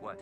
What?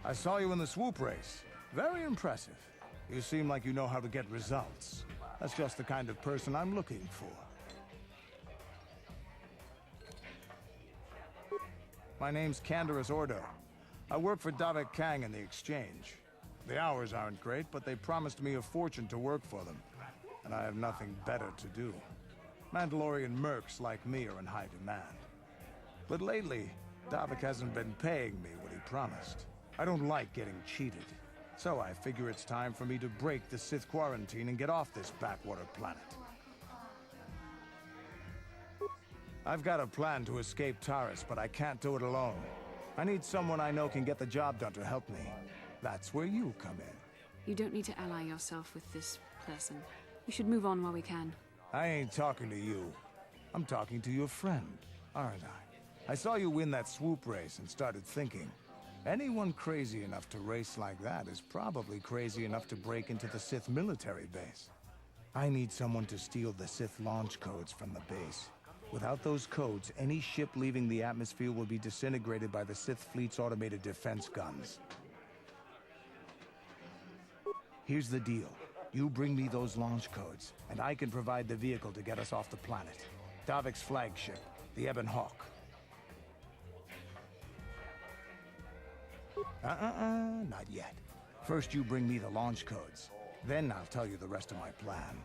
I saw you in the swoop race. Very impressive. You seem like you know how to get results. That's just the kind of person I'm looking for. My name's Taris Ordo. I work for Davik Kang in the exchange. The hours aren't great, but they promised me a fortune to work for them. And I have nothing better to do. Mandalorian mercs like me are in high demand. But lately, Davik hasn't been paying me what he promised. I don't like getting cheated. So I figure it's time for me to break the Sith quarantine and get off this backwater planet. I've got a plan to escape Taris, but I can't do it alone. I need someone I know can get the job done to help me. That's where you come in. You don't need to ally yourself with this person. We should move on while we can. I ain't talking to you. I'm talking to your friend, aren't I? I saw you win that swoop race and started thinking, anyone crazy enough to race like that is probably crazy enough to break into the Sith military base. I need someone to steal the Sith launch codes from the base. Without those codes, any ship leaving the atmosphere will be disintegrated by the Sith fleet's automated defense guns. Here's the deal. You bring me those launch codes, and I can provide the vehicle to get us off the planet. Davik's flagship, the Ebon Hawk. Not yet. First you bring me the launch codes. Then I'll tell you the rest of my plan.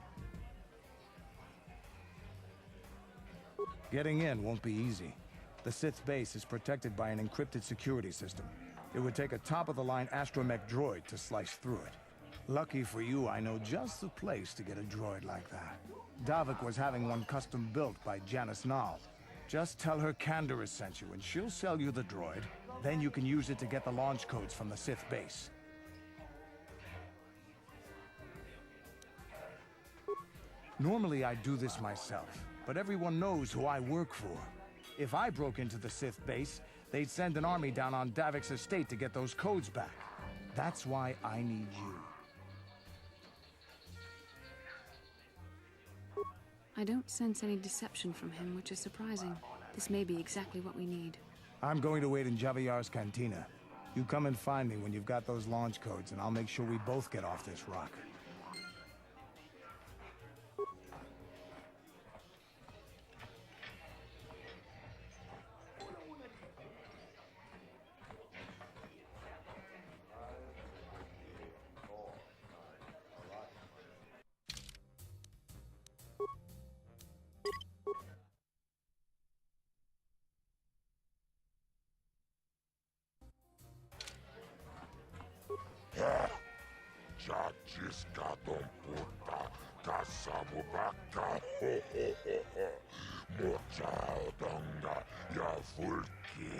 Getting in won't be easy. The Sith base is protected by an encrypted security system. It would take a top-of-the-line astromech droid to slice through it. Lucky for you, I know just the place to get a droid like that. Davik was having one custom built by Janice Nall. Just tell her Taris sent you, and she'll sell you the droid. Then you can use it to get the launch codes from the Sith base. Normally I'd do this myself, but everyone knows who I work for. If I broke into the Sith base, they'd send an army down on Davik's estate to get those codes back. That's why I need you. I don't sense any deception from him, which is surprising. This may be exactly what we need. I'm going to wait in Javier's cantina. You come and find me when you've got those launch codes, and I'll make sure we both get off this rock. Chachiskadon puta, kasamu baka, ho ho ho ho. Mochao donga, ya fulki.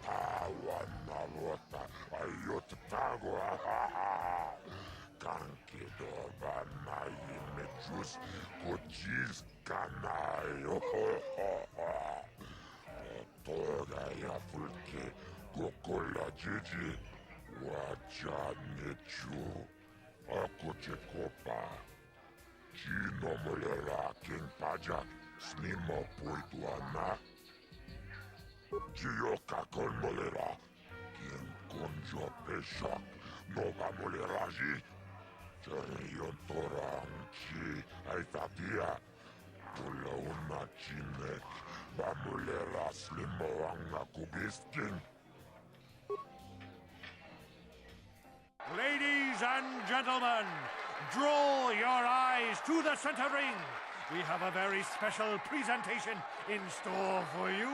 Tawana lota, ayot tago, kanki doba na imejus, kuchis kanayo, toga ya fulki. Gokola Gigi, Waja Nechu, Ako će kopa. Čino molera king pajak snima poituana. Čio kakon molera king konjo peshak nova moleraji. Čerion torang chi aitatia. Pula una chinek ba molera slimo ang kubisking. Ladies and gentlemen, draw your eyes to the center ring. We have a very special presentation in store for you.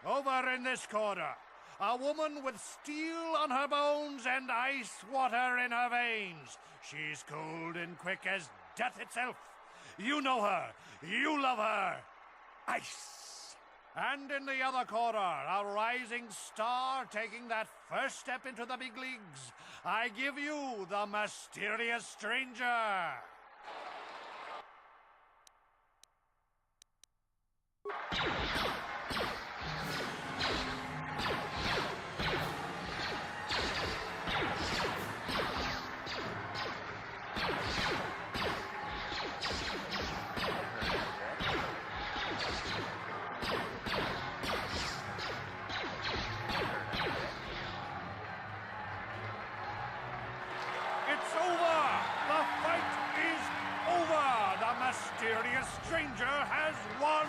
Over in this corner, a woman with steel on her bones and ice water in her veins. She's cold and quick as death itself. You know her. You love her. Ice. And in the other corner, a rising star taking that first step into the big leagues. I give you the mysterious stranger. It's over! The fight is over! The mysterious stranger has won!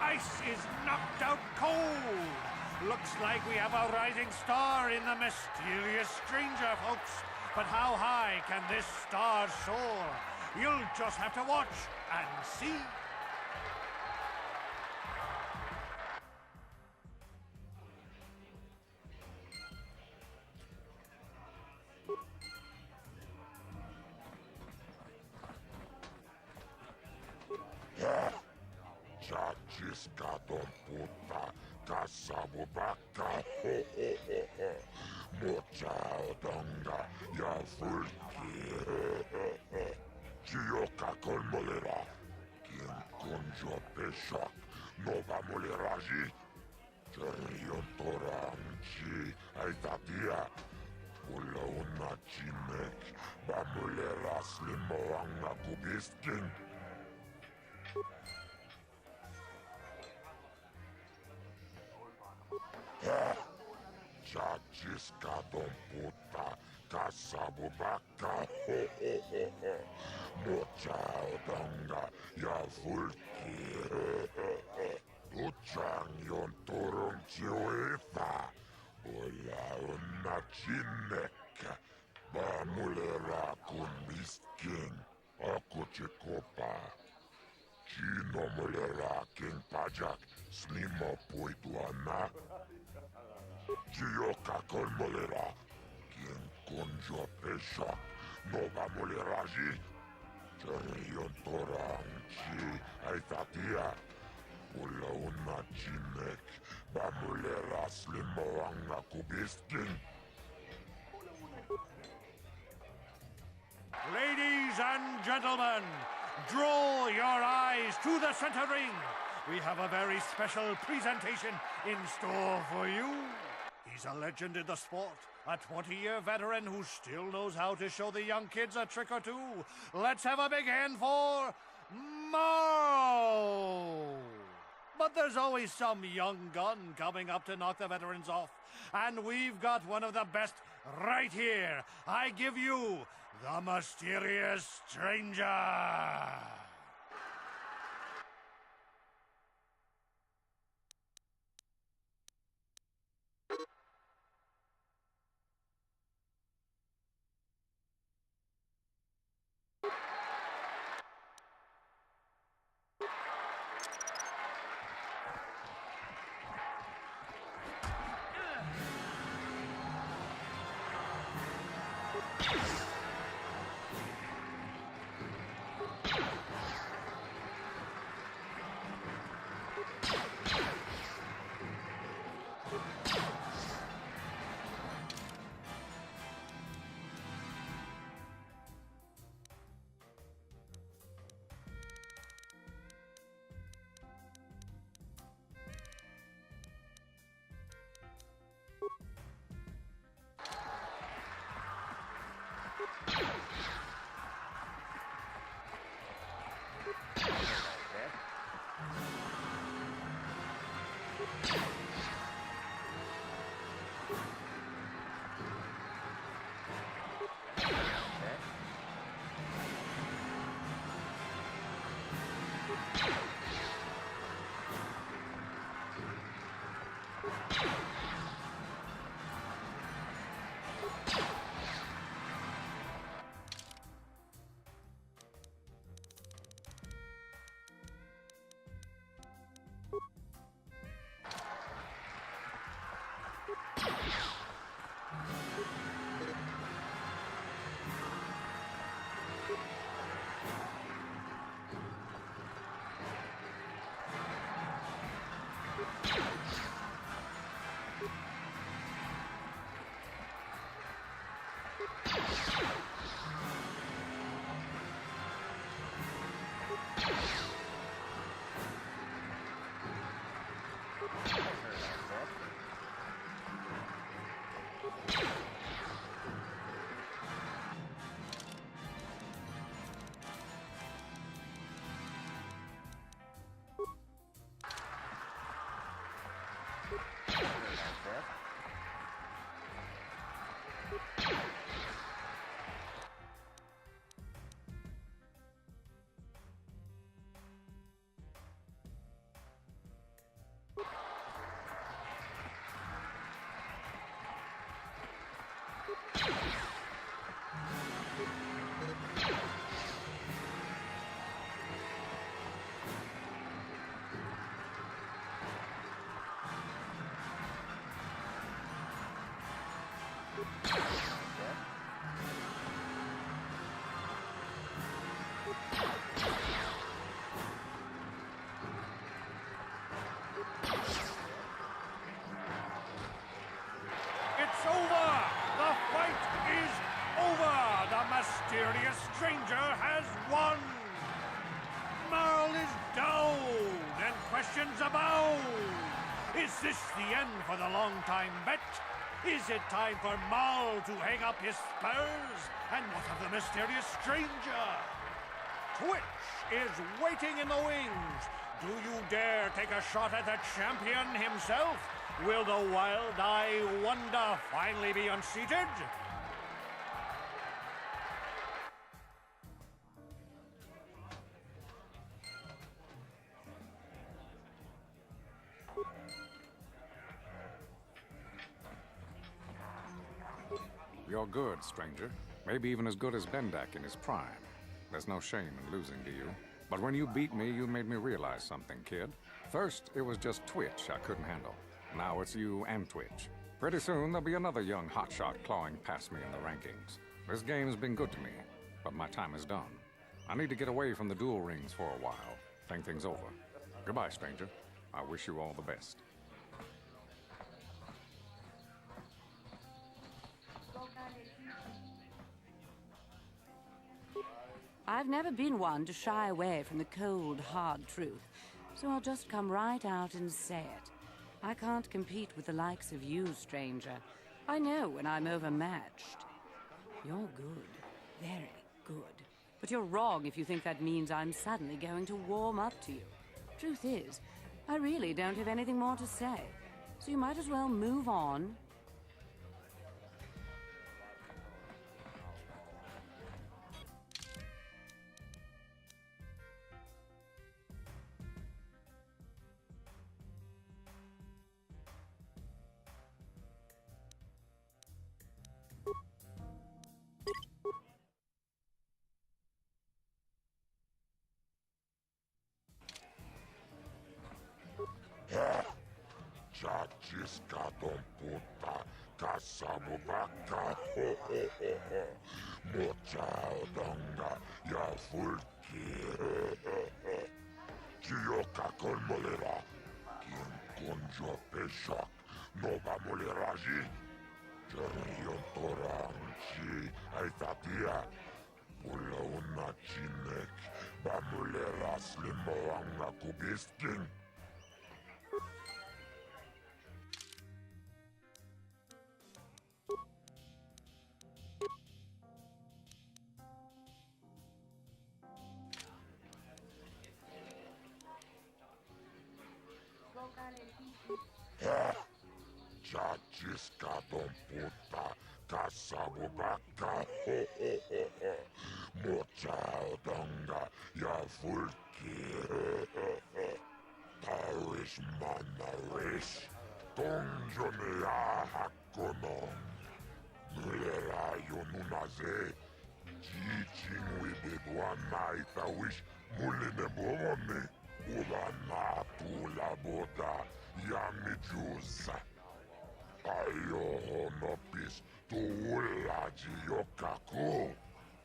Ice is knocked out cold! Looks like we have a rising star in the mysterious stranger, folks. But how high can this star soar? You'll just have to watch and see. Chachiskadon puta kasabubaka ho ho ho ho. Mochaodonga ya fulki. Chioka con molera. Quien conjo peshak nova moleraji. Cherion toranchi aitatia. Pula una chinek ba molera slimo anga kubisking. Chachiskadon puta kasabubaka ho ho ho ho. Mochaodonga ya fulki. Tuchang yon turong chiweta. Ola una chinek. Ba mulera kun misking. Ako chikopa. Chino mulera king pajak. Snima poituana. Chioka con molera. Quien conjo peshak nova moleraji. Cherion torang chi aitatia. Pula una chinek ba molera slimo anga kubisking. Ladies and gentlemen, draw your eyes to the center ring. We have a very special presentation in store for you. He's a legend in the sport, a 20-year veteran who still knows how to show the young kids a trick or two. Let's have a big hand for Morrow! But there's always some young gun coming up to knock the veterans off. And we've got one of the best right here. I give you the mysterious stranger. It's over! The fight is over! The mysterious stranger has won! Marl is down, and questions abound! Is this the end for the long-time bet? Is it time for Marl to hang up his spurs? And what of the mysterious stranger? Twitch is waiting in the wings. Do you dare take a shot at the champion himself? Will the wild-eye wonder finally be unseated? You're good, stranger. Maybe even as good as Bendak in his prime. There's no shame in losing to you. But when you beat me, you made me realize something, kid. First, it was just Twitch I couldn't handle. Now it's you and Twitch. Pretty soon, there'll be another young hotshot clawing past me in the rankings. This game's been good to me, but my time is done. I need to get away from the duel rings for a while. Think things over. Goodbye, stranger. I wish you all the best. I've never been one to shy away from the cold, hard truth, so I'll just come right out and say it. I can't compete with the likes of you, stranger. I know when I'm overmatched. You're good. Very good. But you're wrong if you think that means I'm suddenly going to warm up to you. Truth is, I really don't have anything more to say, so you might as well move on. Chachiskaton puta, kasamu baka, ho ho ho ho. Mochao donga, ya fulki, Kiyoka con molera, quien conjo peshak, no va moleraji. Jerion toranchi, aitatia, pula una chinek, va moleras limoanga kubisking. Chachiskaton puta, kasamu baka, ho ho ho ho. Mochao donga, ya fulki, Taris manaris, Tonjone ya hakonon, nunaze. Teaching with it one night I wish muline bomone. Ula na tula boda yami juice. Ayo honopis to ulaji yokaku.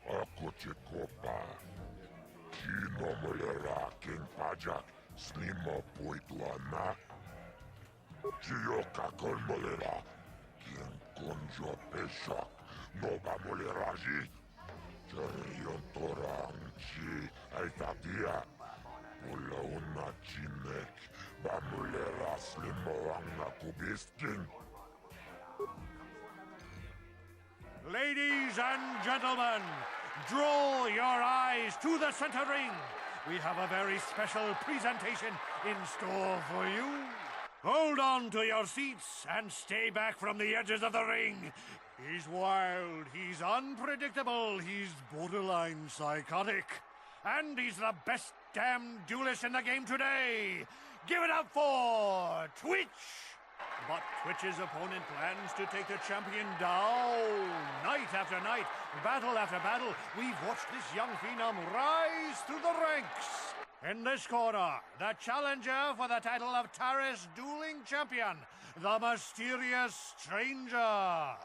Ako chikopa. Kino mulera king pajak. Slima poituana. Chioka con mulera. King conjo peshak. Noba muleraji. Cherion toranchi. Aitatia. Pula una chinek. Ba mulera slimo ang kubiskin. Ladies and gentlemen, draw your eyes to the center ring. We have a very special presentation in store for you. Hold on to your seats and stay back from the edges of the ring. He's wild, he's unpredictable, he's borderline psychotic. And he's the best damn duelist in the game today. Give it up for Twitch! But Twitch's opponent plans to take the champion down. Night after night, battle after battle, we've watched this young phenom rise through the ranks. In this corner, the challenger for the title of Taris Dueling Champion, the mysterious stranger.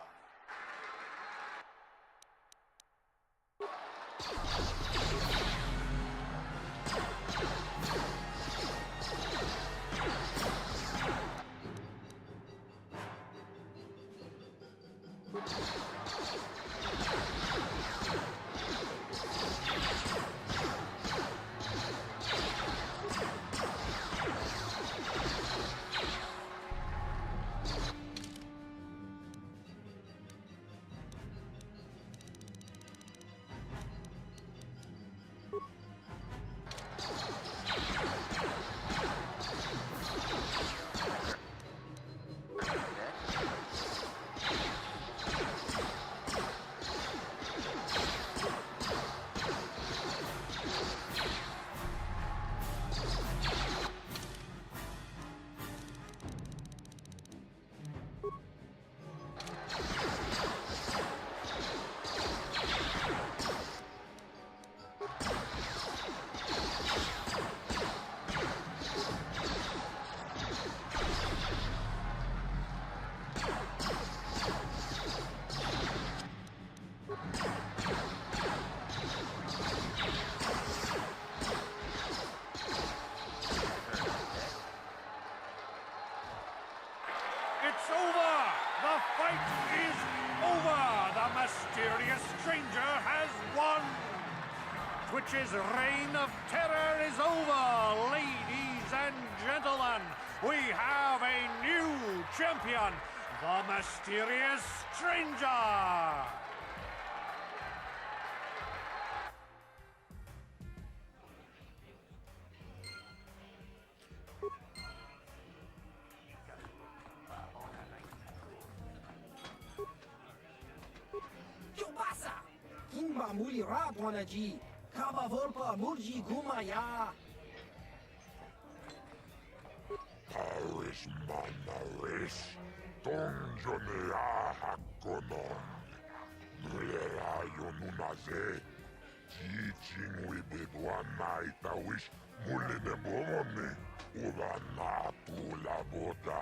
It's over! The fight is over! The mysterious stranger has won! Twitch's reign of terror is over! Ladies and gentlemen, we have a new champion, the mysterious stranger! Kimba muli radwanaji, kaba volpa murji gumaya. Taris manaris, tonjonea hakonon. Nulera yonunaze, teaching with it one night I wish muline bomone. Ula tula boda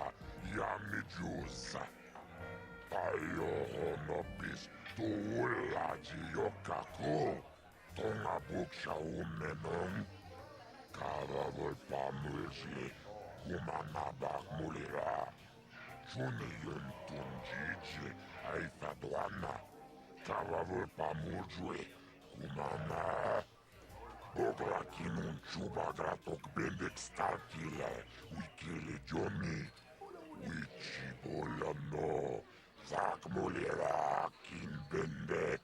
yami juice. Ayo honopis to ulaji yokaku. Tonga buksha umenon. Kava volpa mulji. Kumanabak mulira. Chuni yun tunjiji. Aitadwana. Kava volpa muljwe. Kumana. Bogra kinun chuba gratok bendek starkile. Wikili Johnny. Wichi bolano. Zak mulira kin bendek.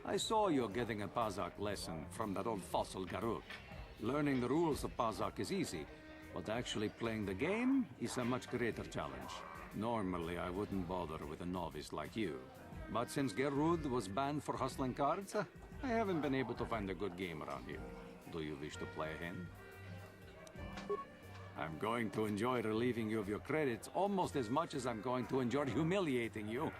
I saw you getting a Pazak lesson from that old fossil Garuk. Learning the rules of Pazak is easy, but actually playing the game is a much greater challenge. Normally, I wouldn't bother with a novice like you. But since Gerud was banned for hustling cards, I haven't been able to find a good game around here. Do you wish to play a hand? I'm going to enjoy relieving you of your credits almost as much as I'm going to enjoy humiliating you.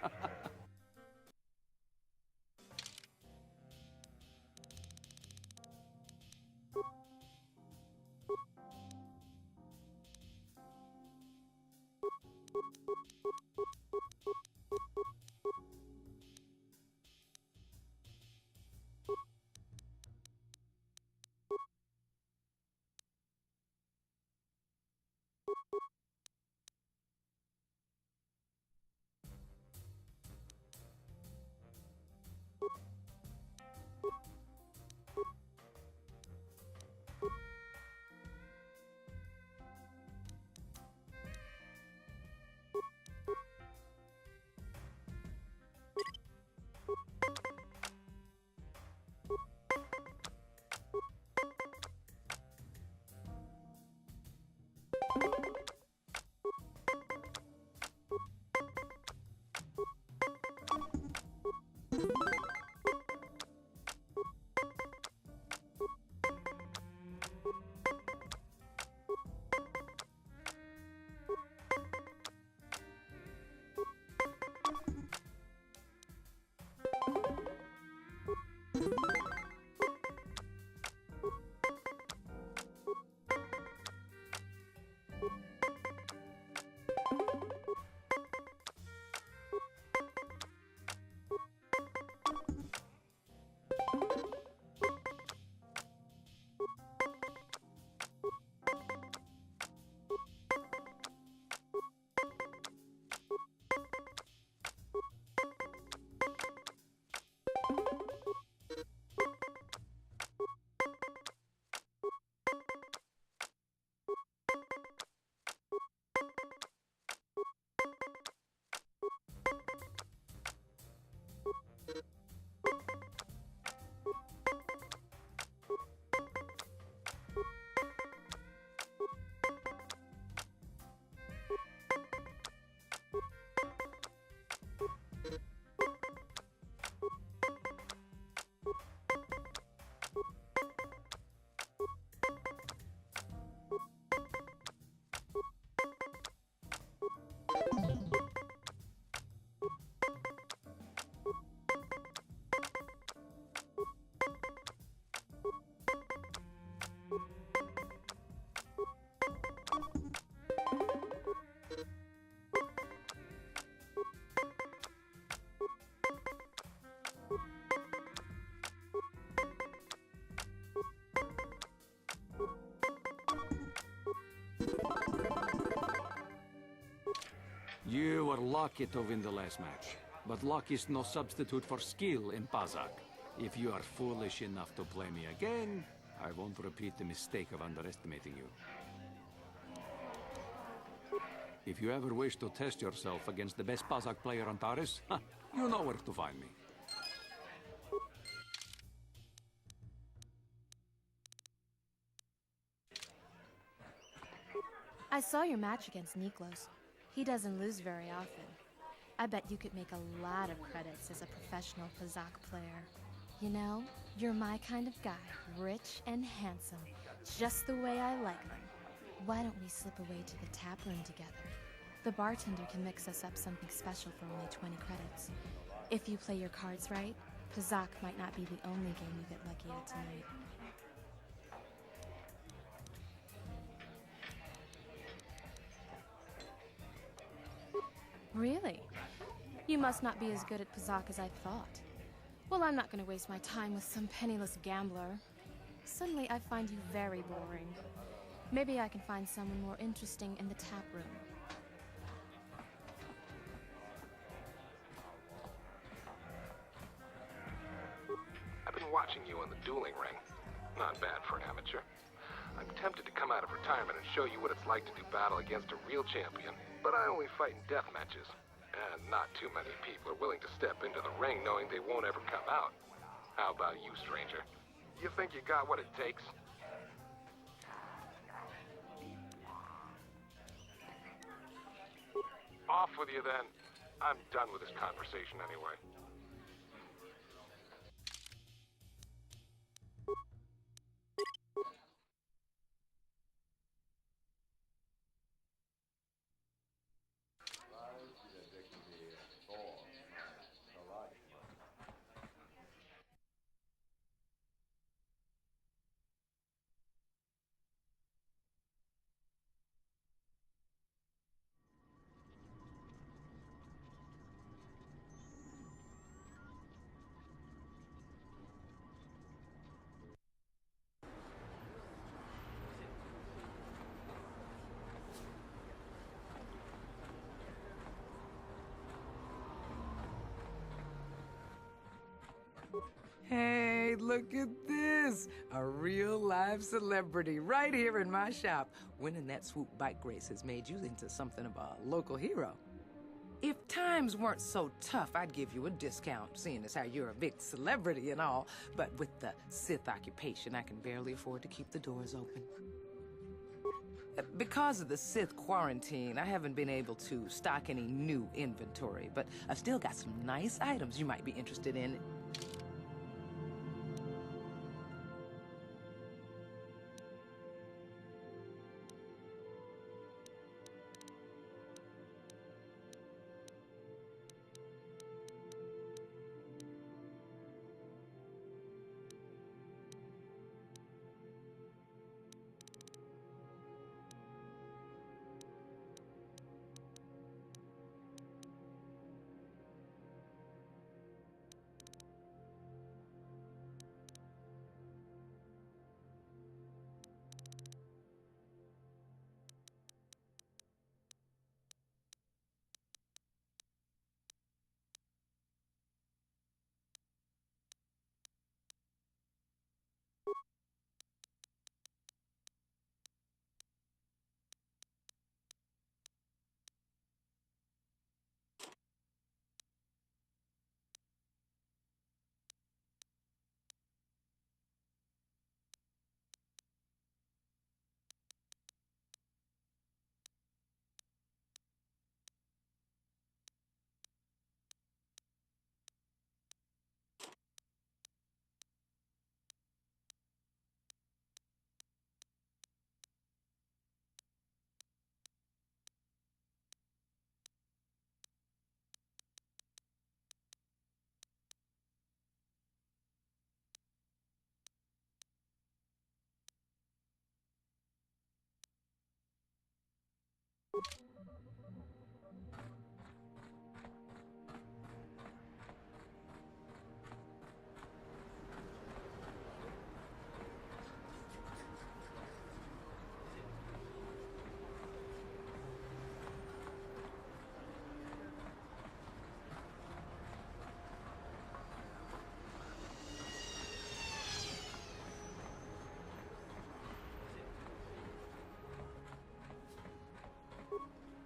You were lucky to win the last match, but luck is no substitute for skill in Pazak. If you are foolish enough to play me again, I won't repeat the mistake of underestimating you. If you ever wish to test yourself against the best Pazak player on Taris, you know where to find me. I saw your match against Niklos. He doesn't lose very often. I bet you could make a lot of credits as a professional Pazak player. You know, you're my kind of guy, rich and handsome, just the way I like them. Why don't we slip away to the tap room together? The bartender can mix us up something special for only 20 credits. If you play your cards right, Pazak might not be the only game you get lucky at tonight. Really? You must not be as good at Pazak as I thought. Well, I'm not going to waste my time with some penniless gambler. Suddenly, I find you very boring. Maybe I can find someone more interesting in the tap room. I've been watching you in the dueling ring. Not bad for an amateur. I'm tempted to come out of retirement and show you what it's like to do battle against a real champion, but I only fight in death matches. And not too many people are willing to step into the ring knowing they won't ever come out. How about you, stranger? You think you got what it takes? Off with you then. I'm done with this conversation anyway. Hey, look at this! A real live celebrity right here in my shop. Winning that swoop bike race has made you into something of a local hero. If times weren't so tough, I'd give you a discount, seeing as how you're a big celebrity and all. But with the Sith occupation, I can barely afford to keep the doors open. Because of the Sith quarantine, I haven't been able to stock any new inventory, but I've still got some nice items you might be interested in.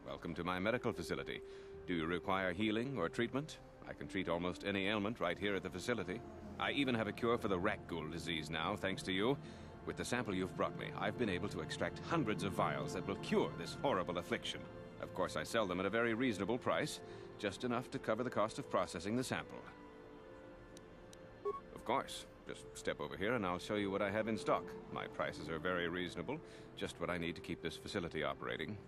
Welcome to my medical facility. Do you require healing or treatment? I can treat almost any ailment right here at the facility. I even have a cure for the rat ghoul disease now, thanks to you. With the sample you've brought me, I've been able to extract hundreds of vials that will cure this horrible affliction. Of course, I sell them at a very reasonable price, just enough to cover the cost of processing the sample. Of course. Just step over here and I'll show you what I have in stock. My prices are very reasonable, just what I need to keep this facility operating.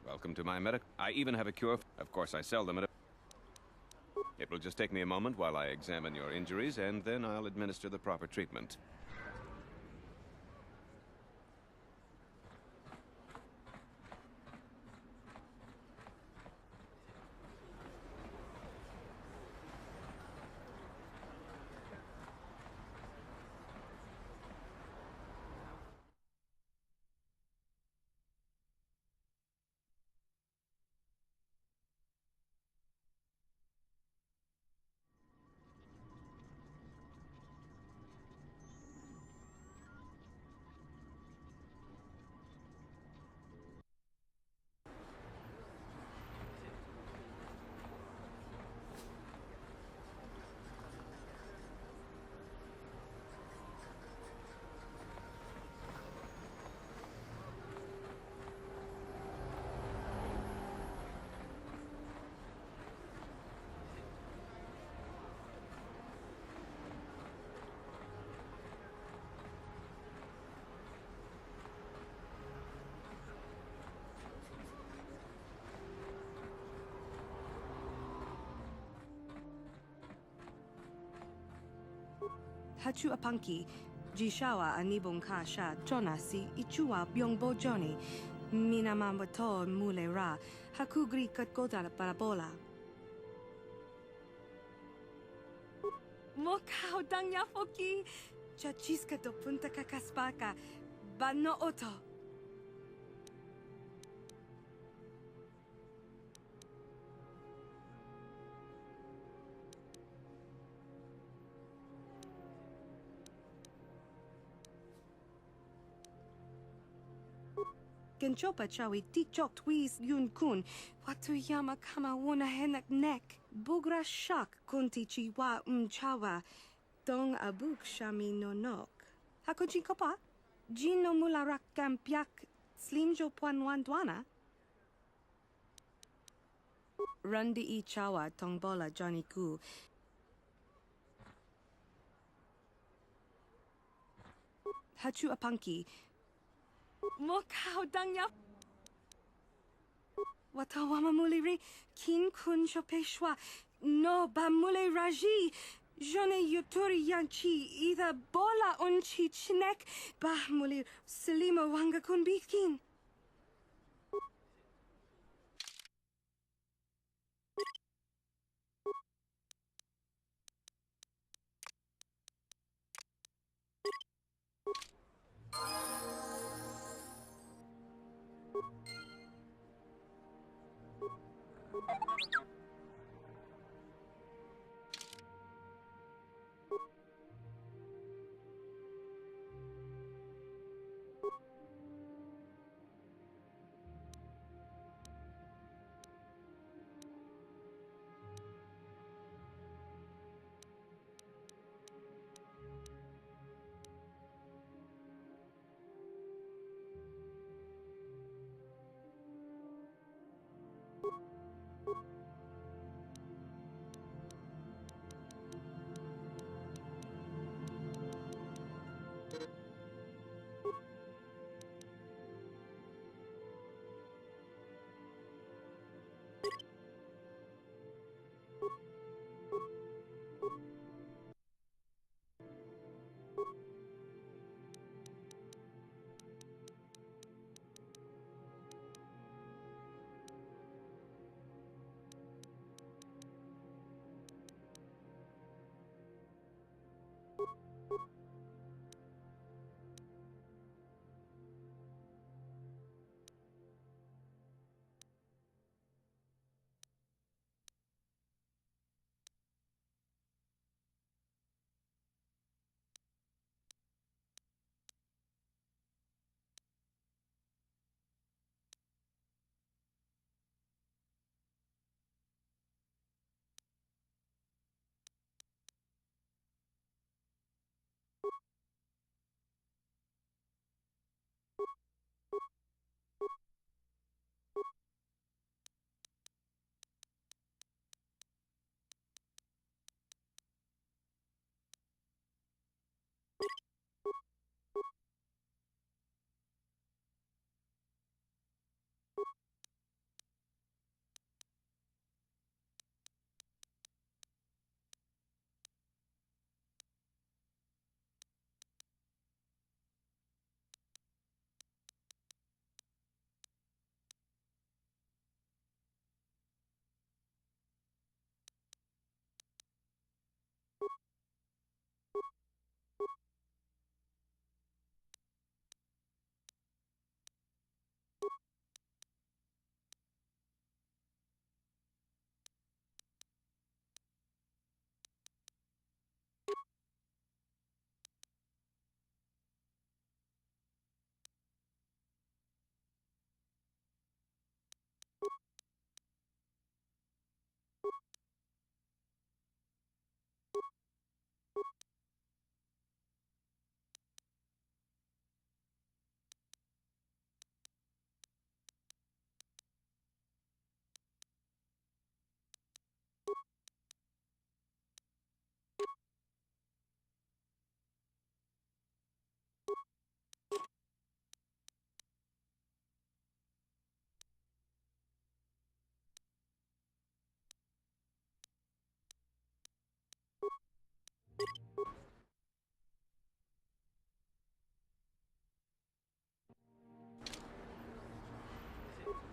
Welcome to my medic. I even have a cure. Of course, I sell them at a... It will just take me a moment while I examine your injuries, and then I'll administer the proper treatment. Hachu apanki, Jishawa anibong ka sha Jonasi ichua byongbo Johnny, Minamamoto mule ra, Hakugri katkota parabola. Mokao dangya foki, Chachiska do punta kakaspaka, Bano oto. Genchopa chawi tikchok twis yun kun, Watuyama kama wona henak nek, Bugra shak kunti chiwa chawa, Dong abuk shami no nok. Hakuji kopa? Jino mularak kampiak slinjo puan dwana? Rundi I chawa tongbola Johnny ku. Hachu apanki. Mokao dangya. Watawama muliri kin kun shopeshwa. No bamule raji. Jone yuturi yanchi either bola unchi chinek bah mulir selima wanga kun bitkin.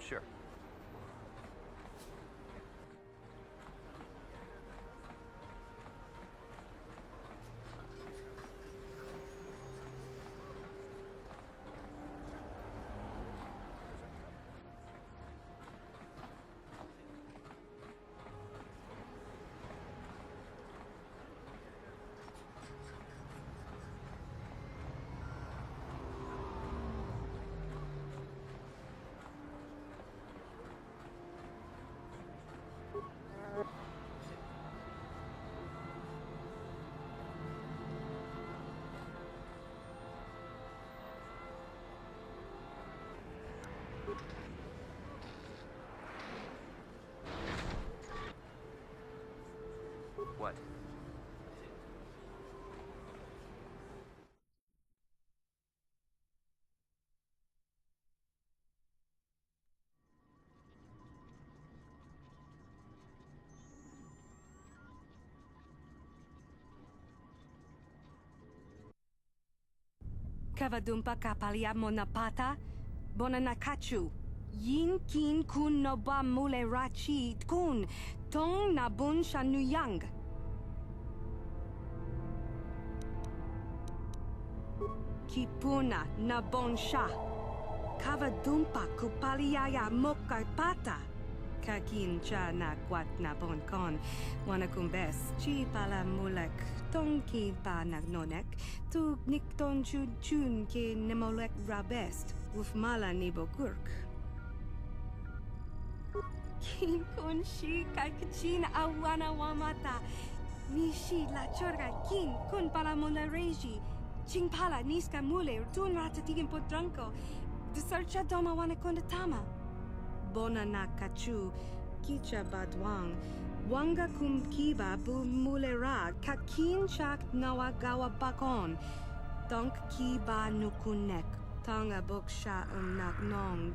Sure. What? Kavadumpa kapalia monapata, bonanakachu. Yin kin kun no ba mule rachi kun, tong na bun shanuyang. Kipuna na bon sha. Kavadumpa kupaliaya mokapata. Kakin cha na kwat na bon kon. Wanakumbes chi pala mulek. Tong ki pa nagnonek. Tu nikton chun chun ke nemolek rabest. Uf mala ni bokurk. Kin kun shi kakachin awana wamata. Nishi la chorga kin kun pala mona reji. Ching pala niska mule tun ratatigen potranco. Desarcha doma wanakonda tama. Bona na kachu. Kicha badwang. Wanga kum kiba bu mulera. Kakin chak nawagawa bakon. Donk kiba nukunek. Tonga boksha nak nong.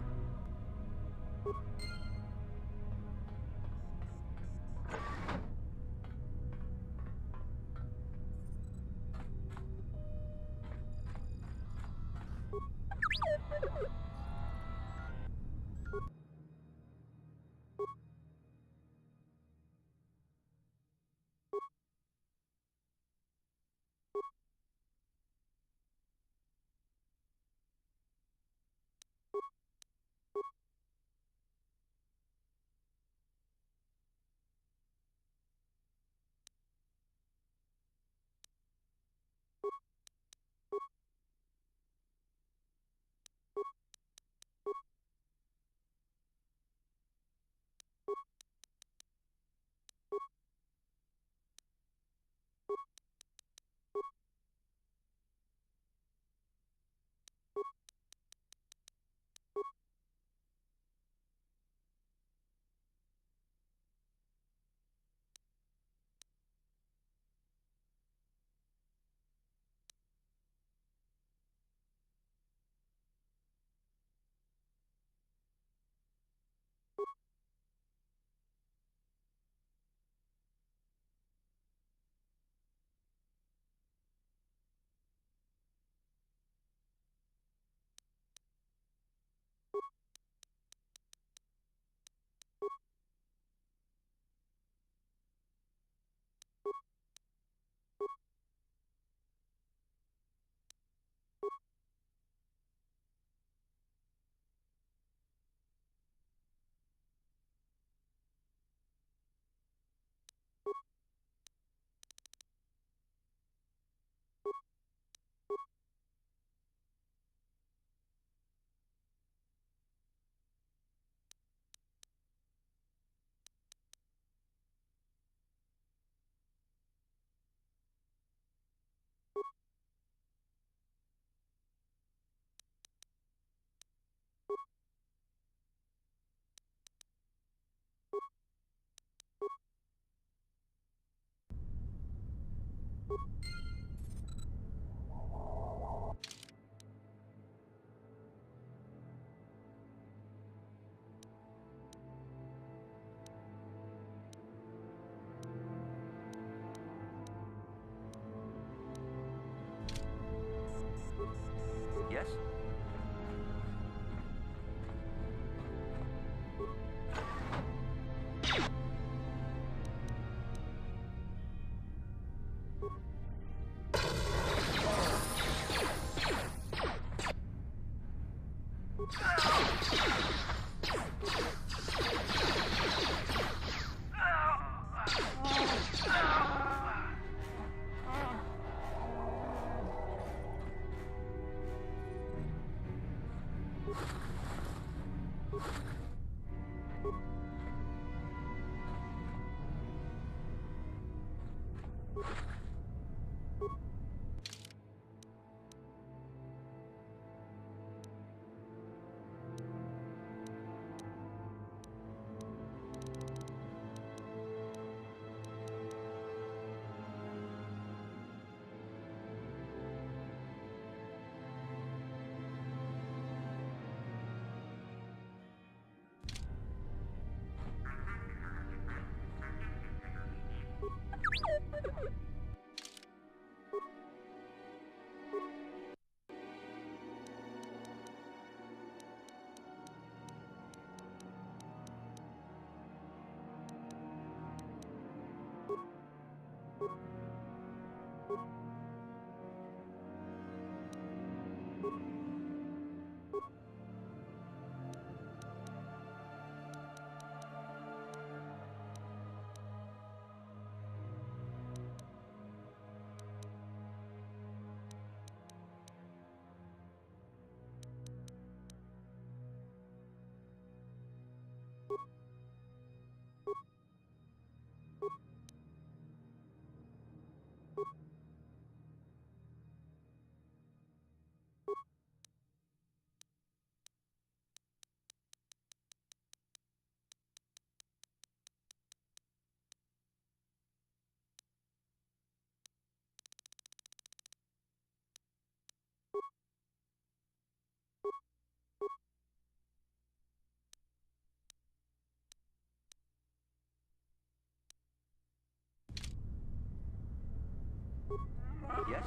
Yes?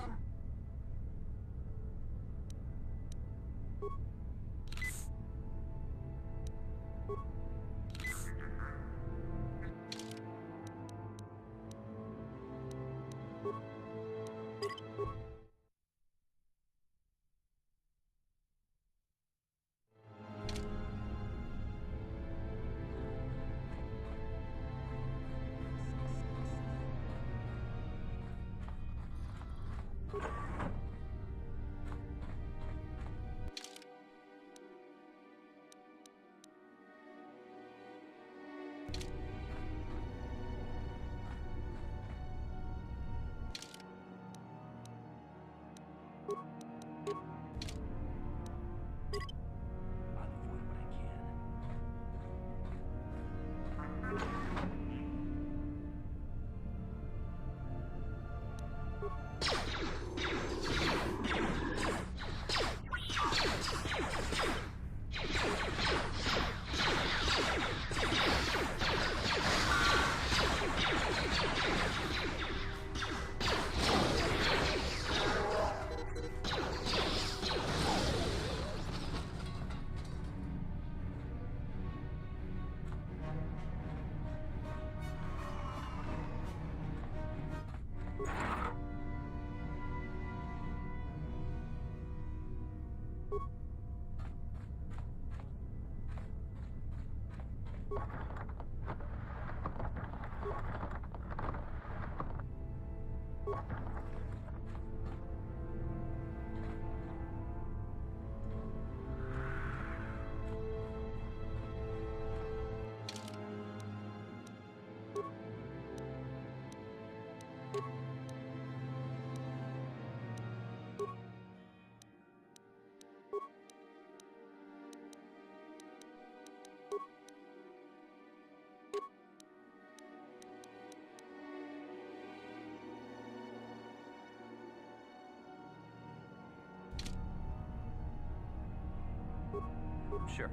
Sure.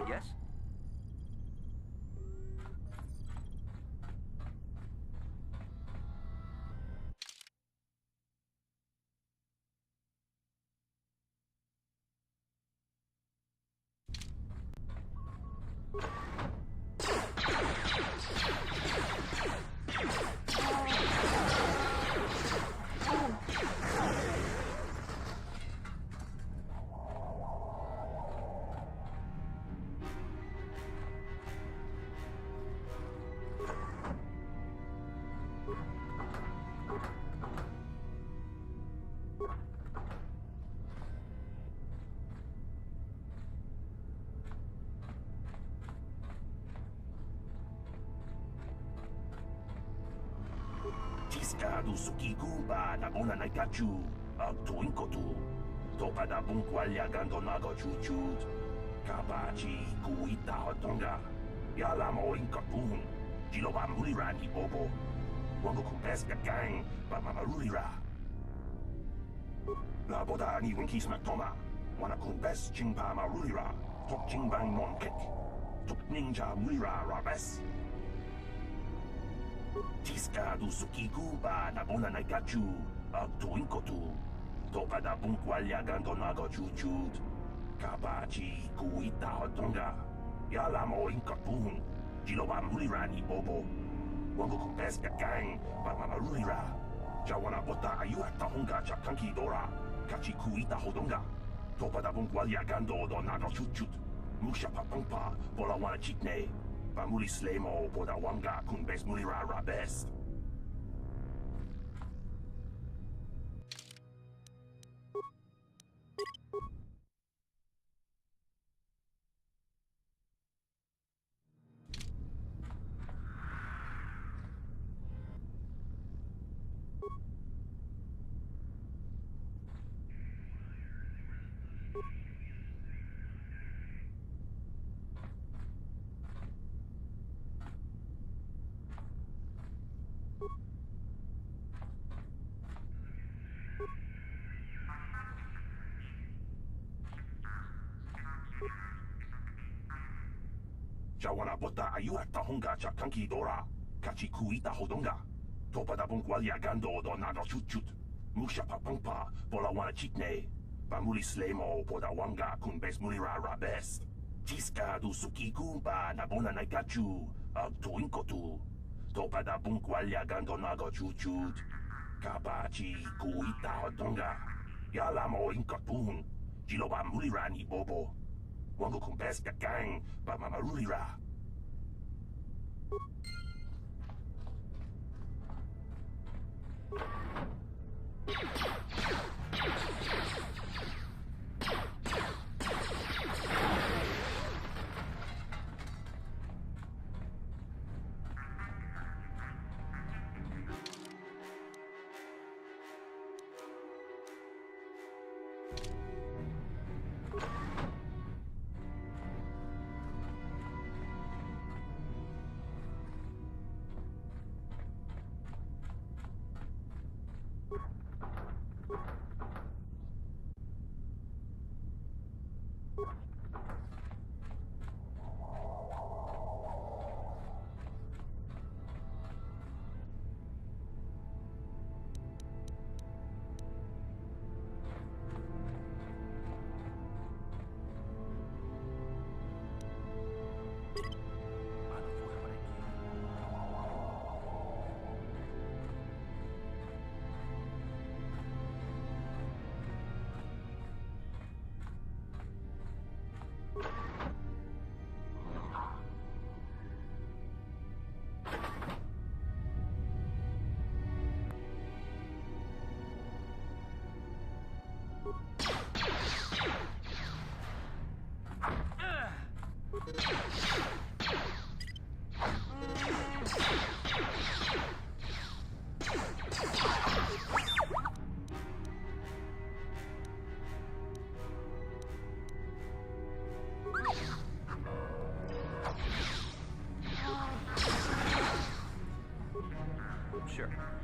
Yes? Tiskadu sukiku ba na bona na kachu ag tuinkotu. Topa da bunkwalya gando nago chuchut. Kabachi kuita hotonga. Yalamo inkapun. Jiloba mulira ni bobo. Wango kupeska gang ba mamarulira. La boda ni winkis matoma. Wana kumpes chingpa marulira. Tok chingbang non kek. Tok ninja mulira rabes. Tiskadu sukiku ba na bona na kachu ag tuinkotu. Topa da bunkwalya gando nago chuchut. Kabachi kuita hotonga. Yalamo inkapun. Jiloba mulira ni bobo. Wango kupeska gang ba mamarulira. Jawana bota ayu at tahonga chakanki dora. Kachi kuita hodonga. Topa da bunkwalya gando do nago chuchut. Musha papangpa bola wana chitne. Pamuli slemo boda wanga kun bes mulira rabes. Jawana bota ayu at tahonga chakanki dora. Kachi kuita hodonga. Topa da bunkwalya gando do nago chutchut. Musha papangpa bola wana chitne. Pamuli slemo boda wanga kun bes mulira rabes. Tiska du sukiku ba na bona na kachu ag tuinkotu. Topa da bunkwalya gando nago chutchut. Kabachi kuita hodonga. Yalamo inkapun. Jiloba mulira ni bobo. Wango kumpes gang ba mamarulira. here.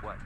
What?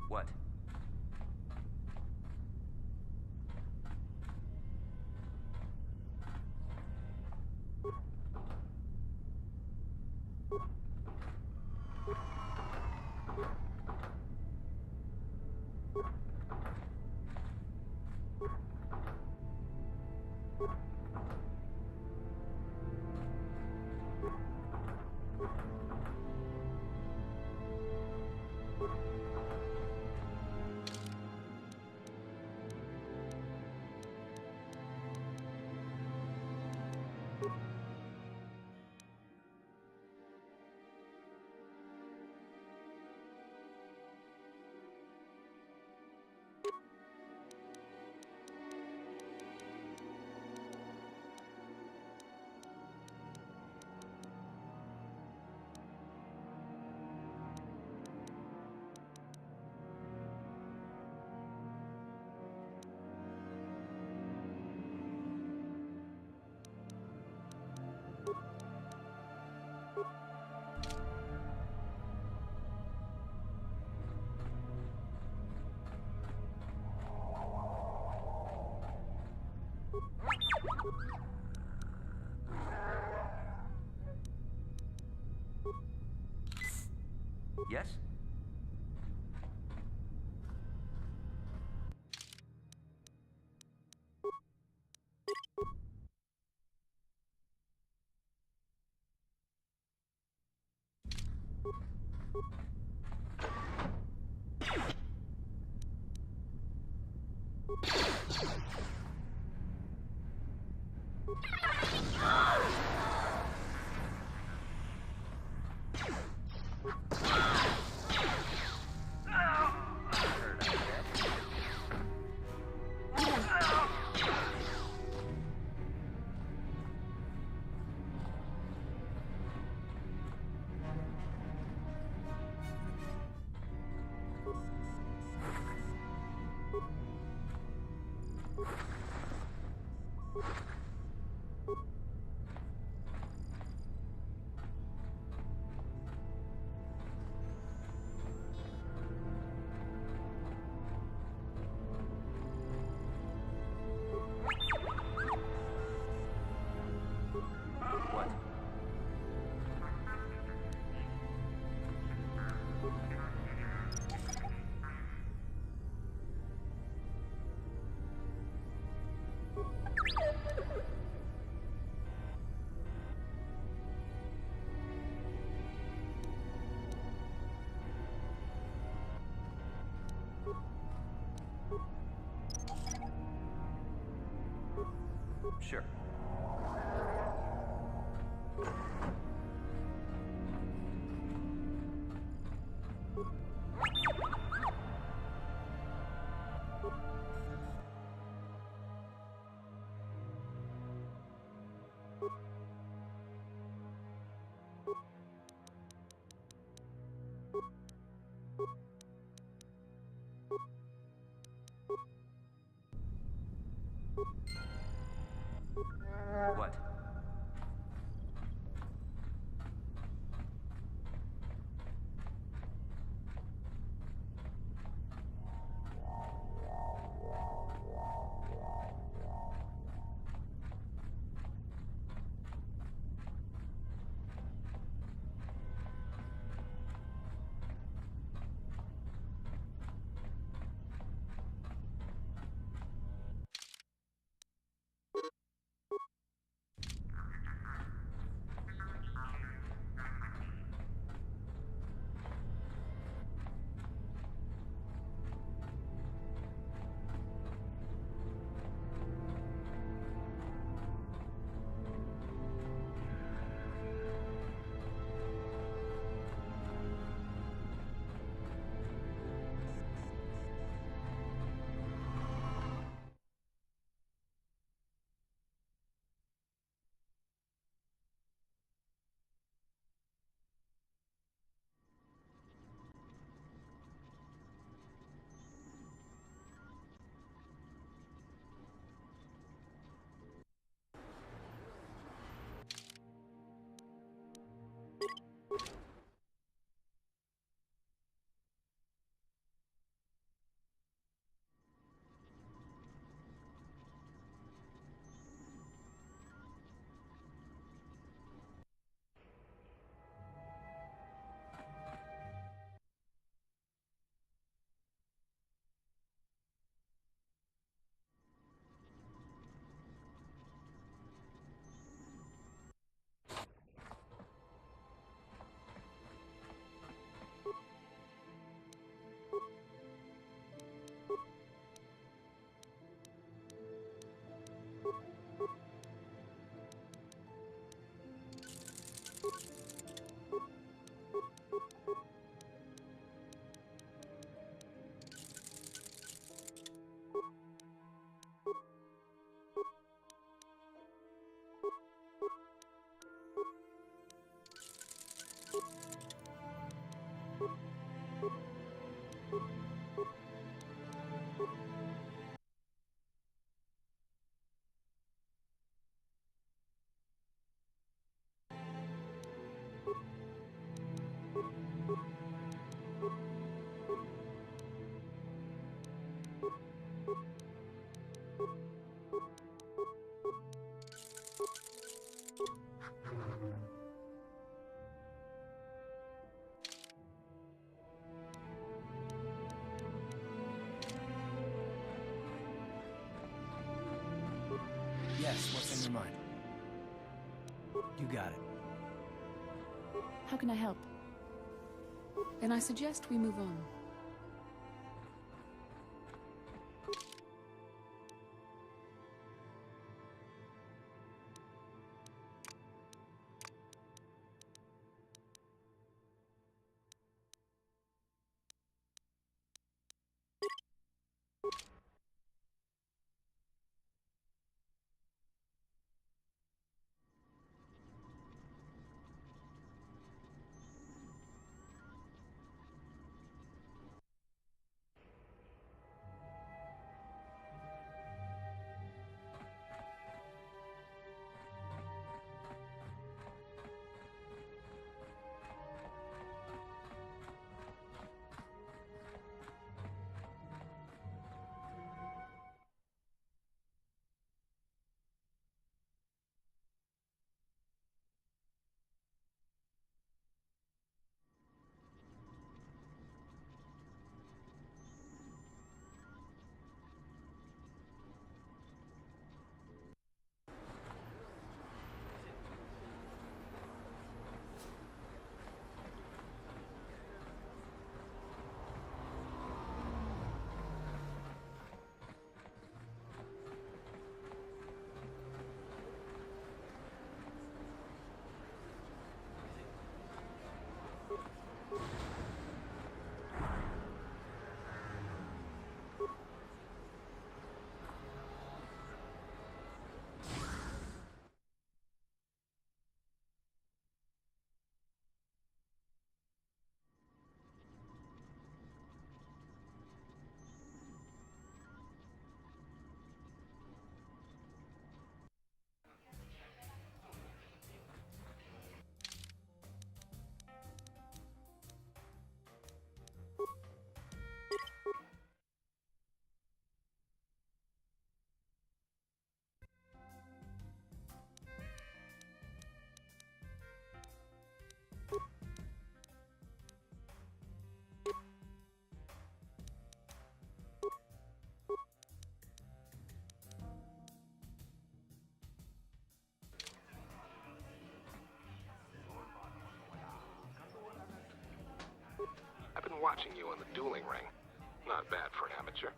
What? Yes? What? Sure. Yes, what's in your mind? You got it. How can I help? Then I suggest we move on. I've been watching you on the dueling ring. Not bad for an amateur.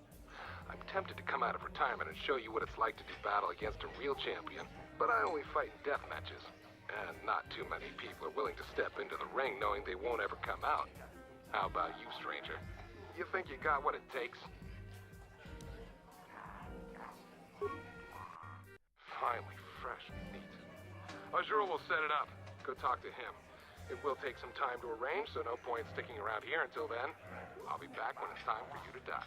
I'm tempted to come out of retirement and show you what it's like to do battle against a real champion, but I only fight in death matches. And not too many people are willing to step into the ring knowing they won't ever come out. How about you, stranger? You think you got what it takes? Finally fresh and neat. Azure will set it up. Go talk to him. It will take some time to arrange, so no point sticking around here until then. I'll be back when it's time for you to die.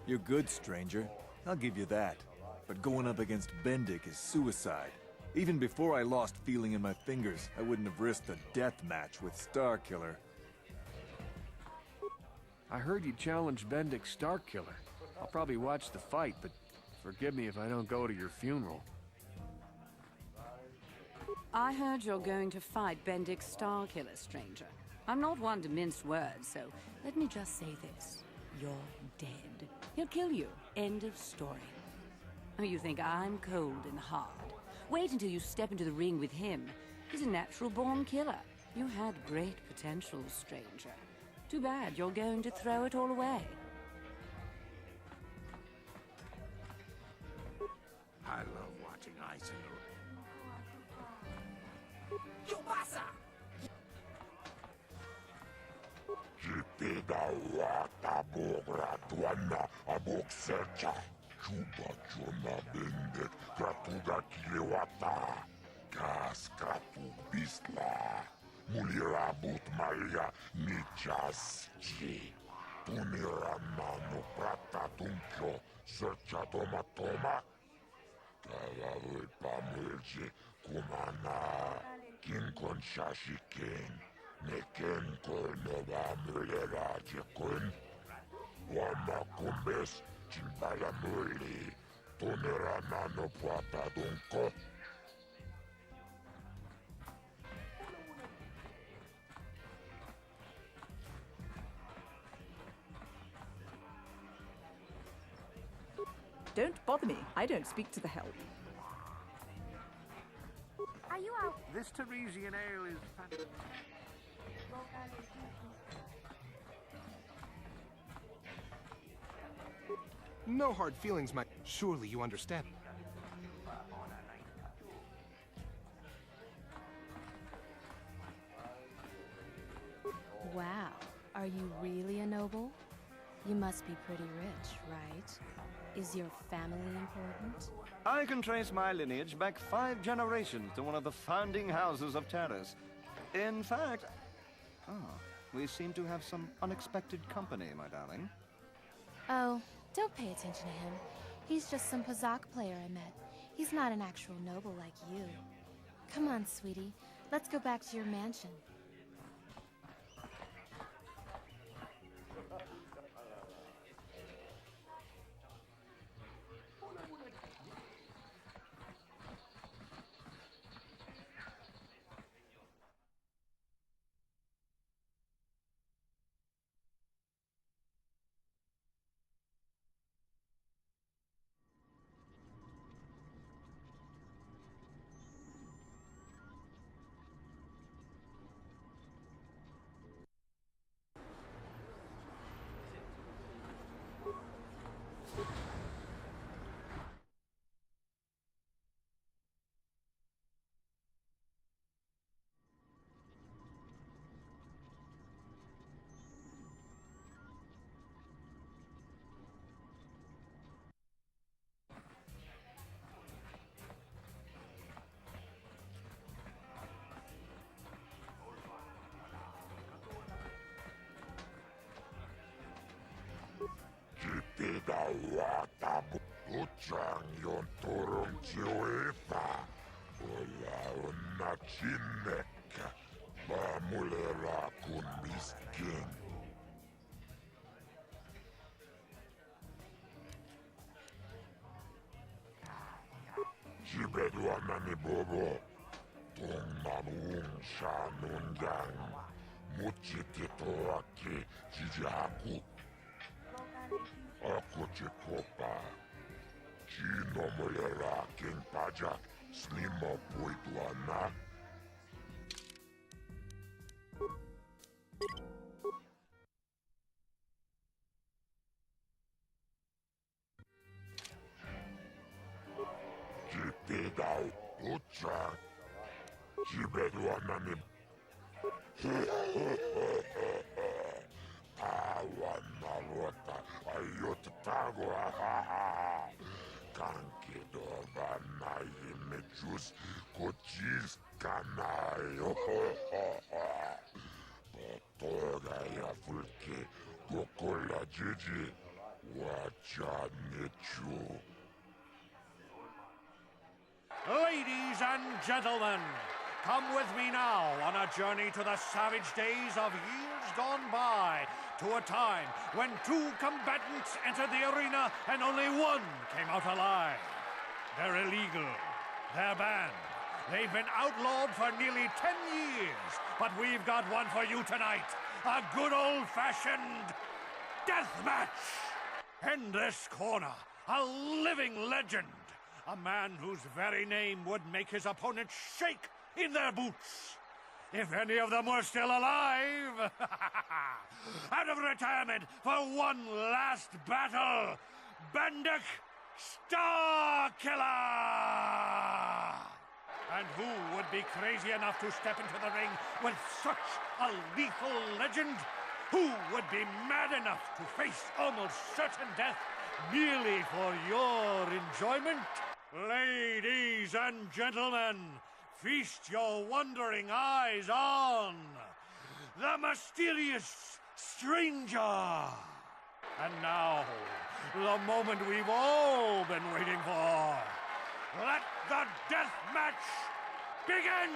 You're good, stranger. I'll give you that. But going up against Bendik is suicide. Even before I lost feeling in my fingers, I wouldn't have risked a death match with Starkiller. I heard you challenged Bendik Starkiller. I'll probably watch the fight, but forgive me if I don't go to your funeral. I heard you're going to fight Bendik Starkiller, stranger. I'm not one to mince words, so let me just say this. You're dead. He'll kill you. End of story. Oh, you think I'm cold and hard? Wait until you step into the ring with him. He's a natural-born killer. You had great potential, stranger. Too bad you're going to throw it all away. I love watching ice in the... Yo pasa? Jipidawata bogra duana abok sercha. Chuba chona bendet kratuga kilewata. Gas kratu bisla. Mulirabut malia nichaschi. Tunira nano prata tunkyo sercha toma toma. Kalavui pamulji kumana kinkon shashikin. Neken kolnova mulera jekun. Wama kumbes chimbala muli. Tunira nano prata dunko. Don't bother me. I don't speak to the help. Are you out? This Tarisian ale is fantastic. No hard feelings, my... Surely you understand. Wow. Are you really a noble? You must be pretty rich, right? Is your family important? I can trace my lineage back 5 generations to one of the founding houses of Taris. In fact... we seem to have some unexpected company, my darling. Oh, don't pay attention to him. He's just some Pazak player I met. He's not an actual noble like you. Come on, sweetie. Let's go back to your mansion. Jipidawata buchang yon turong chiwefa. Wala una chinek. Bamulera kun miskin. Jibedwana ni bobo. Tung mamung shanun yang. Muchitito aki jijaku. Ako Chekopa. Chino mulera king pajak. Slima puituana. Jipidau uchak. Jibeduana ni... Tawan narota ayot tago Kankido banai mechus kochis kanayo Potoga ya fulke gokola jiji wacha nechu. Ladies and gentlemen, come with me now on a journey to the savage days of years gone by, to a time when 2 combatants entered the arena and only 1 came out alive. They're illegal. They're banned. They've been outlawed for nearly 10 years, but we've got one for you tonight. A good old-fashioned death match. In this corner, a living legend. A man whose very name would make his opponents shake in their boots. if any of them were still alive. Out of retirement for one last battle, Bendik Starkiller! And who would be crazy enough to step into the ring with such a lethal legend? Who would be mad enough to face almost certain death merely for your enjoyment? Ladies and gentlemen, feast your wondering eyes on the mysterious stranger. And now, the moment we've all been waiting for. Let the death match begin!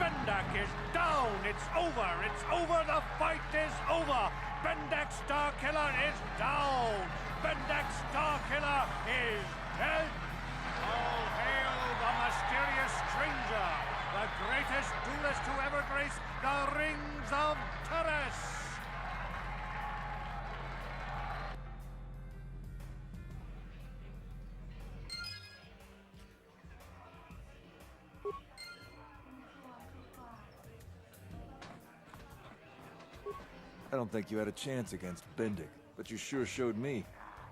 Bendak is down. It's over. It's over. The fight is over. Bendak Starkiller is down. Bendak Starkiller is dead. All hail the mysterious stranger, the greatest duelist to ever grace the rings of Taris. I don't think you had a chance against Bendik, but you sure showed me.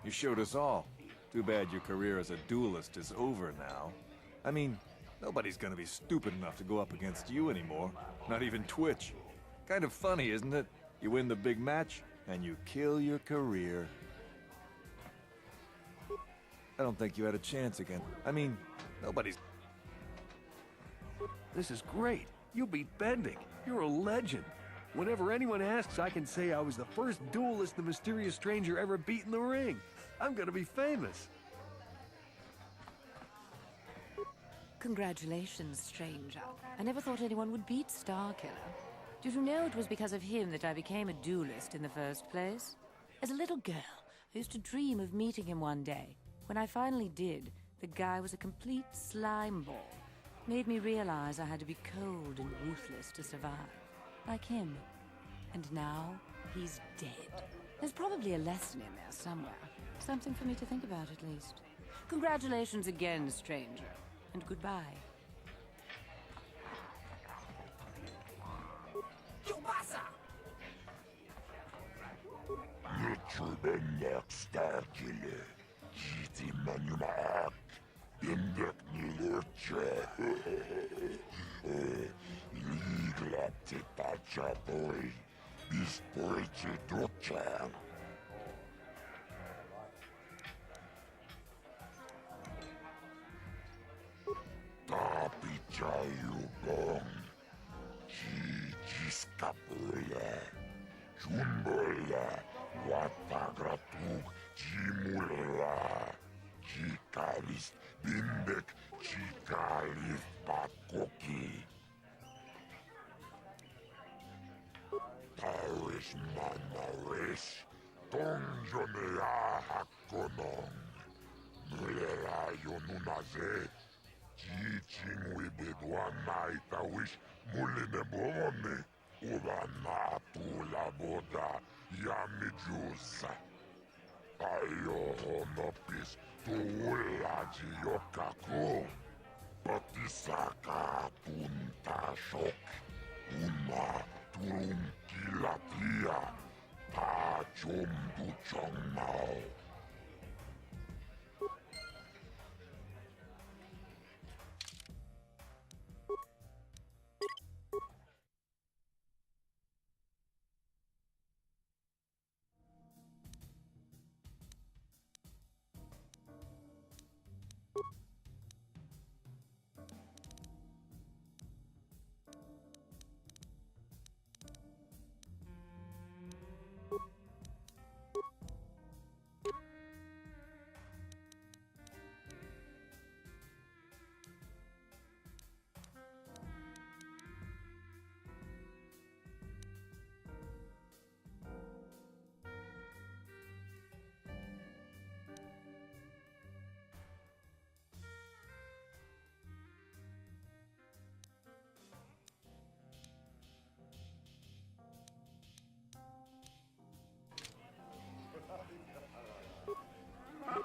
You showed us all. Too bad your career as a duelist is over now. I mean, nobody's gonna be stupid enough to go up against you anymore. Not even Twitch. Kind of funny, isn't it? You win the big match, and you kill your career. I don't think you had a chance again. I mean, nobody's... This is great. You beat Bendik. You're a legend. Whenever anyone asks, I can say I was the first duelist the mysterious stranger ever beat in the ring. I'm gonna be famous. Congratulations, stranger. I never thought anyone would beat Starkiller. Did you know it was because of him that I became a duelist in the first place? As a little girl, I used to dream of meeting him one day. When I finally did, the guy was a complete slime ball. Made me realize I had to be cold and ruthless to survive. Like him. And now, he's dead. There's probably a lesson in there somewhere. Something for me to think about, at least. Congratulations again, stranger. And goodbye. Bendak Starkiller, Jiti Manumak, Bendak Nilurcha, Ligla Titacha Boy, Bispolche Ducha. Tapichayu Bong, Jijiskapula, Jumbola. Watagratug, Jimula, Jikalis, Bindek, Jikalif, Pakoki. Taris Manaris, Tongjonea Hakonong, Nulera Yonunaze, Jichingwi Bedwana Itawish, Mulinebone, Ubanatu Laboda. Yamijusa. Ayohonopis tuulaji yokaku. Patisaka tuntashok. Uma turunkilatia. Ta chomdu chongmao.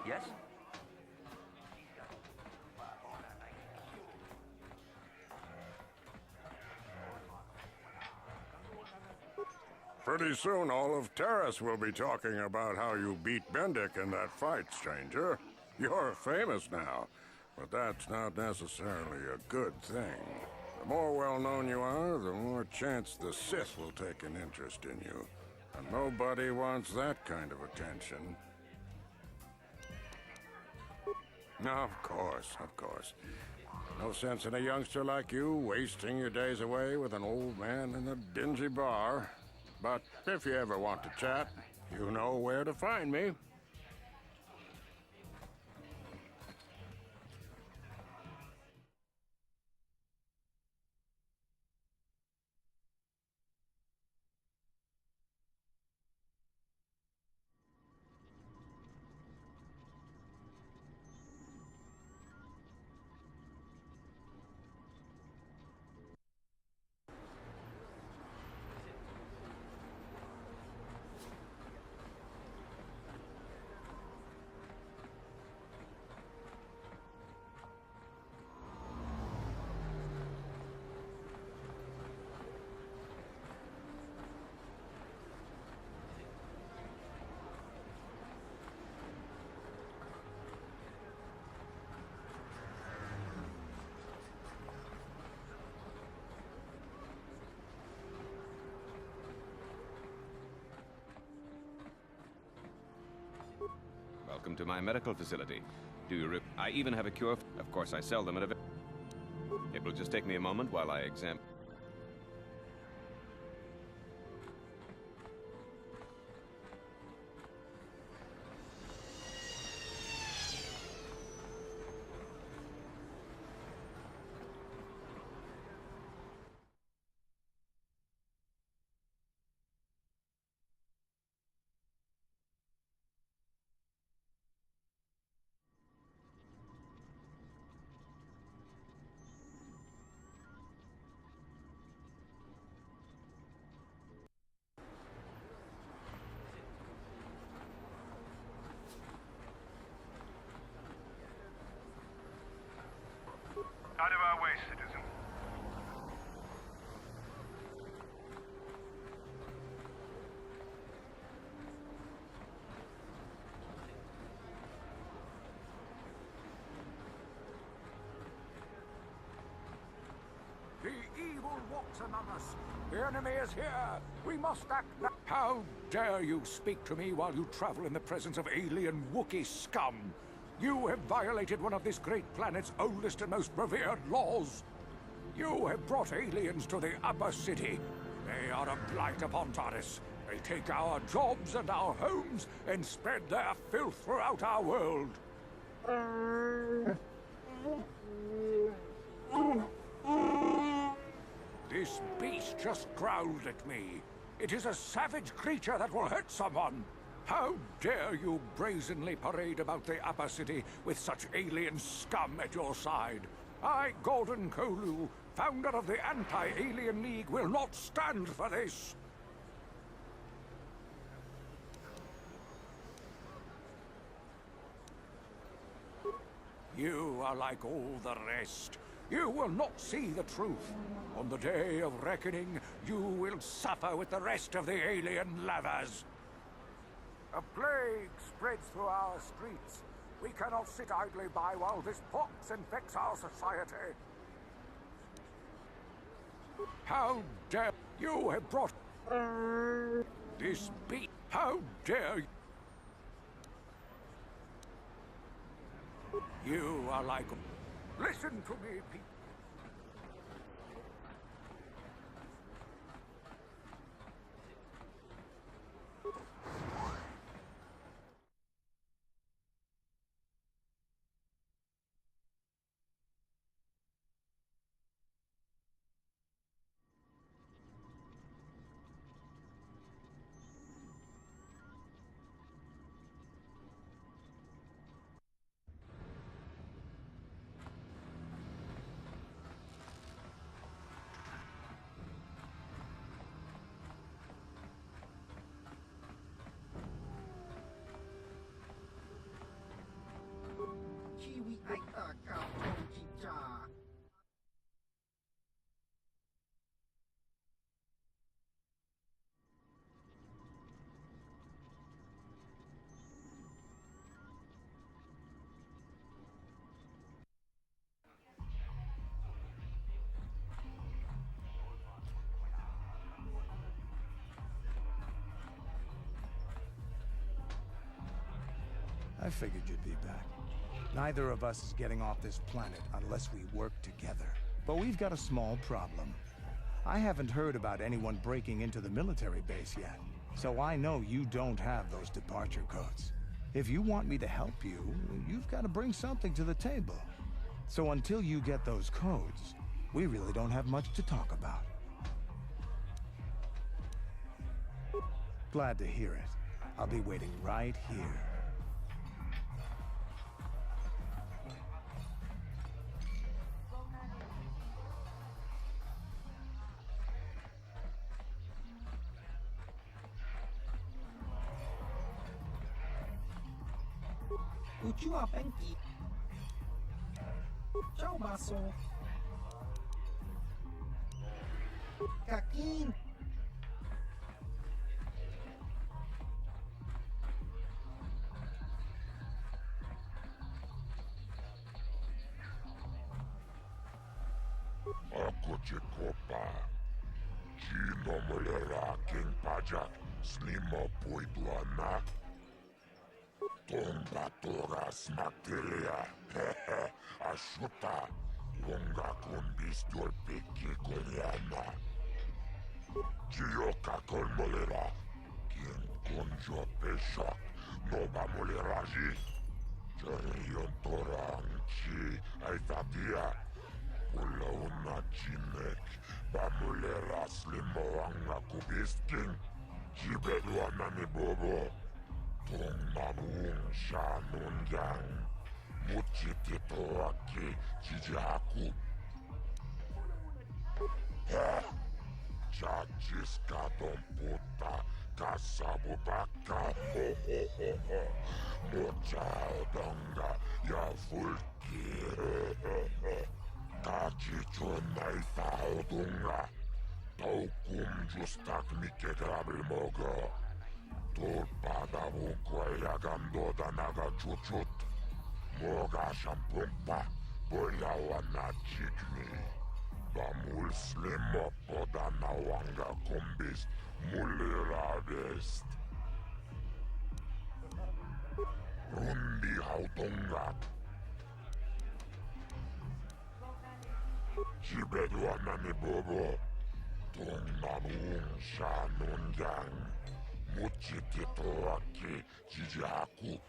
Yes? Pretty soon, all of Taris will be talking about how you beat Bendik in that fight, stranger. You're famous now, but that's not necessarily a good thing. The more well-known you are, the more chance the Sith will take an interest in you. And nobody wants that kind of attention. No, of course. No sense in a youngster like you wasting your days away with an old man in a dingy bar. But if you ever want to chat, you know where to find me. Welcome to my medical facility. I even have a cure. Of course, I sell them at a... It will just take me a moment while I examine... Out of our way, citizen. The evil walks among us. The enemy is here. We must act now. How dare you speak to me while you travel in the presence of alien Wookiee scum? You have violated one of this great planet's oldest and most revered laws. You have brought aliens to the Upper City. They are a blight upon Taris. They take our jobs and our homes and spread their filth throughout our world. This beast just growled at me. It is a savage creature that will hurt someone. How dare you brazenly parade about the Upper City with such alien scum at your side? I, Golden Kolu, founder of the Anti-Alien League, will not stand for this. You are like all the rest. You will not see the truth. On the day of reckoning, you will suffer with the rest of the alien lovers. A plague spreads through our streets. We cannot sit idly by while this pox infects our society. How dare you have brought this beast? How dare you? You are like... Listen to me, people. I figured you'd be back. Neither of us is getting off this planet unless we work together. But we've got a small problem. I haven't heard about anyone breaking into the military base yet, so I know you don't have those departure codes. If you want me to help you, you've got to bring something to the table. So until you get those codes, we really don't have much to talk about. Glad to hear it. I'll be waiting right here. Uchua Penki. Ciao, Basso. Kakin. Ako ci kopa. Chino molera king pajak. Snima poiduana. Tonga toras materia. Ashuta. Longa con bistol peki konyana. Chioka con molera. Quien conjo peshak. Noba moleraji. Jarion torang chi. Aitatia. Pula una chinek. Bamulera slimoanga kubisking. Chibeduana ni bobo. Tong mamung shanun yang. Muchitito aki chijaku. Chachis kadom puta. Kasabu baka. Ho ho ho ho. Mochao donga. Ya fulki. Kaki chunai faudunga. Taukum justak mike grabil mogo. Tulpada vunkua gando danaga chuchut. Moga shampumpa. Boyawana chikni. Bamul slimo podana wanga kumbis. Mulirabest. Rundi haudunga. Chibeduana ni bobo. Tong mamung shanun yang. Muchitito aki chijaku.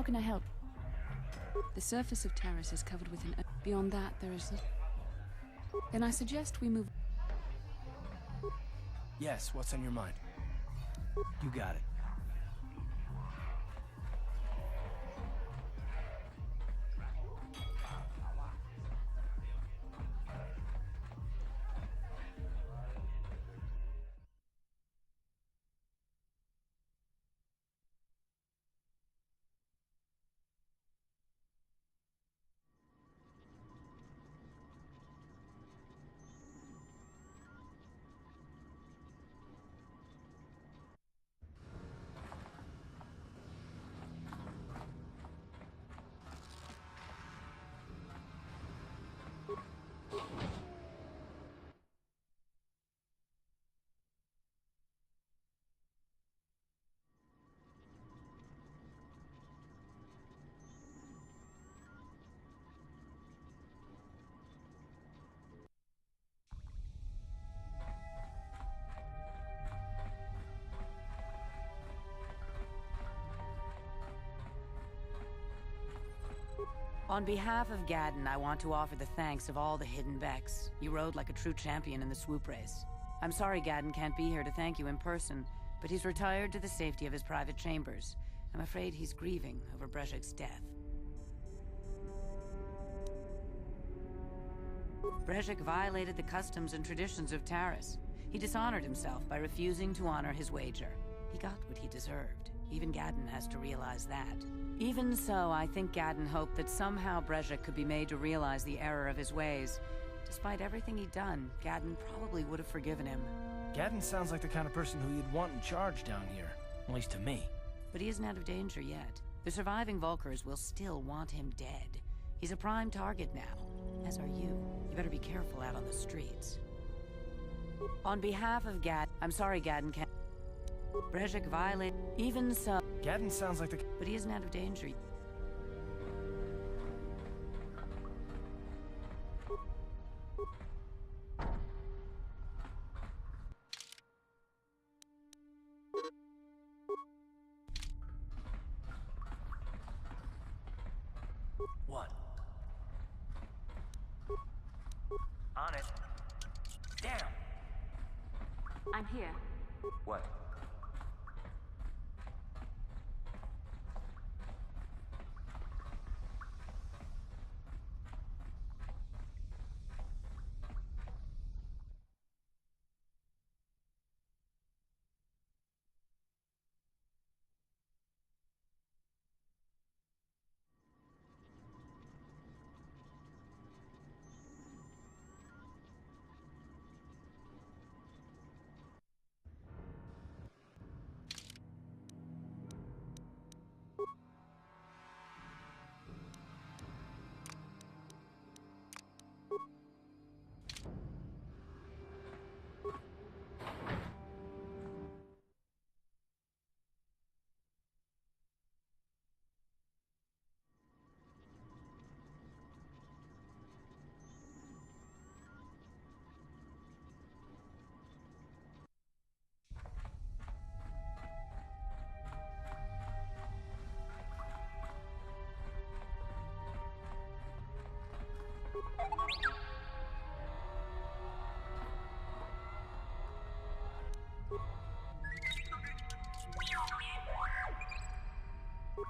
can I help? The surface of Taris is covered with an... Beyond that, there is... Then I suggest we move... Yes, what's on your mind? You got it. On behalf of Gadden, I want to offer the thanks of all the hidden Becks. You rode like a true champion in the swoop race. I'm sorry Gadden can't be here to thank you in person, but he's retired to the safety of his private chambers. I'm afraid he's grieving over Brezhik's death. Brezhik violated the customs and traditions of Taris. He dishonored himself by refusing to honor his wager. He got what he deserved. Even Gadden has to realize that. Even so, I think Gadden hoped that somehow Brezhik could be made to realize the error of his ways. Despite everything he'd done, Gadden probably would have forgiven him. Gadden sounds like the kind of person who you'd want in charge down here. At least to me. But he isn't out of danger yet. The surviving Volkers will still want him dead. He's a prime target now, as are you. You better be careful out on the streets. On behalf of I'm sorry Gadden can't... Brezhik violated... Even so... Gadden sounds like the... But he isn't out of danger. What? On it. Damn! I'm here. What?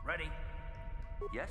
Ready? Yes?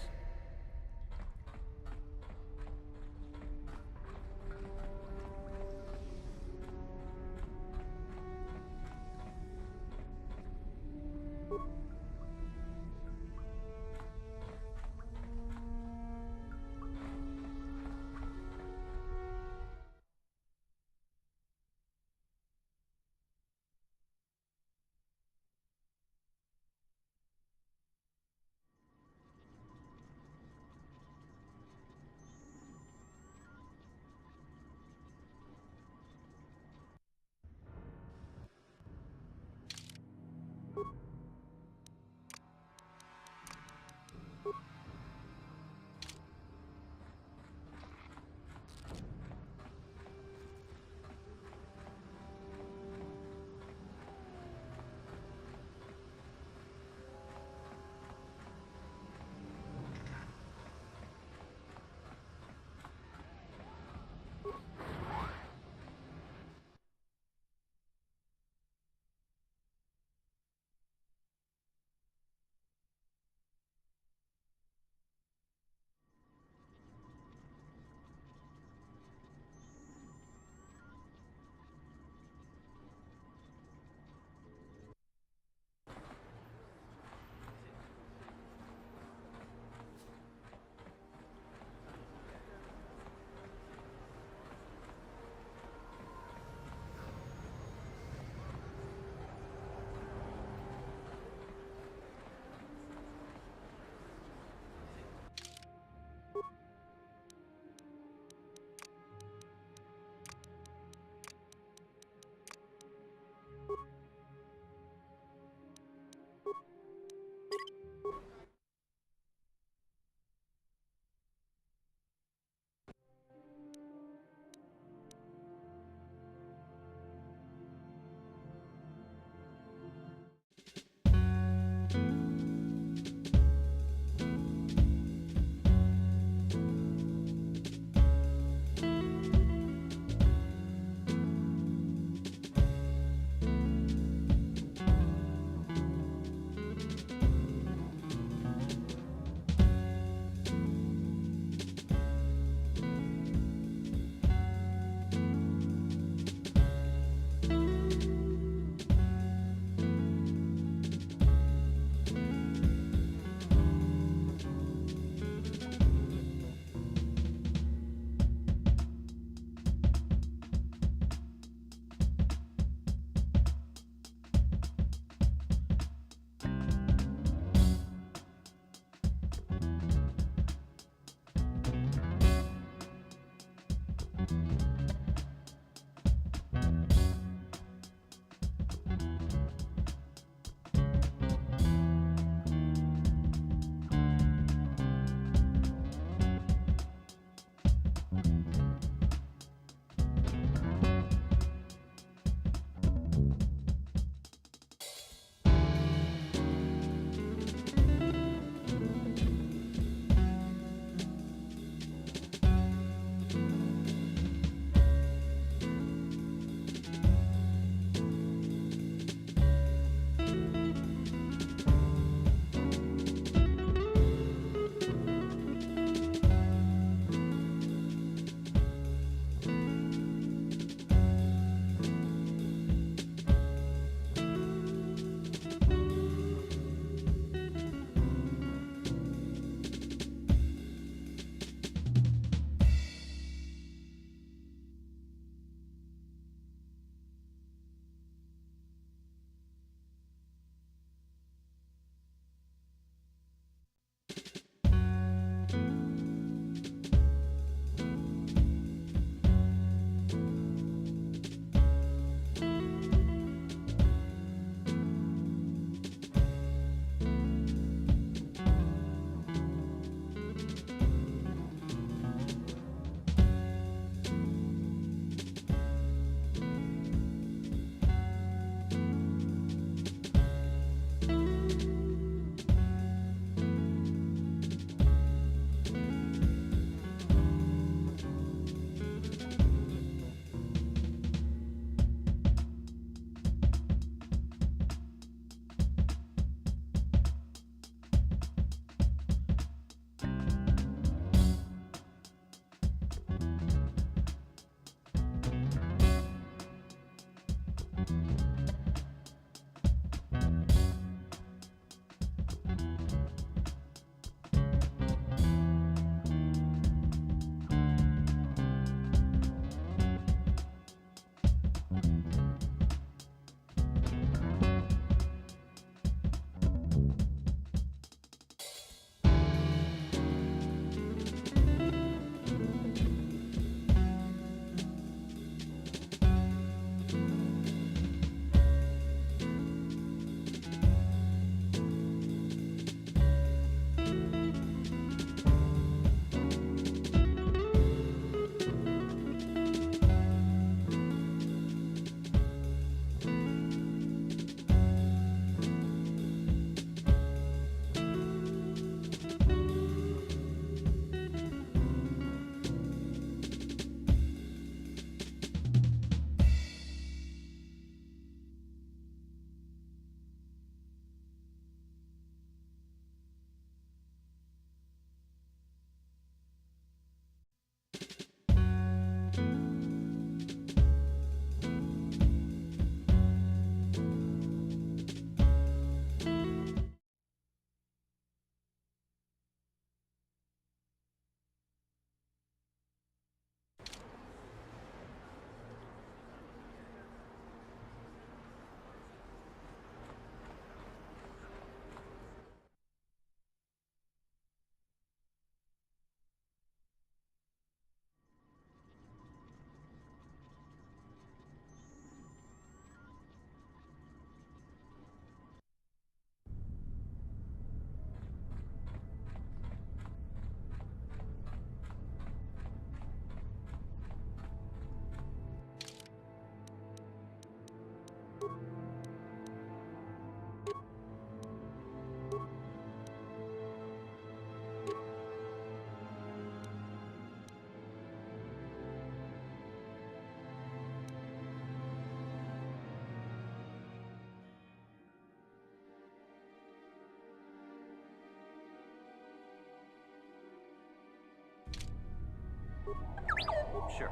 Sure.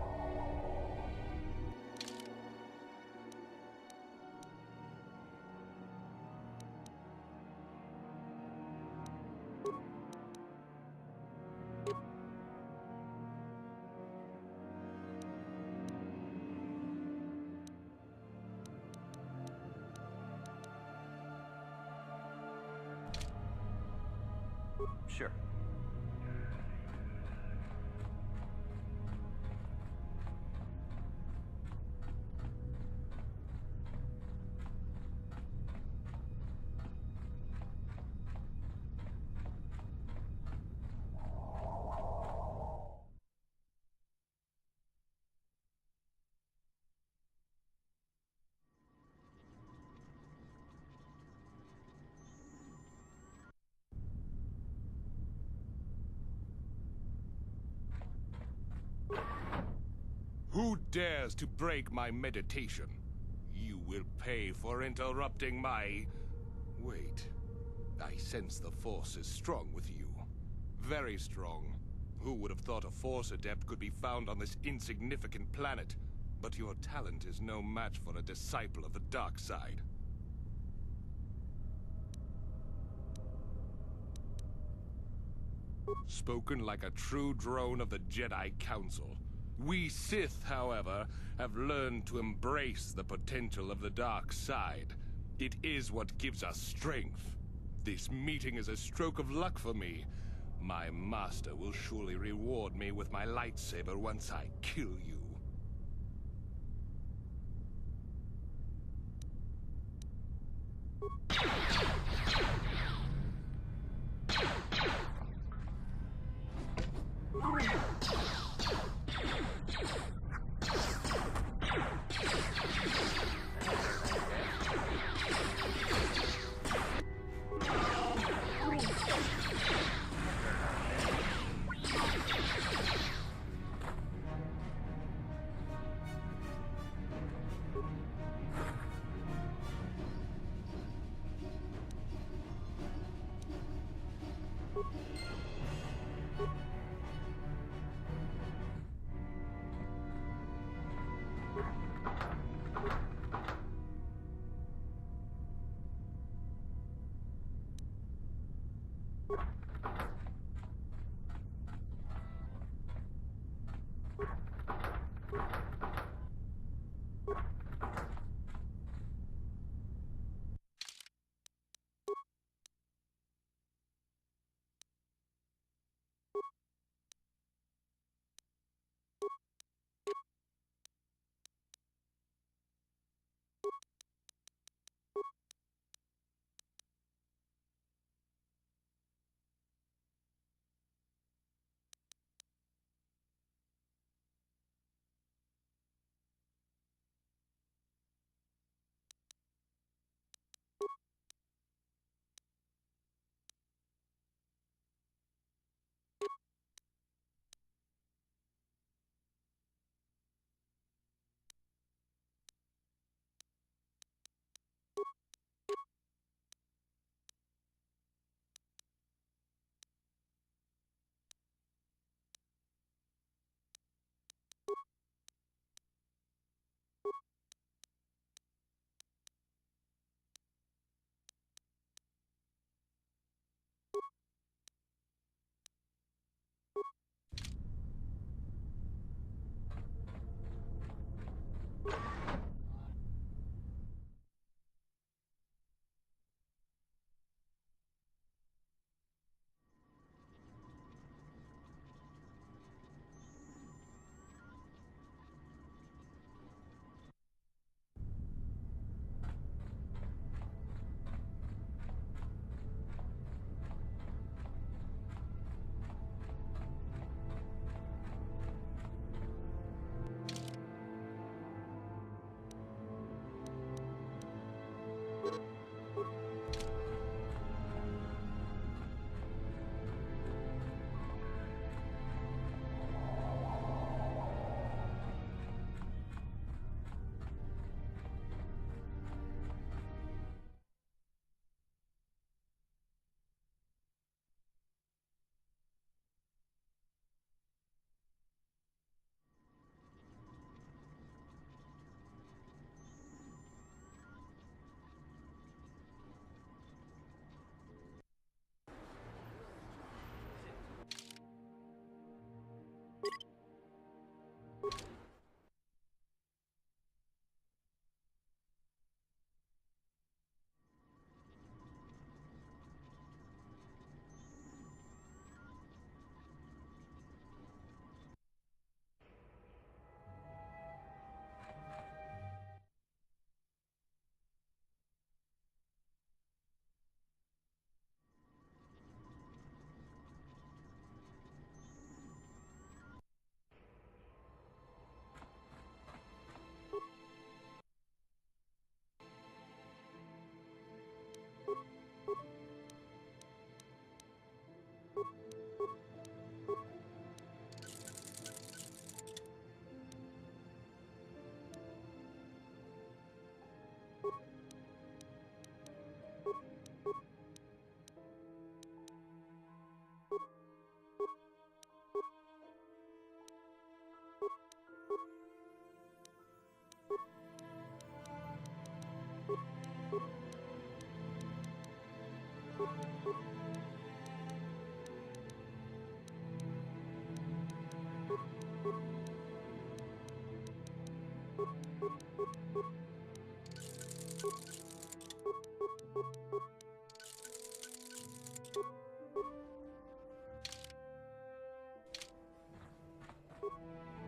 Sure. Who dares to break my meditation? You will pay for interrupting my... Wait. I sense the Force is strong with you. Very strong. Who would have thought a Force adept could be found on this insignificant planet? But your talent is no match for a disciple of the dark side. Spoken like a true drone of the Jedi Council. We Sith, however, have learned to embrace the potential of the dark side. It is what gives us strength. This meeting is a stroke of luck for me. My master will surely reward me with my lightsaber once I kill you.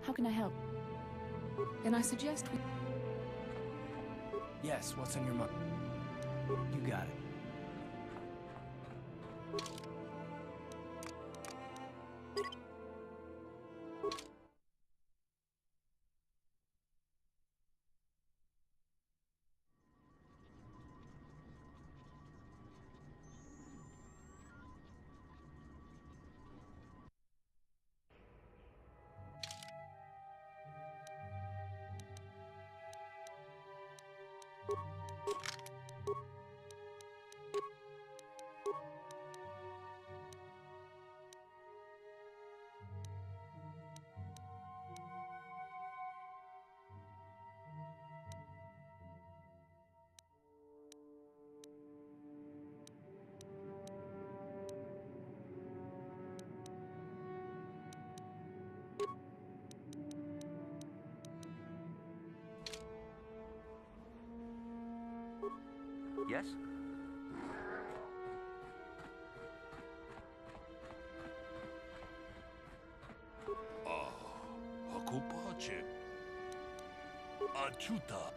How can I help? Then I suggest we... Yes, what's on your mind? You got it. Yes? Ako pace. Achuta.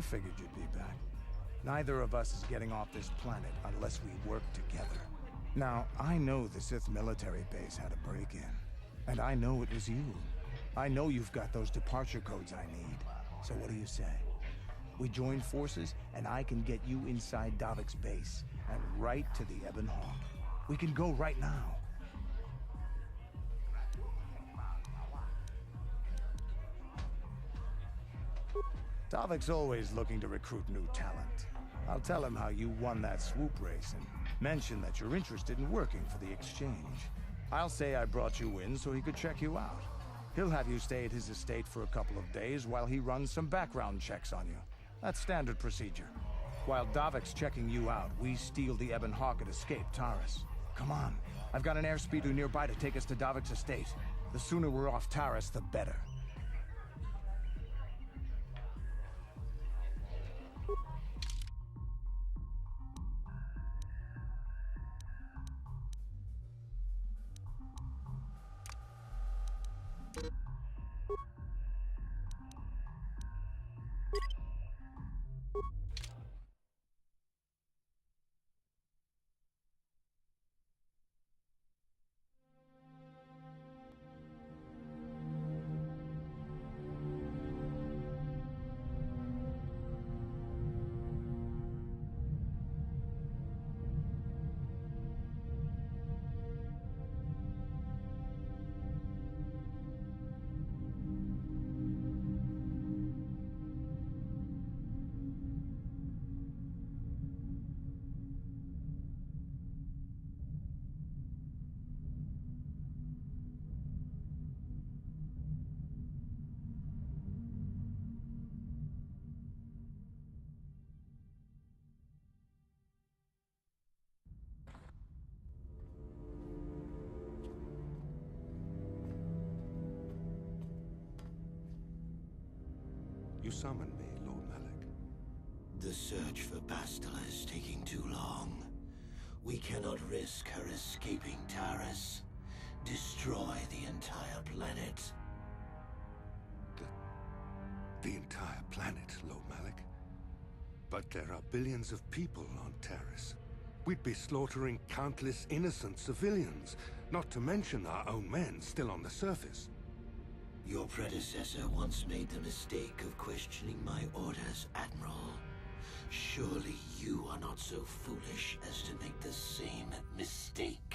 I figured you'd be back. Neither of us is getting off this planet unless we work together. Now, I know the Sith military base had a break-in. And I know it was you. I know you've got those departure codes I need. So what do you say? We join forces, and I can get you inside Davik's base, and right to the Ebon Hawk. We can go right now. Davik's always looking to recruit new talent. I'll tell him how you won that swoop race, and mention that you're interested in working for the Exchange. I'll say I brought you in so he could check you out. He'll have you stay at his estate for a couple of days while he runs some background checks on you. That's standard procedure. While Davik's checking you out, we steal the Ebon Hawk and escape Taris. Come on. I've got an airspeeder nearby to take us to Davik's estate. The sooner we're off Taris, the better. You summoned me, Lord Malik. The search for Bastila is taking too long. We cannot risk her escaping Taris. Destroy the entire planet. The entire planet, Lord Malik. But there are billions of people on Taris. We'd be slaughtering countless innocent civilians, not to mention our own men still on the surface. Your predecessor once made the mistake of questioning my orders, Admiral. Surely you are not so foolish as to make the same mistake.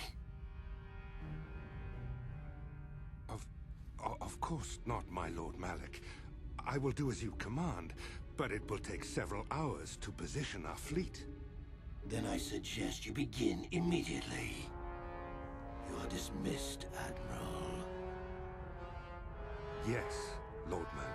Of course not, my Lord Malik. I will do as you command, but it will take several hours to position our fleet. Then I suggest you begin immediately. You are dismissed, Admiral. Yes, Lord Malik.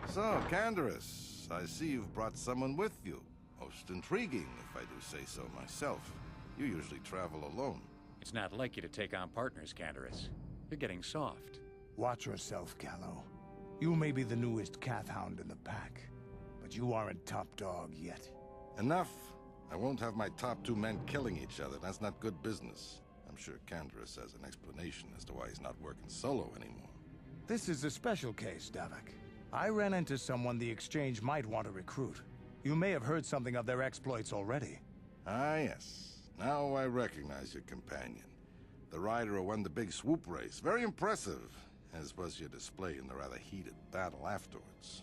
So, Candaris, I see you've brought someone with you. Most intriguing, if I do say so myself. You usually travel alone. It's not like you to take on partners, Candaris. You're getting soft. Watch yourself, Callow. You may be the newest Cathhound in the pack, but you aren't top dog yet. Enough. I won't have my top two men killing each other. That's not good business. I'm sure Candaris has an explanation as to why he's not working solo anymore. This is a special case, Davik. I ran into someone the Exchange might want to recruit. You may have heard something of their exploits already. Ah, yes. Now I recognize your companion. The rider who won the big swoop race. Very impressive, as was your display in the rather heated battle afterwards.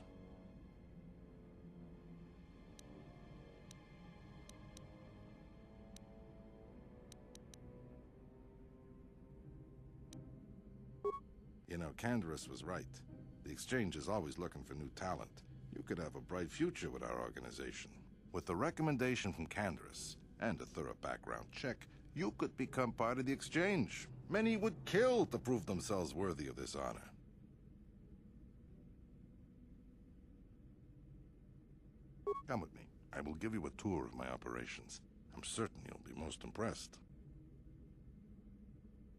You know, Candaris was right. The Exchange is always looking for new talent. You could have a bright future with our organization. With the recommendation from Candaris and a thorough background check, you could become part of the Exchange. Many would kill to prove themselves worthy of this honor. Come with me. I will give you a tour of my operations. I'm certain you'll be most impressed.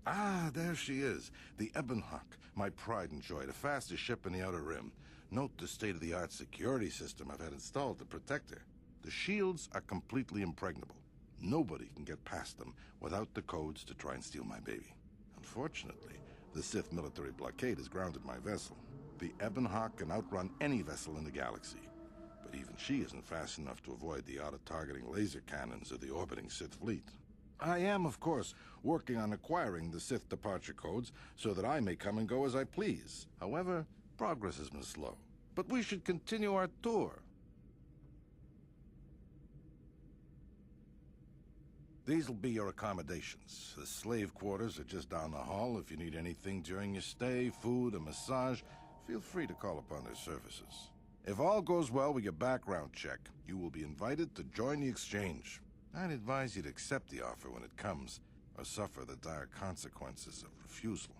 Ah, there she is. The Ebonhawk, my pride and joy, the fastest ship in the Outer Rim. Note the state-of-the-art security system I've had installed to protect her. The shields are completely impregnable. Nobody can get past them without the codes to try and steal my baby. Unfortunately, the Sith military blockade has grounded my vessel. The Ebonhawk can outrun any vessel in the galaxy. But even she isn't fast enough to avoid the auto-targeting laser cannons of the orbiting Sith fleet. I am, of course, working on acquiring the Sith departure codes so that I may come and go as I please. However, progress has been slow. But we should continue our tour. These'll be your accommodations. The slave quarters are just down the hall. If you need anything during your stay, food, a massage, feel free to call upon their services. If all goes well with your background check, you will be invited to join the exchange. I'd advise you to accept the offer when it comes, or suffer the dire consequences of refusal.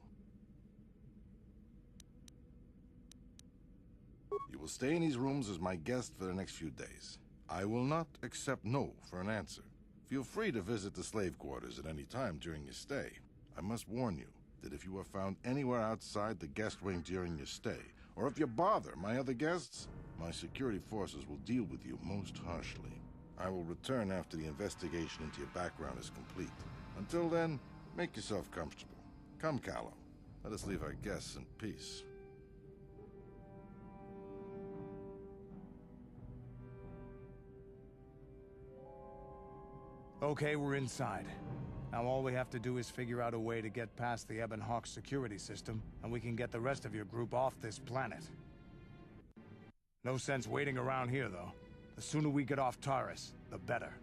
You will stay in these rooms as my guest for the next few days. I will not accept no for an answer. Feel free to visit the slave quarters at any time during your stay. I must warn you that if you are found anywhere outside the guest wing during your stay, or if you bother my other guests, my security forces will deal with you most harshly. I will return after the investigation into your background is complete. Until then, make yourself comfortable. Come, Callow. Let us leave our guests in peace. Okay, we're inside. Now all we have to do is figure out a way to get past the Ebonhawk security system, and we can get the rest of your group off this planet. No sense waiting around here, though. The sooner we get off Taris, the better.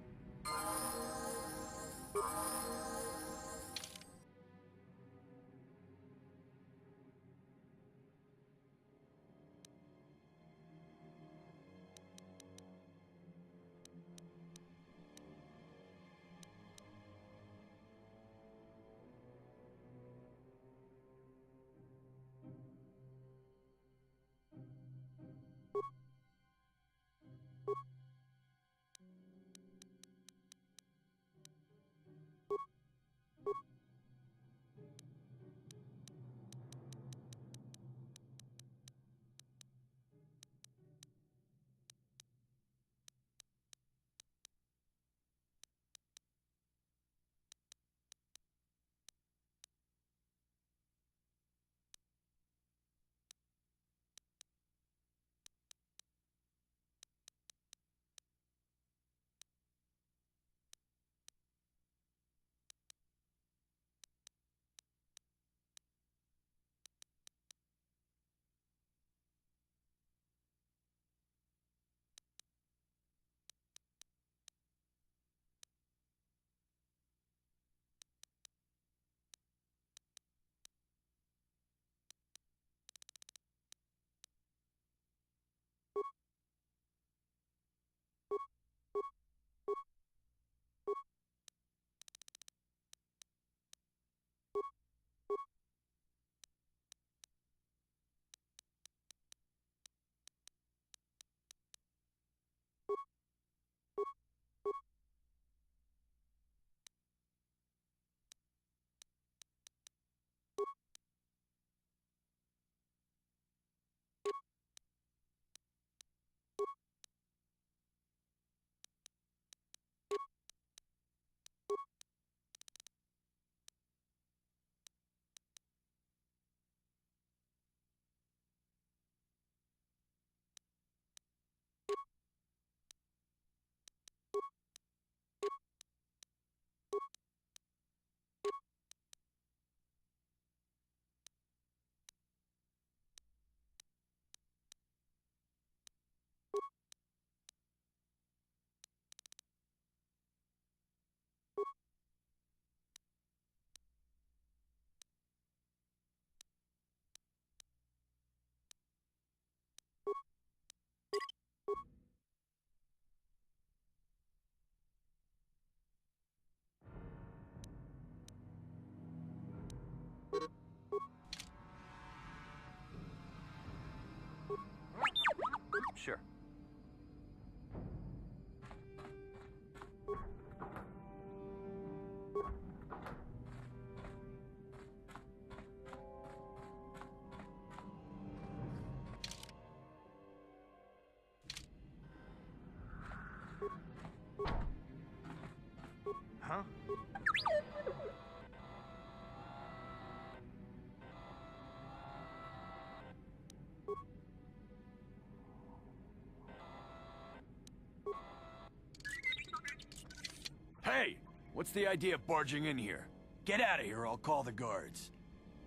What's the idea of barging in here? Get out of here or I'll call the guards.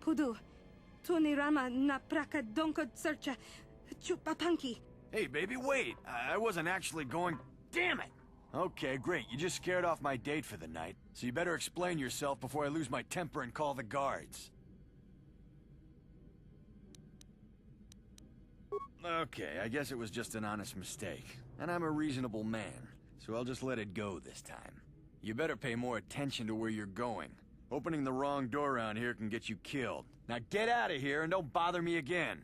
Pudu, Tunirama na praka donkod searcha chupapanki. Hey, baby, wait! I wasn't actually going... Damn it! Okay, great. You just scared off my date for the night, so you better explain yourself before I lose my temper and call the guards. Okay, I guess it was just an honest mistake. And I'm a reasonable man, so I'll just let it go this time. You better pay more attention to where you're going. Opening the wrong door around here can get you killed. Now get out of here and don't bother me again.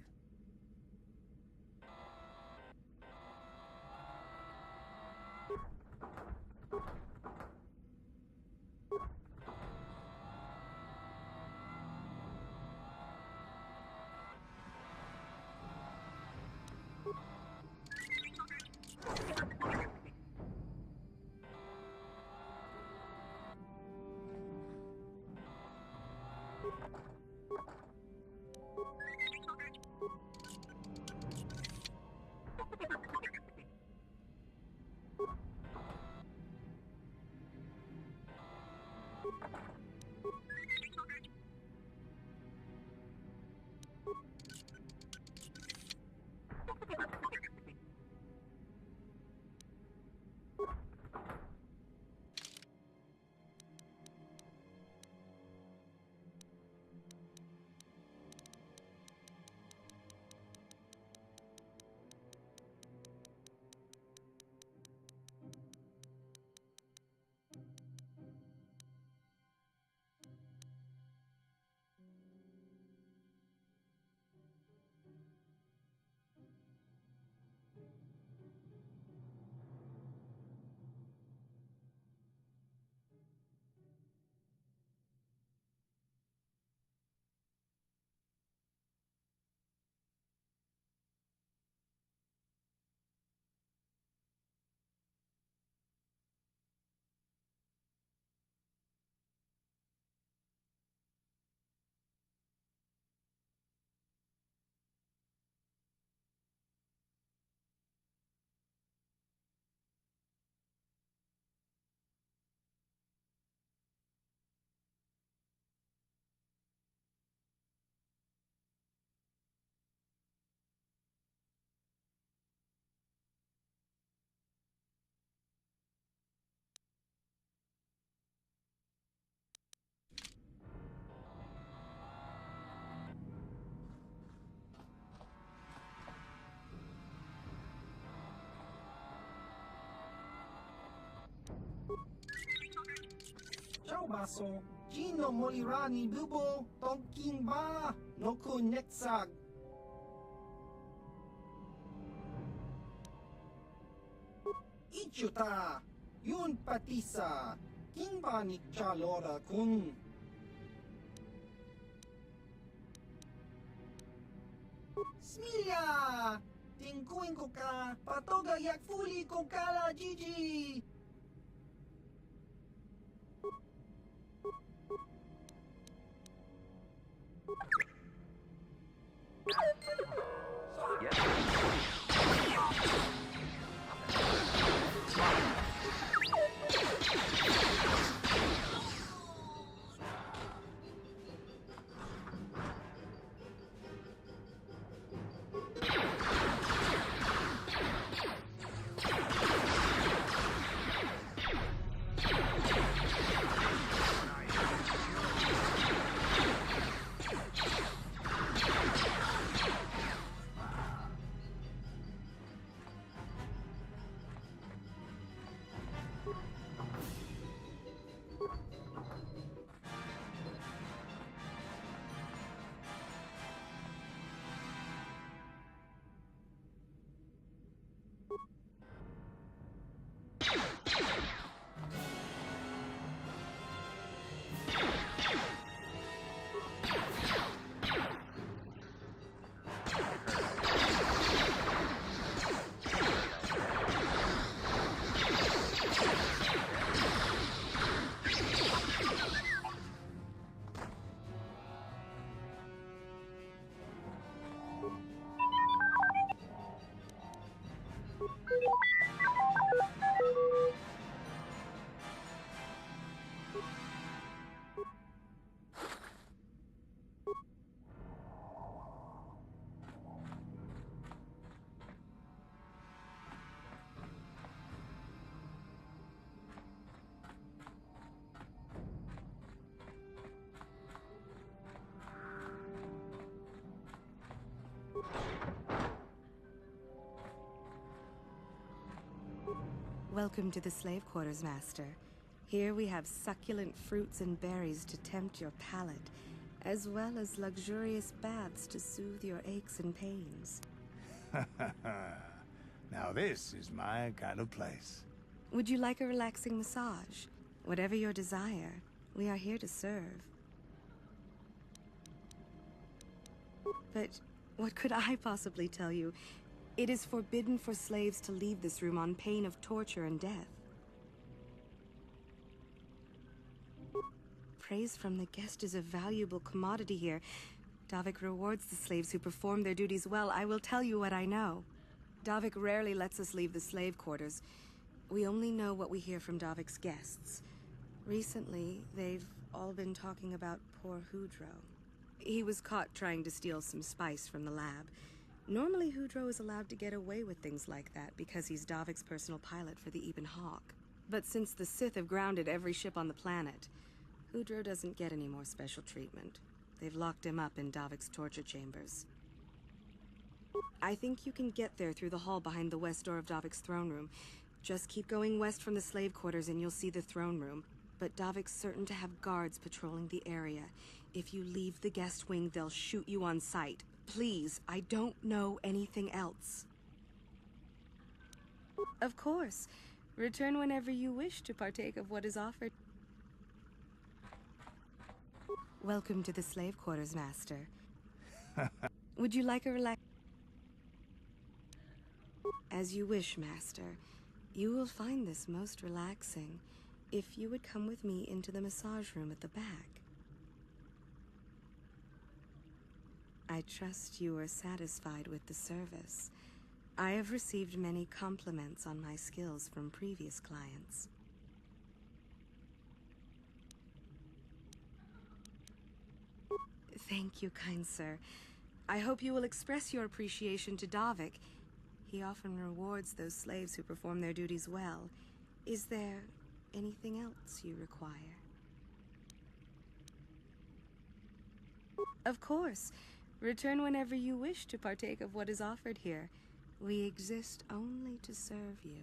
Ciao baso, Gino Molirani Bubo, Tonkin Ba, Noku Netsag. Ichuta, Yun Patisa, Kimba ni Chalora Kun. Smilia! Tingkuin ko ka, patoga yak fuli ko kala Gigi! Welcome to the slave quarters, Master. Here we have succulent fruits and berries to tempt your palate, as well as luxurious baths to soothe your aches and pains. Now this is my kind of place. Would you like a relaxing massage? Whatever your desire, we are here to serve. But what could I possibly tell you? It is forbidden for slaves to leave this room on pain of torture and death. Praise from the guest is a valuable commodity here. Davik rewards the slaves who perform their duties well. I will tell you what I know. Davik rarely lets us leave the slave quarters. We only know what we hear from Davik's guests. Recently, they've all been talking about poor Hudro. He was caught trying to steal some spice from the lab. Normally, Hudro is allowed to get away with things like that because he's Davik's personal pilot for the Ebon Hawk. But since the Sith have grounded every ship on the planet, Hudro doesn't get any more special treatment. They've locked him up in Davik's torture chambers. I think you can get there through the hall behind the west door of Davik's throne room. Just keep going west from the slave quarters and you'll see the throne room. But Davik's certain to have guards patrolling the area. If you leave the guest wing, they'll shoot you on sight. Please, I don't know anything else. Of course. Return whenever you wish to partake of what is offered. Welcome to the slave quarters, Master. Would you like a relax... As you wish, Master. You will find this most relaxing if you would come with me into the massage room at the back. I trust you are satisfied with the service. I have received many compliments on my skills from previous clients. Thank you, kind sir. I hope you will express your appreciation to Davik. He often rewards those slaves who perform their duties well. Is there anything else you require? Of course. Return whenever you wish to partake of what is offered here. We exist only to serve you.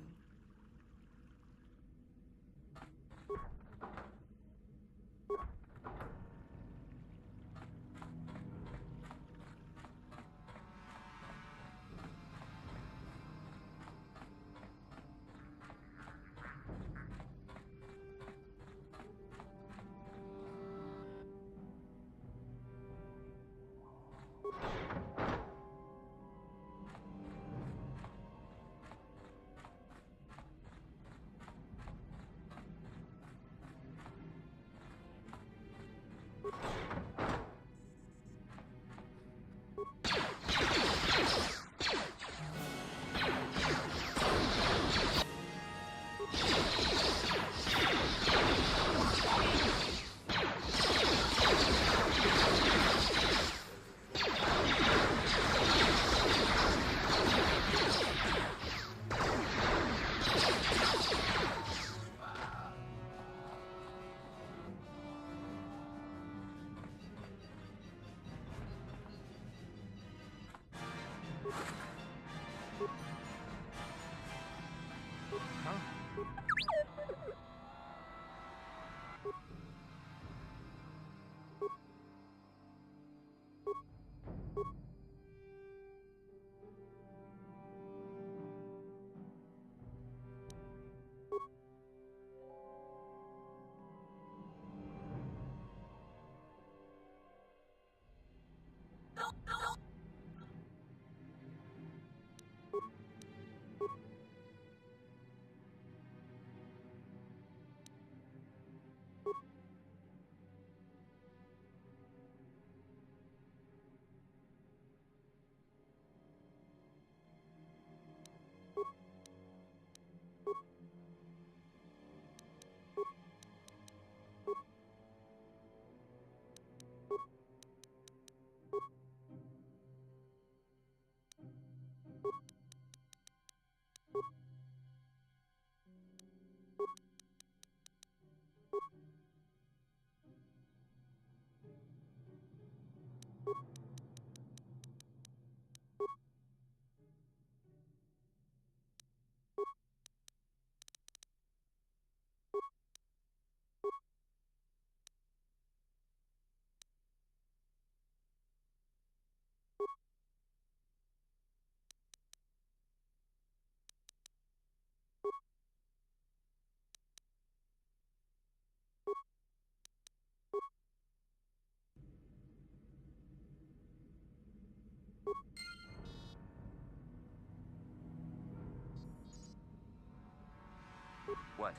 What?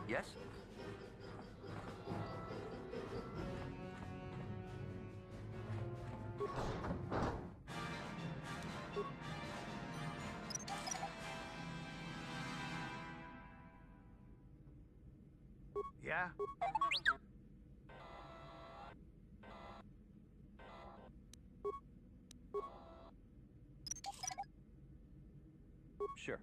Yes? Yeah? Sure.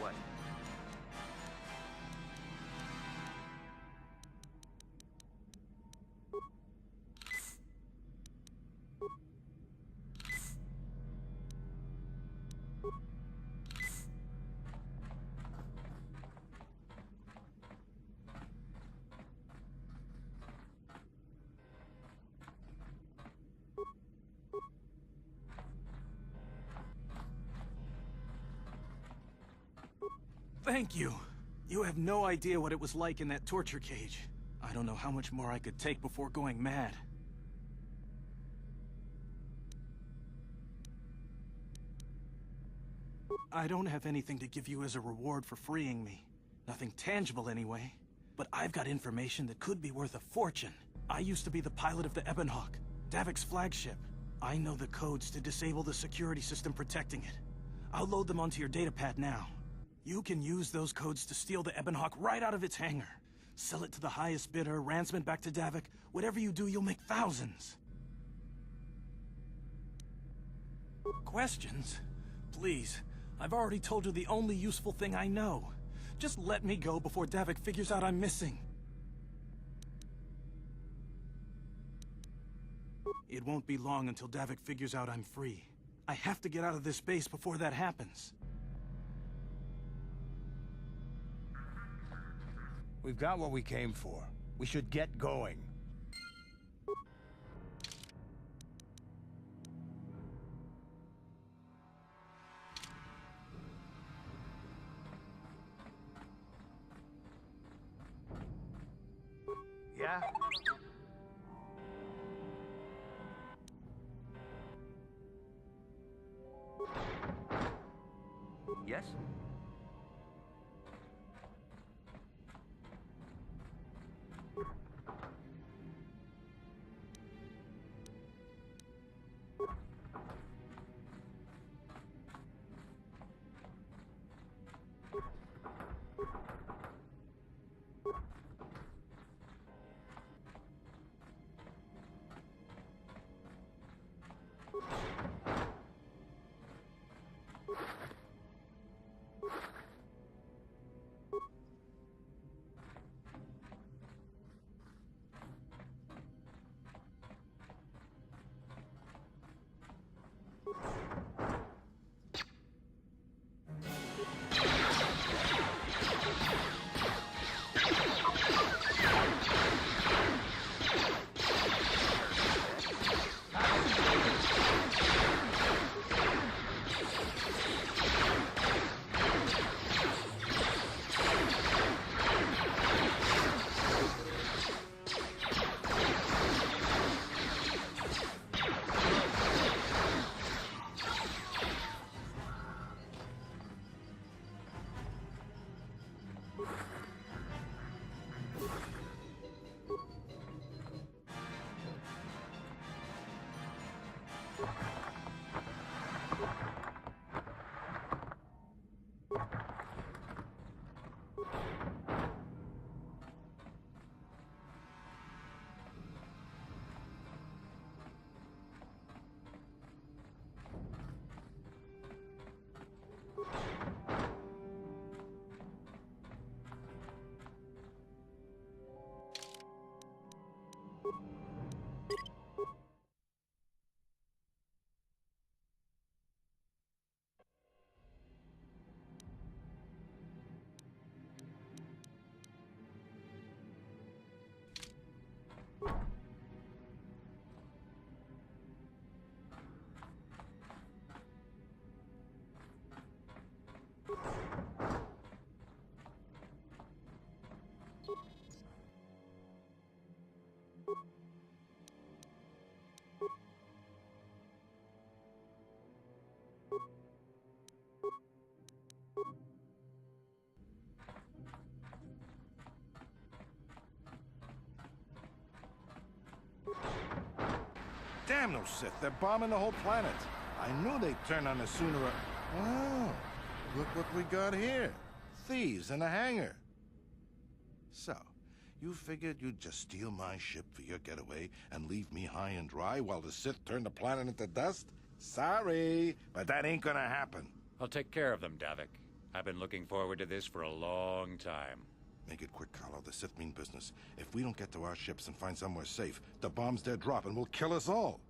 What? Thank you. You have no idea what it was like in that torture cage. I don't know how much more I could take before going mad. I don't have anything to give you as a reward for freeing me. Nothing tangible anyway. But I've got information that could be worth a fortune. I used to be the pilot of the Ebonhawk, Davik's flagship. I know the codes to disable the security system protecting it. I'll load them onto your datapad now. You can use those codes to steal the Ebonhawk right out of its hangar. Sell it to the highest bidder, ransom it back to Davik. Whatever you do, you'll make thousands. Questions? Please. I've already told you the only useful thing I know. Just let me go before Davik figures out I'm missing. It won't be long until Davik figures out I'm free. I have to get out of this base before that happens. We've got what we came for. We should get going. Yeah? Yes? Damn those Sith, they're bombing the whole planet. I knew they'd turn on us sooner or... Oh, look what we got here. Thieves in a hangar. So, you figured you'd just steal my ship for your getaway and leave me high and dry while the Sith turn the planet into dust? Sorry, but that ain't gonna happen. I'll take care of them, Davik. I've been looking forward to this for a long time. Make it quick, Carlo. The Sith mean business. If we don't get to our ships and find somewhere safe, the bombs they're dropping will kill us all.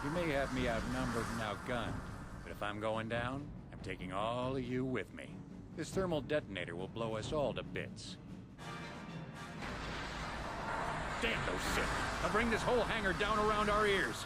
You may have me outnumbered and outgunned, but if I'm going down, I'm taking all of you with me. This thermal detonator will blow us all to bits. Damn those Sith! They'll bring this whole hangar down around our ears.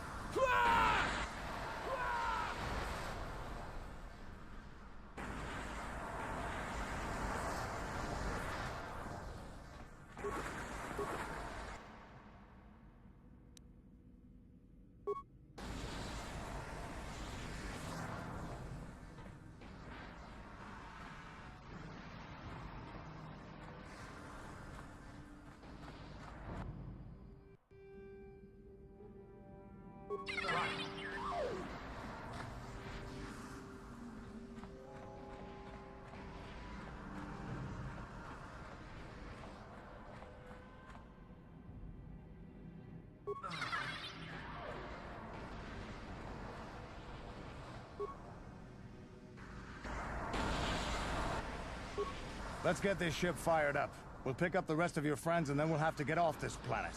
Let's get this ship fired up. We'll pick up the rest of your friends and then we'll have to get off this planet.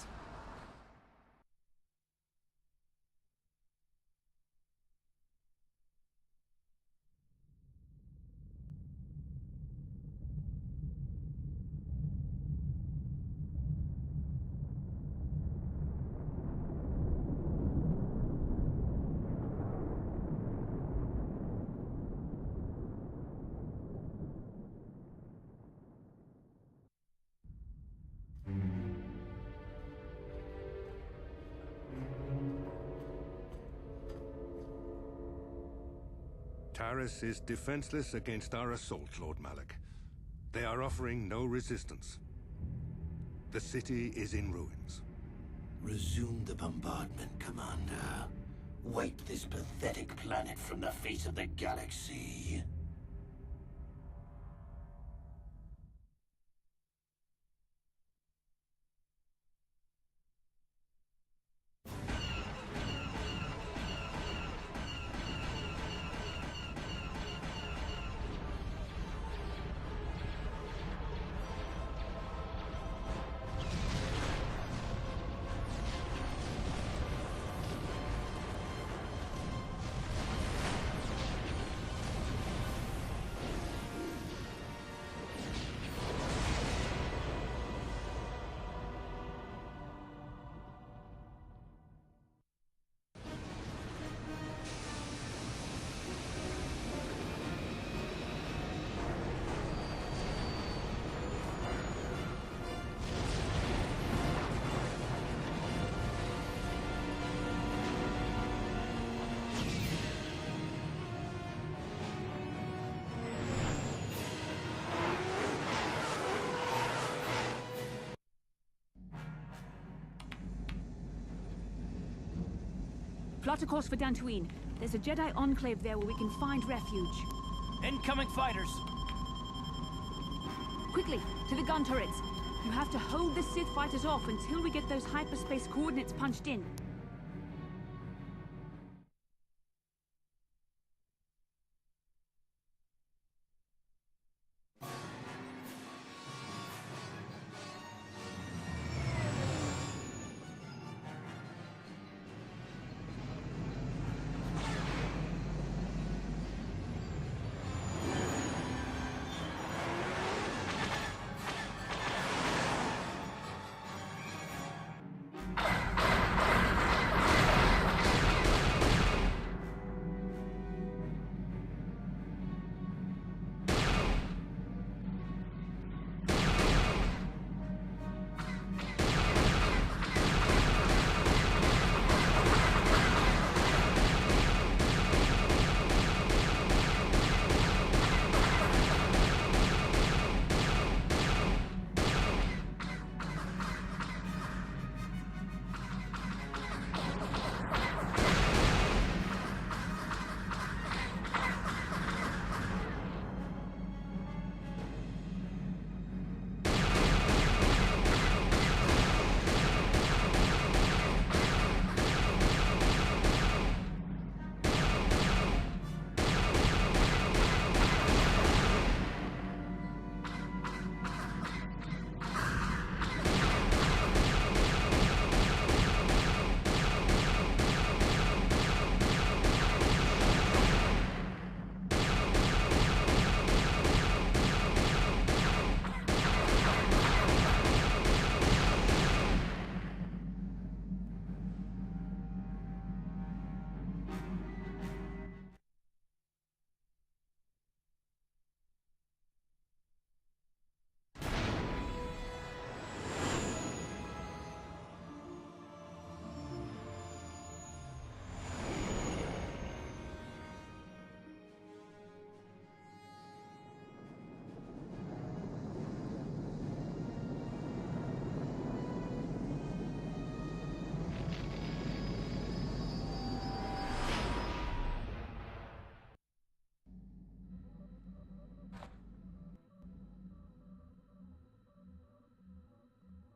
Taris is defenseless against our assault, Lord Malik. They are offering no resistance. The city is in ruins. Resume the bombardment, Commander. Wipe this pathetic planet from the face of the galaxy. Plot a course for Dantooine. There's a Jedi enclave there where we can find refuge. Incoming fighters! Quickly, to the gun turrets. You have to hold the Sith fighters off until we get those hyperspace coordinates punched in.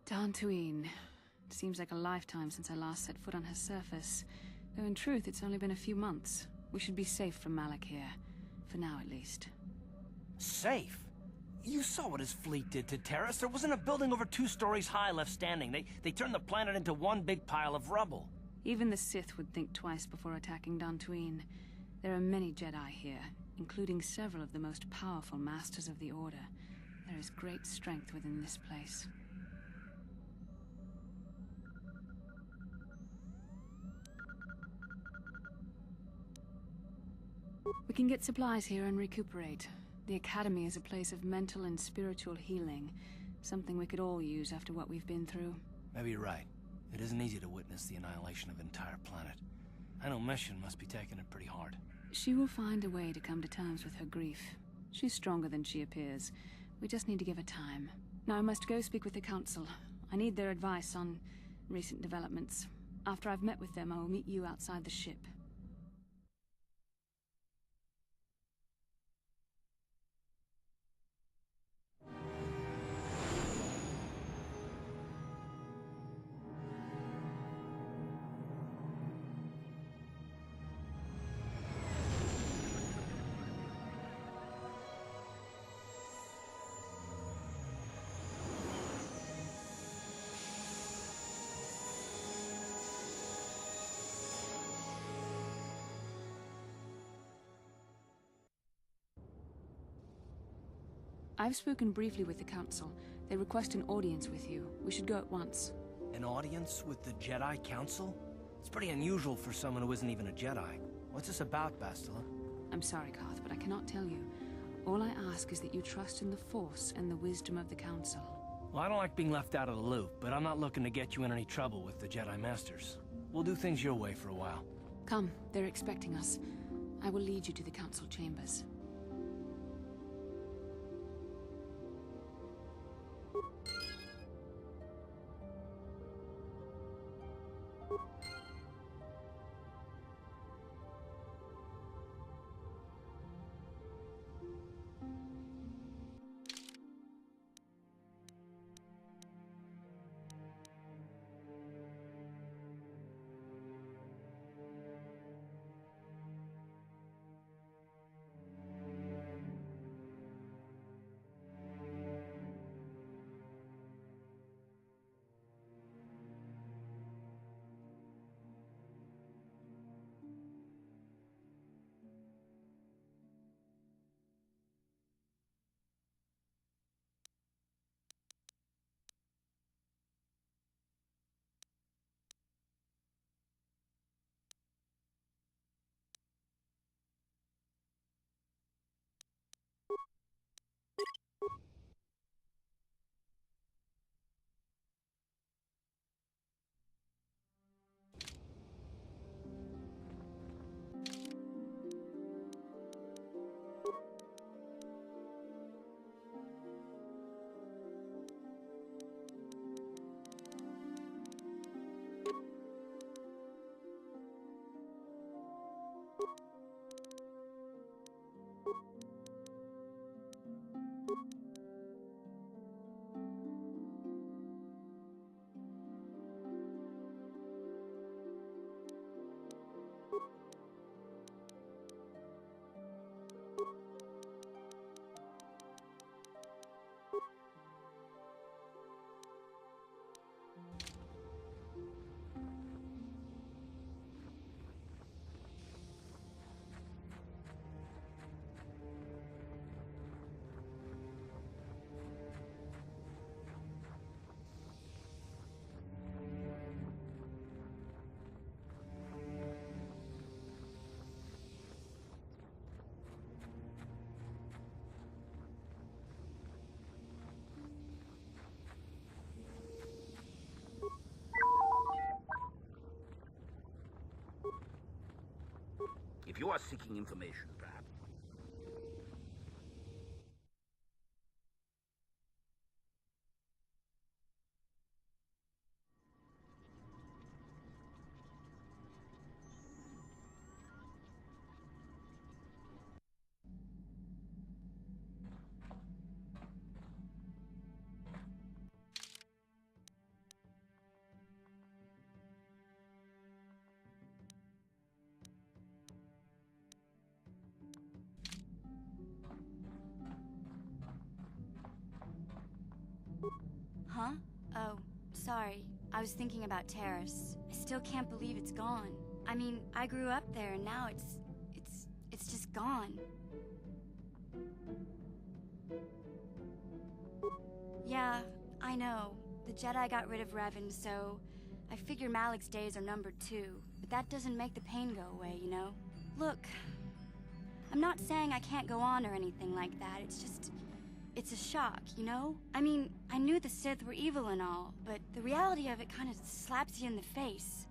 Dantooine. It seems like a lifetime since I last set foot on her surface. Though in truth, it's only been a few months. We should be safe from Malik here. For now, at least. Safe? You saw what his fleet did to Taris. There wasn't a building over 2 stories high left standing. They turned the planet into one big pile of rubble. Even the Sith would think twice before attacking Dantooine. There are many Jedi here, including several of the most powerful Masters of the Order. There is great strength within this place. We can get supplies here and recuperate. The Academy is a place of mental and spiritual healing. Something we could all use after what we've been through. Maybe you're right. It isn't easy to witness the annihilation of an entire planet. I know Mission must be taking it pretty hard. She will find a way to come to terms with her grief. She's stronger than she appears. We just need to give her time. Now I must go speak with the Council. I need their advice on recent developments. After I've met with them, I will meet you outside the ship. I've spoken briefly with the Council. They request an audience with you. We should go at once. An audience with the Jedi Council? It's pretty unusual for someone who isn't even a Jedi. What's this about, Bastila? I'm sorry, Carth, but I cannot tell you. All I ask is that you trust in the Force and the wisdom of the Council. Well, I don't like being left out of the loop, but I'm not looking to get you in any trouble with the Jedi Masters. We'll do things your way for a while. Come, they're expecting us. I will lead you to the Council chambers. If you are seeking information, perhaps. I was thinking about Taris. I still can't believe it's gone. I mean, I grew up there and now it's just gone. Yeah, I know. The Jedi got rid of Revan, so I figure Malik's days are numbered too. But that doesn't make the pain go away, you know? Look, I'm not saying I can't go on or anything like that. It's just, it's a shock, you know? I mean, I knew the Sith were evil and all, but the reality of it kind of slaps you in the face.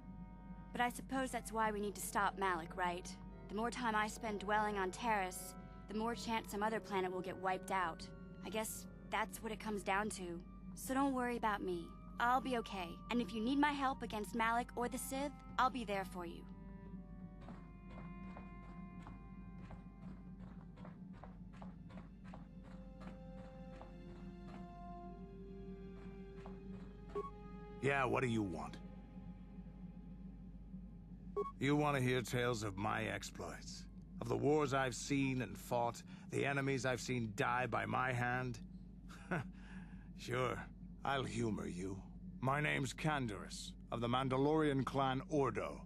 But I suppose that's why we need to stop Malik, right? The more time I spend dwelling on Taris, the more chance some other planet will get wiped out. I guess that's what it comes down to. So don't worry about me. I'll be okay. And if you need my help against Malik or the Sith, I'll be there for you. Yeah, what do you want? You want to hear tales of my exploits? Of the wars I've seen and fought, the enemies I've seen die by my hand? Sure, I'll humor you. My name's Taris, of the Mandalorian clan Ordo.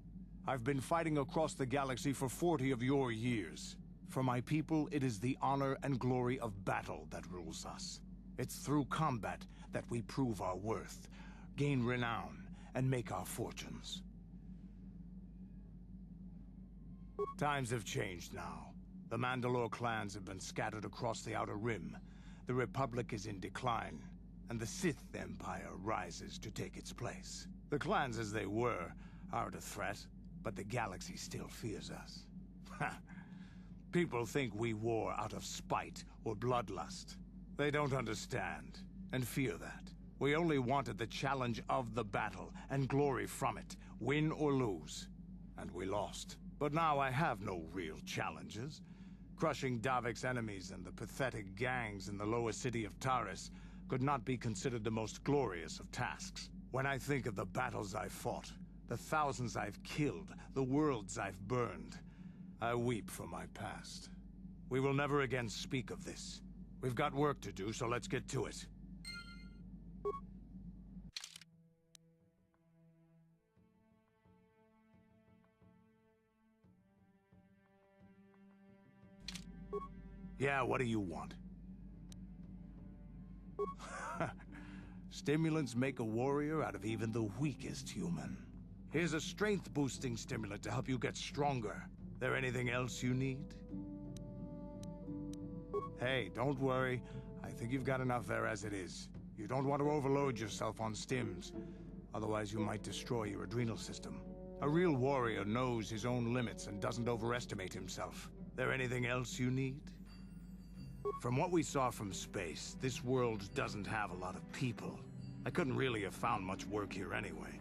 I've been fighting across the galaxy for 40 of your years. For my people, it is the honor and glory of battle that rules us. It's through combat that we prove our worth, gain renown, and make our fortunes. Times have changed now. The Mandalore clans have been scattered across the Outer Rim. The Republic is in decline, and the Sith Empire rises to take its place. The clans as they were aren't a threat, but the galaxy still fears us. People think we war out of spite or bloodlust. They don't understand, and fear that. We only wanted the challenge of the battle, and glory from it, win or lose. And we lost. But now I have no real challenges. Crushing Davik's enemies and the pathetic gangs in the lower city of Taris could not be considered the most glorious of tasks. When I think of the battles I've fought, the thousands I've killed, the worlds I've burned, I weep for my past. We will never again speak of this. We've got work to do, so let's get to it. Yeah, what do you want? Stimulants make a warrior out of even the weakest human. Here's a strength-boosting stimulant to help you get stronger. There anything else you need? Hey, don't worry. I think you've got enough there as it is. You don't want to overload yourself on stims. Otherwise, you might destroy your adrenal system. A real warrior knows his own limits and doesn't overestimate himself. There anything else you need? From what we saw from space, this world doesn't have a lot of people. I couldn't really have found much work here anyway,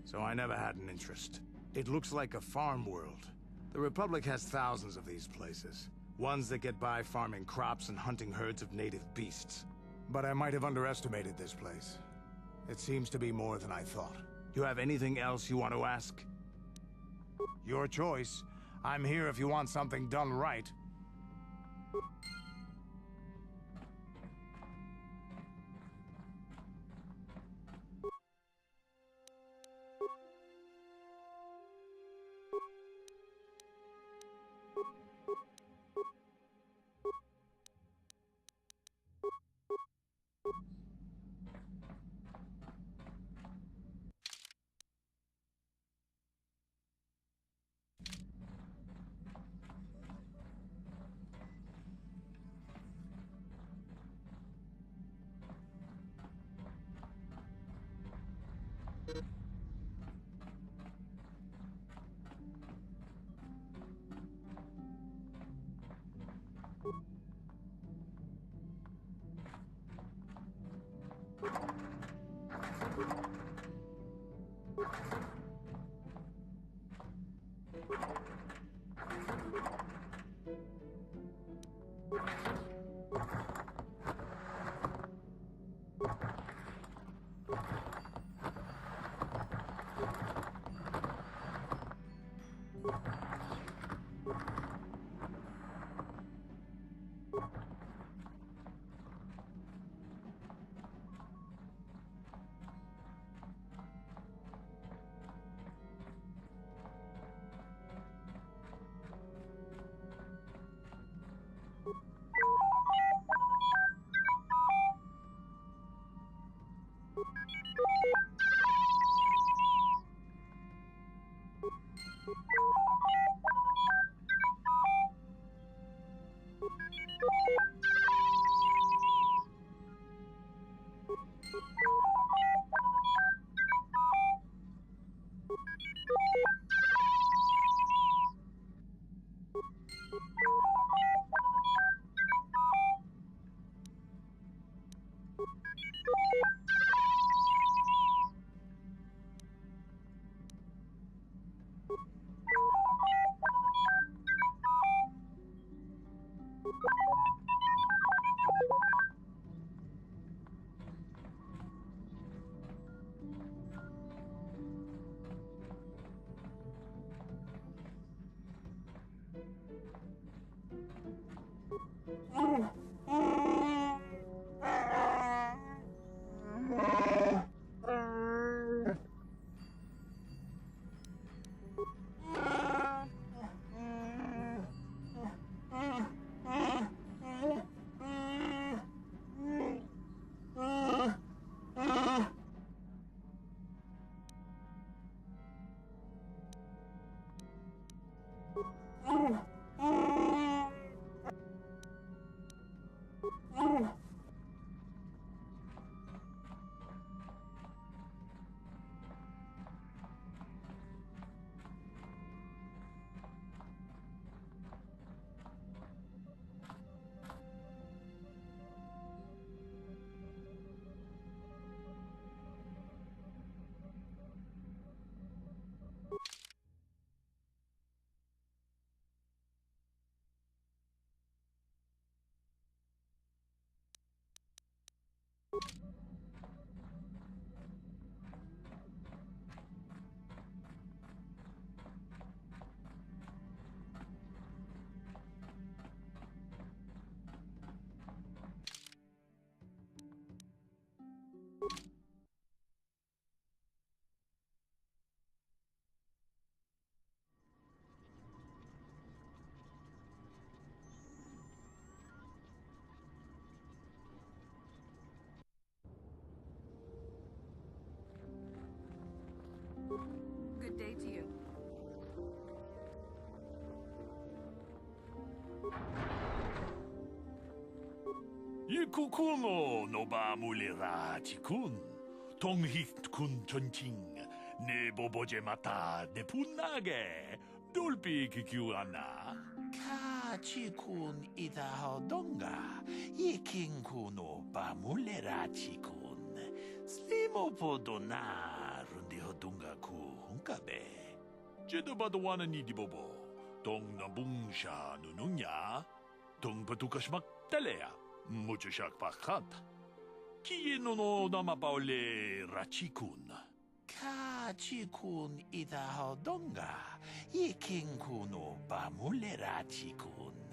so I never had an interest. It looks like a farm world. The Republic has thousands of these places. Ones that get by farming crops and hunting herds of native beasts. But I might have underestimated this place. It seems to be more than I thought. You have anything else you want to ask? Your choice. I'm here if you want something done right. Good day to you. 이쿠쿠노 노바물리라 지군 동히군 전칭 네 보보제마타 네 분나게 돌비 기규하나 카치군 이다하던가 이킹쿠노 바물레라 지군 슬리모포도나 룬디호동가 쿠훈카베 제도바도 와는 이디보보 동나붕샤 누누냐 동바두카시막 달래야 무주샥 바칸타 키노노 나마바올레 라치군 카치군 이다하던가 이킹쿠노 바물레라 지군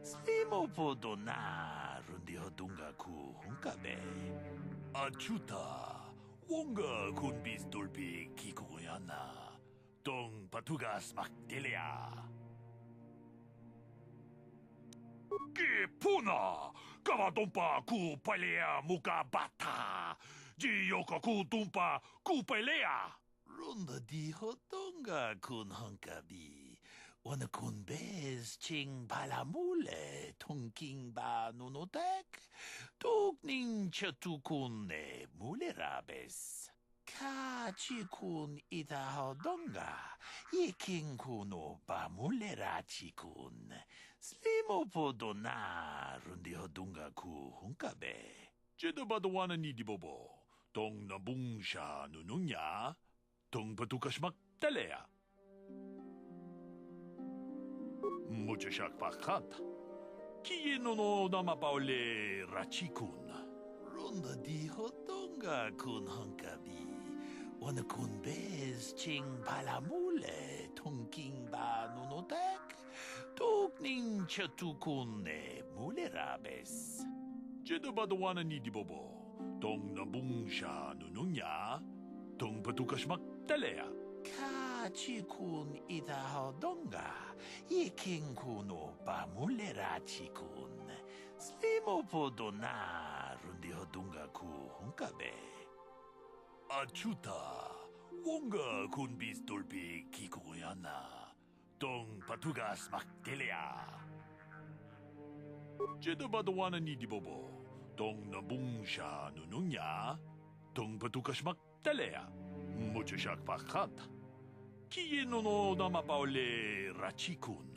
슬리모포도나 룬디호동가 쿠훈카베 아추타 원가 군비스 돌비 기구야나 동바투가스 막딜레야 Kipuna, kavatumpa kuupalea muka bata. Jiyoka kutumpa kuupalea. Runda di hotonga kun honkabi. Wana kun bez ching palamule tongking ba nunotek. Tukning chatukun ne mulerabes. Kachikun idahodonga. Iking kuno ba mulerachikun. 슬리모포도나 룬디호둥가 쿠훈카베 제도바도 와는 이디보보 동나붕샤 누누냐 동바두카시막 달래야 무주샥 바칸타 키노노 나마바올레 라치군 룬다 디호동가 군헌카비 오늘 군베스 칭 발라몰레 통킹바 누노텍 뚝닝 셔투군네 물레라베스 제도바도 와는 이디보보 동나붕샤 누누냐 동바두카시막 달래야 카치군 이다하던가 이킹쿠노 바물레라치군 슬리모포도나 룬디호둥가 쿠훈카베 아추타 원가 군비스 돌비 기구야 Ana, Tong Patugas Maktelea. Jeda Badawana ni di Bobo, Tong Nabungsha Nununya, Tong Patukas Maktelea, Muchashak Pakat. Kie no Namapaole Rachikun.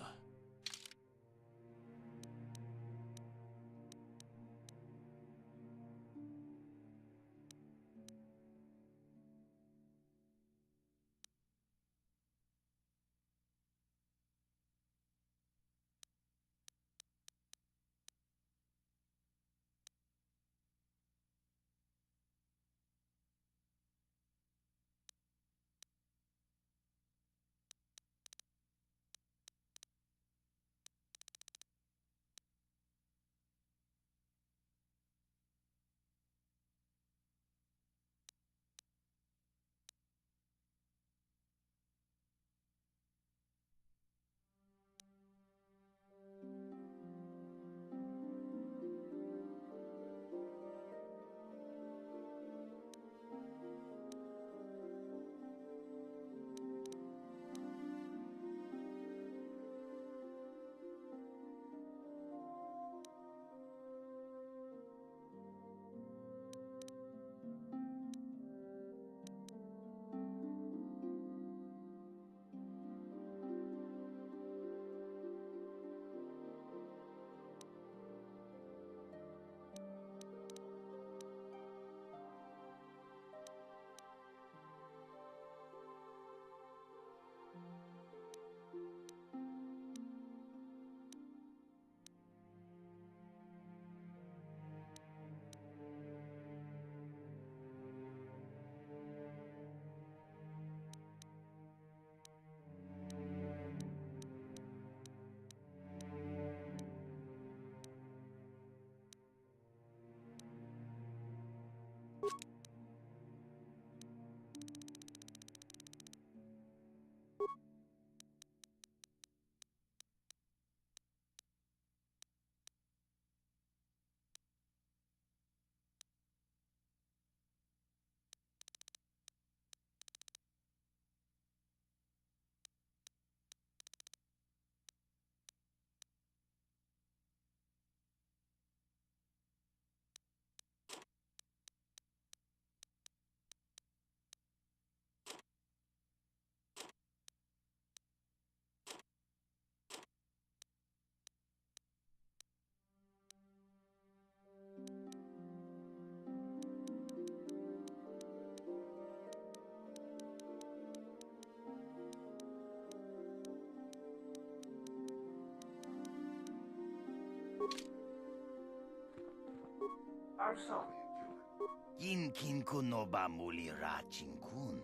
Yin kin kun no ba muli ra ching kun.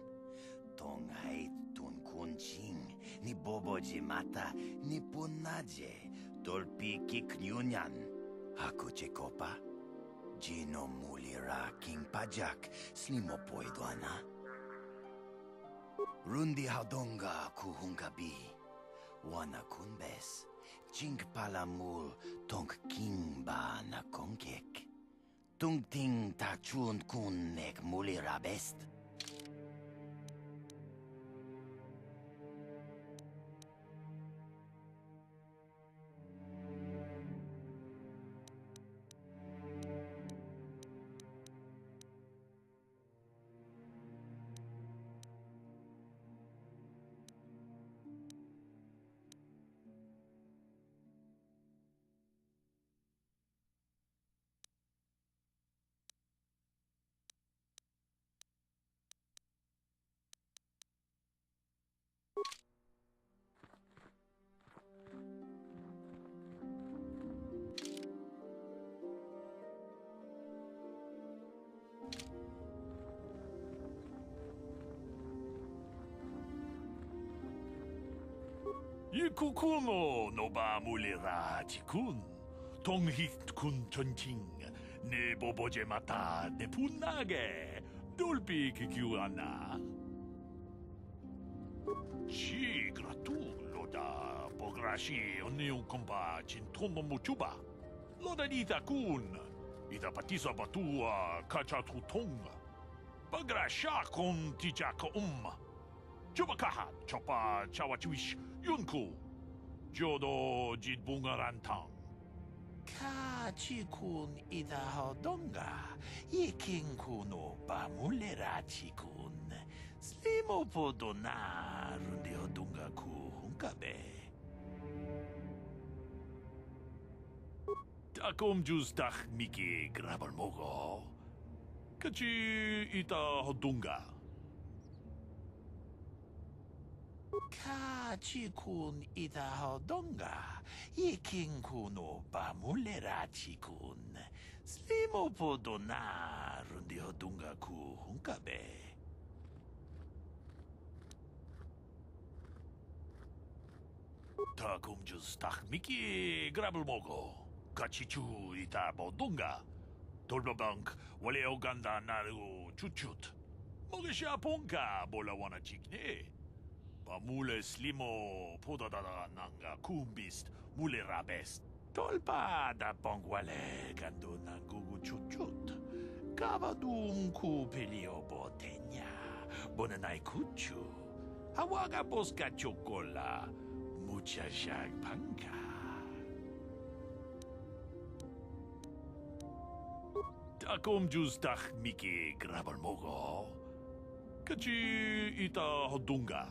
Tong ai tun kun ching. Ni boboji mata ni punaje. Dolpi kik nyunyan. Hakuche kopa. Gino muli ra king pajak. Slimo poiduana. Rundi haudonga kuhungabi. Wana kunbes. Ching palamul tong king ba na kongkek. Tung ting ta chun kun nek muli rabest. Ikukuno no ba mulira jikun. Tonghit kun chonching. Ne boboje mata ne punage. Dolpi kikiuana. Chi gratulo da pograshi oneu kompa chintono muchuba. Loda dita kun. Ita patisa batua kachatu tonga. Pagrasha kon tijaka Chubakaha, Chopa, Chawachuish, Yunku, Jodo, Jidbungarantang. Ka chikun ida hodonga, yikin kuno bamulera chikun, slimo podona rundi hodunga ku hunkabe. Takom justach miki grabalmogo, kachi ita hodunga. Ka chikun ida hodonga, yikin kuno bamulera chikun, slimo podona rundi hodunga ku hunkabe. Takum justach miki grabalmogo, kachichu ita bodunga, dolbabank wale oganda naru chuchut, mogesha ponka bola wana chikne. Pamule slimo podadada nanga kumbist mule rabest. Tolpa da pongwale gando nangugu chuchut. Kavadum ku pelio botenya. Bonanai kuchu. Hawaga boska chocola. Mucha shag panka. Takom justach miki grabalmogo. Kachi ita hodunga.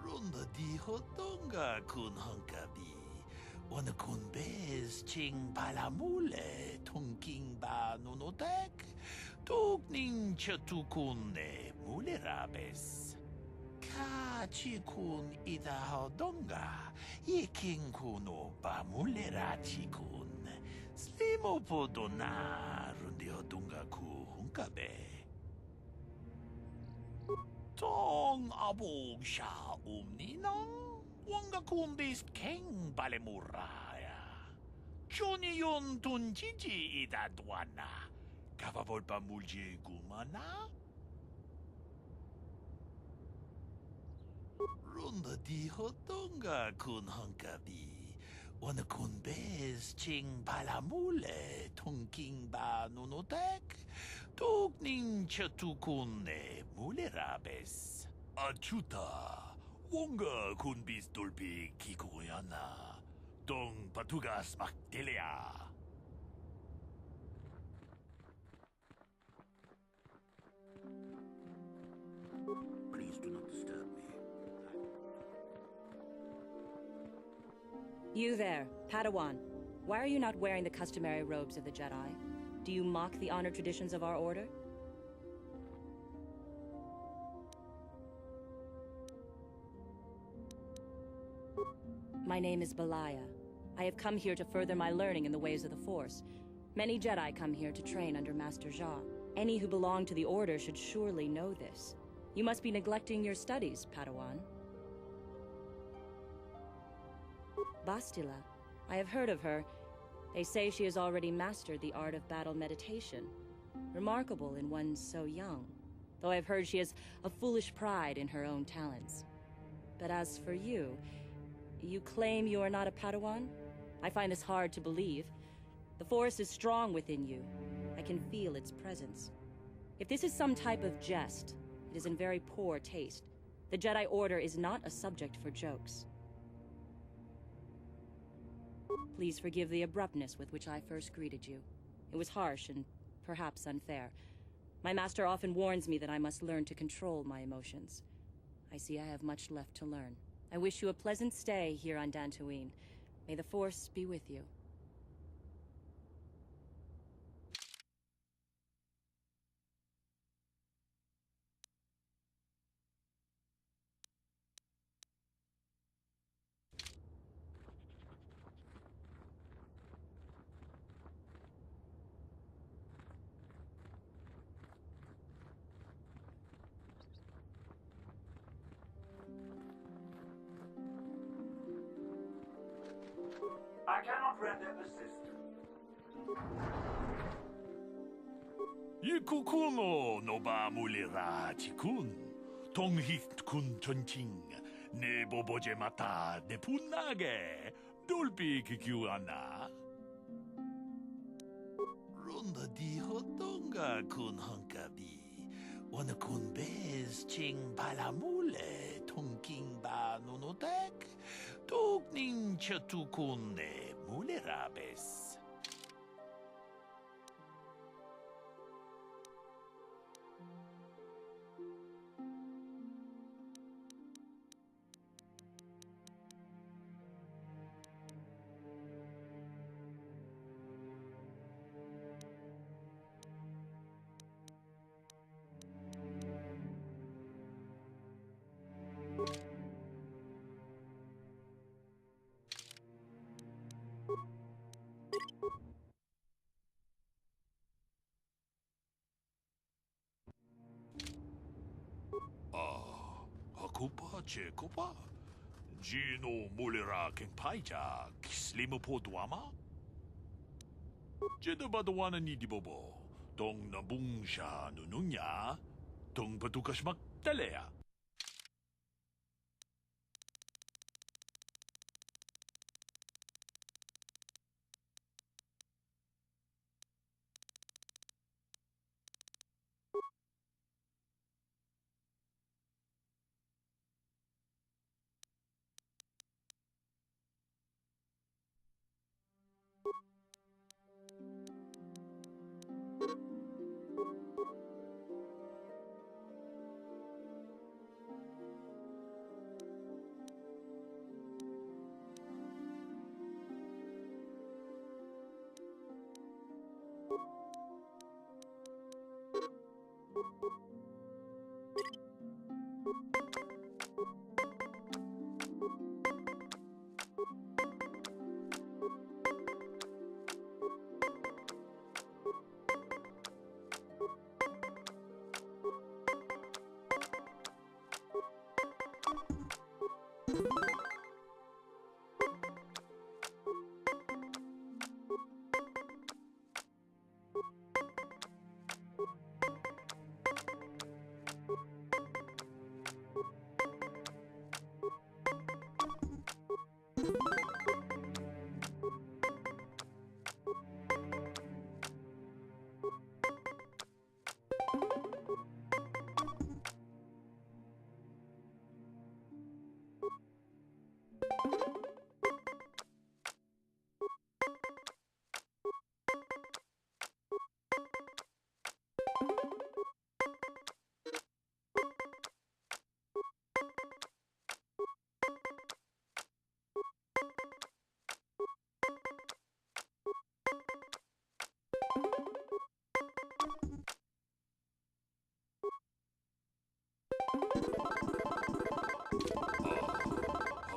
Ronda di hodonga kun hankabi. Wana kun bez ching palamule tunking ba nonotek. Tukning chatukune mule rabes. Ka chikun ida hodonga. Yiking kuno ba mule rachikun. Slimo podona rundi hodonga ku hunkabe. Tong abog sha umninang wanga kumbist keng balemuraya. Choni yon tunjiji idadwana. Kavavol pa mulje gumana? Ronda di hodonga kun hankabi. Wana kun bez ching palamule tunking ba nunotek. Tukning chatukune mule rabes. Achuta. Wonga kun bis dolpi kikoyana. Dong patugas maktelea. Please do not disturb me. You there, Padawan. Why are you not wearing the customary robes of the Jedi? Do you mock the honor traditions of our order? My name is Belaya. I have come here to further my learning in the ways of the Force. Many Jedi come here to train under Master Jha. Any who belong to the Order should surely know this. You must be neglecting your studies, Padawan. Bastila. I have heard of her. They say she has already mastered the art of battle meditation. Remarkable in one so young. Though I've heard she has a foolish pride in her own talents. But as for you, you claim you are not a Padawan? I find this hard to believe. The Force is strong within you. I can feel its presence. If this is some type of jest, it is in very poor taste. The Jedi Order is not a subject for jokes. Please forgive the abruptness with which I first greeted you. It was harsh and perhaps unfair. My master often warns me that I must learn to control my emotions. I see I have much left to learn. I wish you a pleasant stay here on Dantooine. May the Force be with you. I cannot render assistance. Yikukuno no ba mulera chikun. Tonghit kun chonching. 네 보보제 마타 네 분나게 돌비 기규하나 론다 디호똥가 군 헝가비 오늘 군 베스 칭 발라몰레 통킹바 노노덱 독닝 셔투군네 몰레라베스 Kupa Chekopa Gino Mulera Kengpaija Kislimu Poduama Jedabadawana Nidibobo Dong Nabungsha Nununya Dong Patukashmak Talea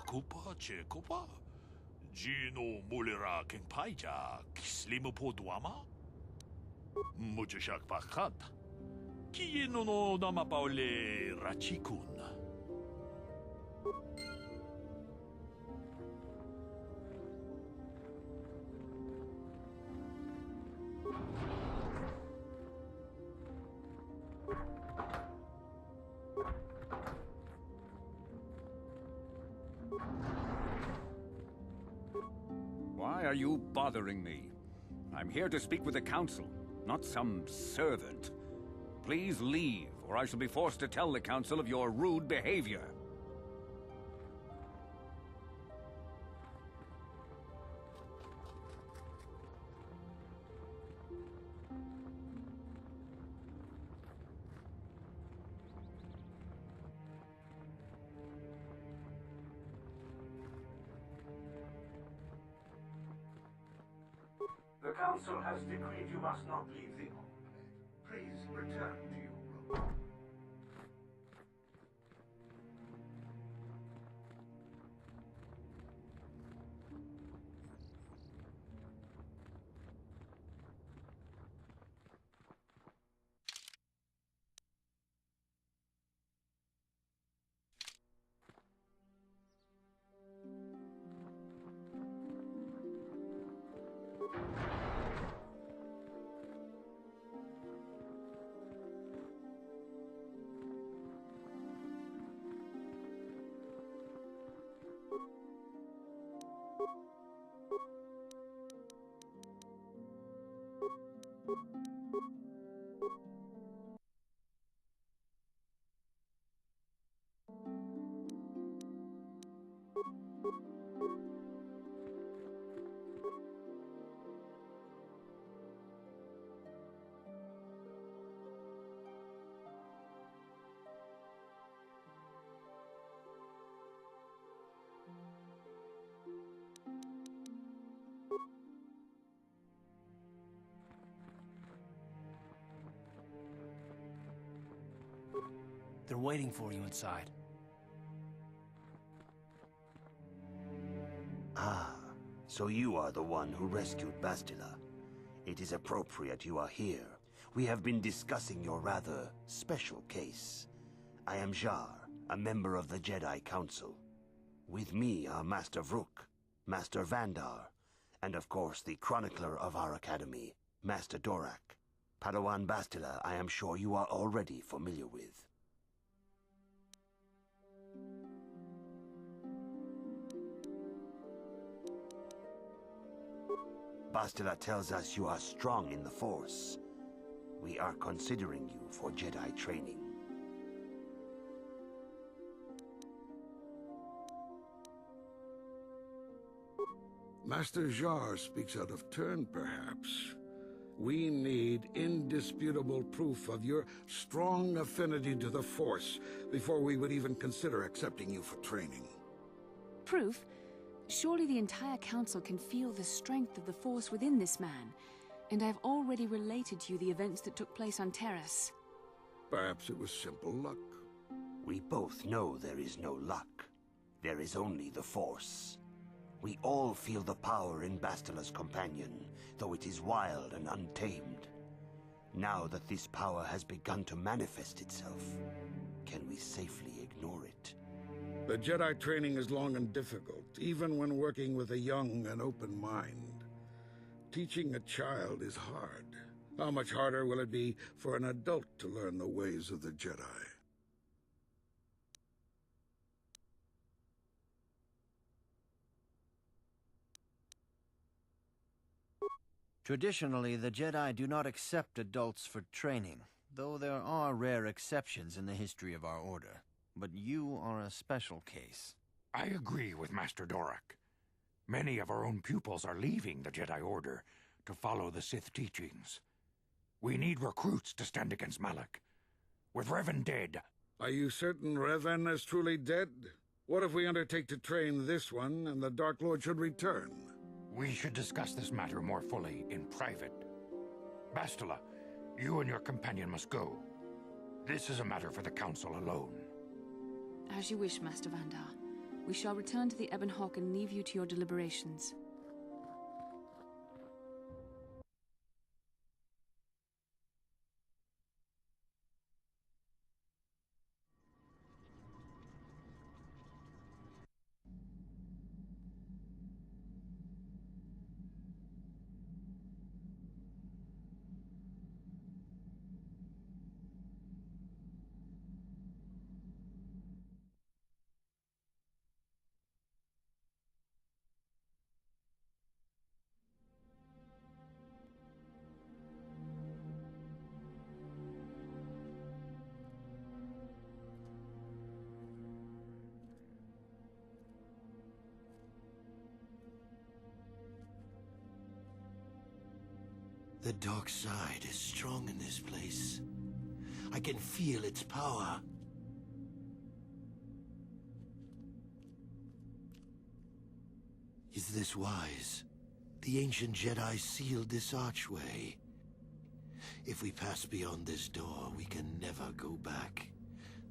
Kupa Chekopa Gino Mulera Kengpaija Kislimu Poduama Mujashak Pakat Kieno no Namapaole Rachikun Why are you bothering me? I'm here to speak with the Council, not some servant. Please leave, or I shall be forced to tell the Council of your rude behavior. The Council has decreed you must not leave the enclave. Please return to your room. waiting for you inside. Ah, so you are the one who rescued Bastila. It is appropriate you are here. We have been discussing your rather special case. I am Jar, a member of the Jedi Council. With me are Master Vrook, Master Vandar, and of course the chronicler of our academy, Master Dorak. Padawan Bastila, I am sure you are already familiar with. Bastila tells us you are strong in the Force. We are considering you for Jedi training. Master Jar speaks out of turn, perhaps. We need indisputable proof of your strong affinity to the Force before we would even consider accepting you for training. Proof? Surely the entire council can feel the strength of the Force within this man, and I've already related to you the events that took place on Taris. Perhaps it was simple luck. We both know there is no luck. There is only the Force. We all feel the power in Bastila's companion, though it is wild and untamed. Now that this power has begun to manifest itself, can we safely ignore it? The Jedi training is long and difficult, even when working with a young and open mind. Teaching a child is hard. How much harder will it be for an adult to learn the ways of the Jedi? Traditionally, the Jedi do not accept adults for training, though there are rare exceptions in the history of our order. But you are a special case. I agree with Master Dorak. Many of our own pupils are leaving the Jedi Order to follow the Sith teachings. We need recruits to stand against Malak. With Revan dead... Are you certain Revan is truly dead? What if we undertake to train this one and the Dark Lord should return? We should discuss this matter more fully in private. Bastila, you and your companion must go. This is a matter for the Council alone. As you wish, Master Vandar. We shall return to the Ebon Hawk and leave you to your deliberations. The dark side is strong in this place. I can feel its power. Is this wise? The ancient Jedi sealed this archway. If we pass beyond this door, we can never go back.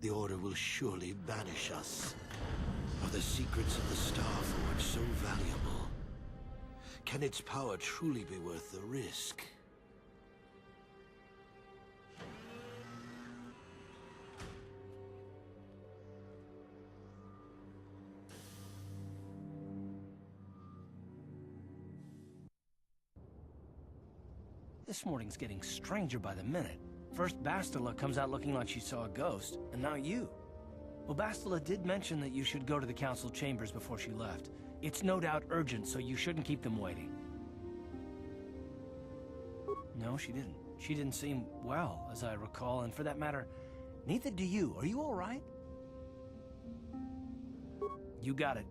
The Order will surely banish us. Are the secrets of the Star Forge so valuable? Can its power truly be worth the risk? This morning's getting stranger by the minute. First Bastila comes out looking like she saw a ghost, and now you. Well, Bastila did mention that you should go to the council chambers before she left. It's no doubt urgent, so you shouldn't keep them waiting. No, she didn't. She didn't seem well, as I recall, and for that matter, neither do you. Are you all right? You got it.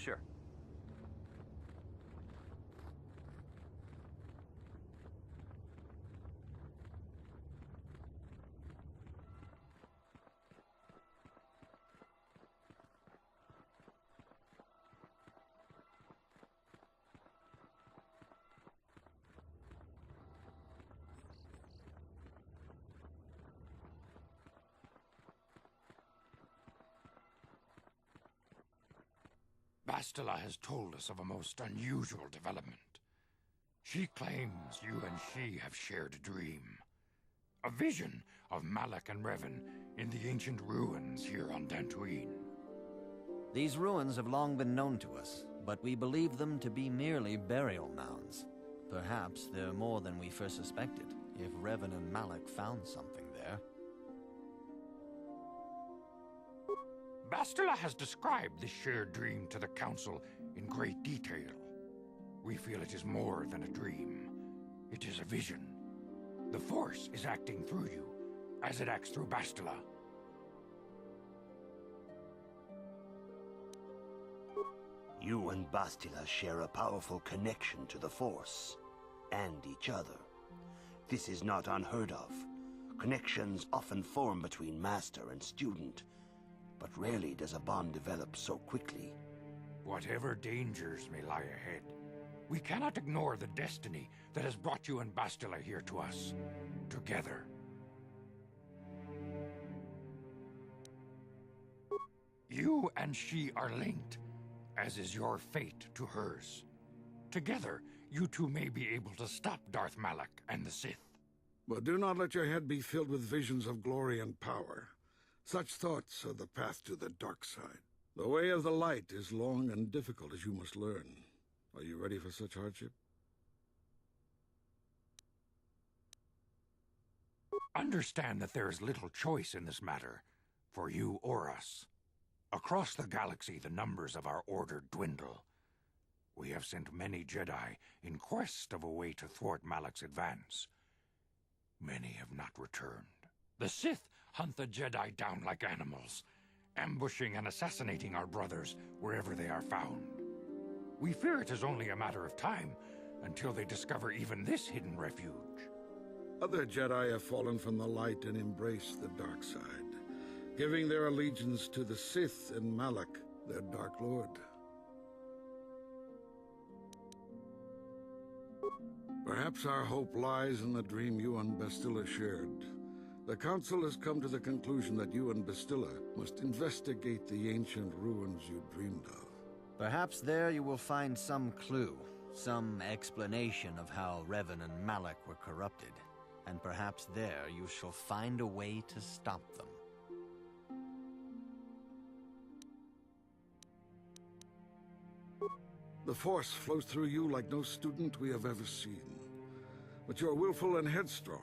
Sure. Bastila has told us of a most unusual development. She claims you and she have shared a dream. A vision of Malak and Revan in the ancient ruins here on Dantooine. These ruins have long been known to us, but we believe them to be merely burial mounds. Perhaps they're more than we first suspected, if Revan and Malak found something there. Bastila has described this shared dream to the Council in great detail. We feel it is more than a dream. It is a vision. The Force is acting through you, as it acts through Bastila. You and Bastila share a powerful connection to the Force, and each other. This is not unheard of. Connections often form between master and student, but rarely does a bond develop so quickly. Whatever dangers may lie ahead, we cannot ignore the destiny that has brought you and Bastila here to us, together. You and she are linked, as is your fate to hers. Together, you two may be able to stop Darth Malak and the Sith. But do not let your head be filled with visions of glory and power. Such thoughts are the path to the dark side. The way of the light is long and difficult, as you must learn. Are you ready for such hardship? Understand that there is little choice in this matter, for you or us. Across the galaxy, the numbers of our order dwindle. We have sent many Jedi in quest of a way to thwart Malak's advance. Many have not returned. The Sith hunt the Jedi down like animals, ambushing and assassinating our brothers wherever they are found. We fear it is only a matter of time until they discover even this hidden refuge. Other Jedi have fallen from the light and embraced the dark side, giving their allegiance to the Sith and Malak, their Dark Lord. Perhaps our hope lies in the dream you and Bastila shared. The Council has come to the conclusion that you and Bastila must investigate the ancient ruins you dreamed of. Perhaps there you will find some clue, some explanation of how Revan and Malak were corrupted. And perhaps there you shall find a way to stop them. The Force flows through you like no student we have ever seen. But you're willful and headstrong,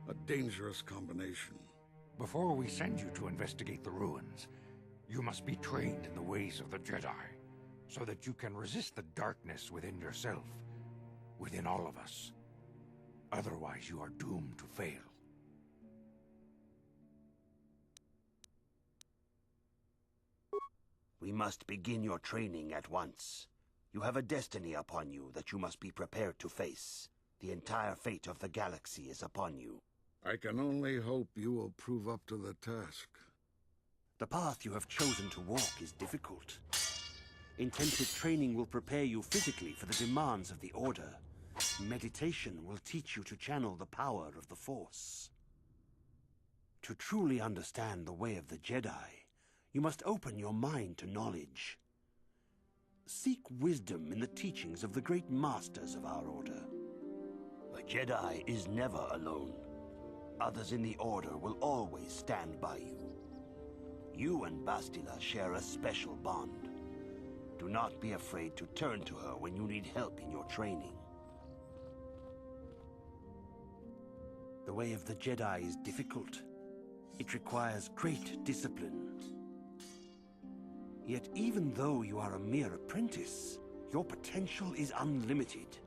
a dangerous combination. Before we send you to investigate the ruins, you must be trained in the ways of the Jedi, so that you can resist the darkness within yourself, within all of us. Otherwise, you are doomed to fail. We must begin your training at once. You have a destiny upon you that you must be prepared to face. The entire fate of the galaxy is upon you. I can only hope you will prove up to the task. The path you have chosen to walk is difficult. Intensive training will prepare you physically for the demands of the Order. Meditation will teach you to channel the power of the Force. To truly understand the way of the Jedi, you must open your mind to knowledge. Seek wisdom in the teachings of the great masters of our Order. The Jedi is never alone. Others in the Order will always stand by you. You and Bastila share a special bond. Do not be afraid to turn to her when you need help in your training. The way of the Jedi is difficult. It requires great discipline. Yet even though you are a mere apprentice, your potential is unlimited,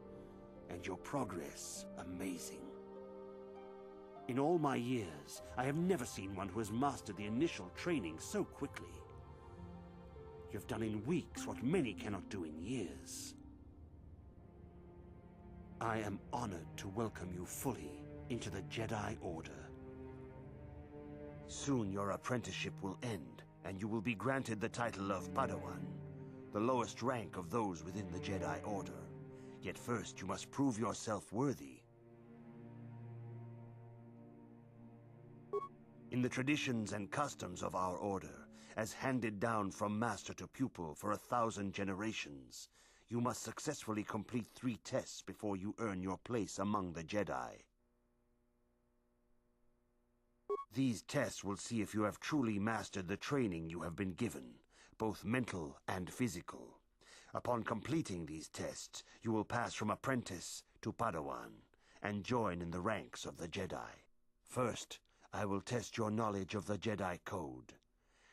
and your progress amazing. In all my years, I have never seen one who has mastered the initial training so quickly. You have done in weeks what many cannot do in years. I am honored to welcome you fully into the Jedi Order. Soon your apprenticeship will end, and you will be granted the title of Padawan, the lowest rank of those within the Jedi Order. Yet first you must prove yourself worthy. In the traditions and customs of our order, as handed down from master to pupil for 1,000 generations, you must successfully complete 3 tests before you earn your place among the Jedi. These tests will see if you have truly mastered the training you have been given, both mental and physical. Upon completing these tests, you will pass from apprentice to Padawan and join in the ranks of the Jedi. First, I will test your knowledge of the Jedi Code.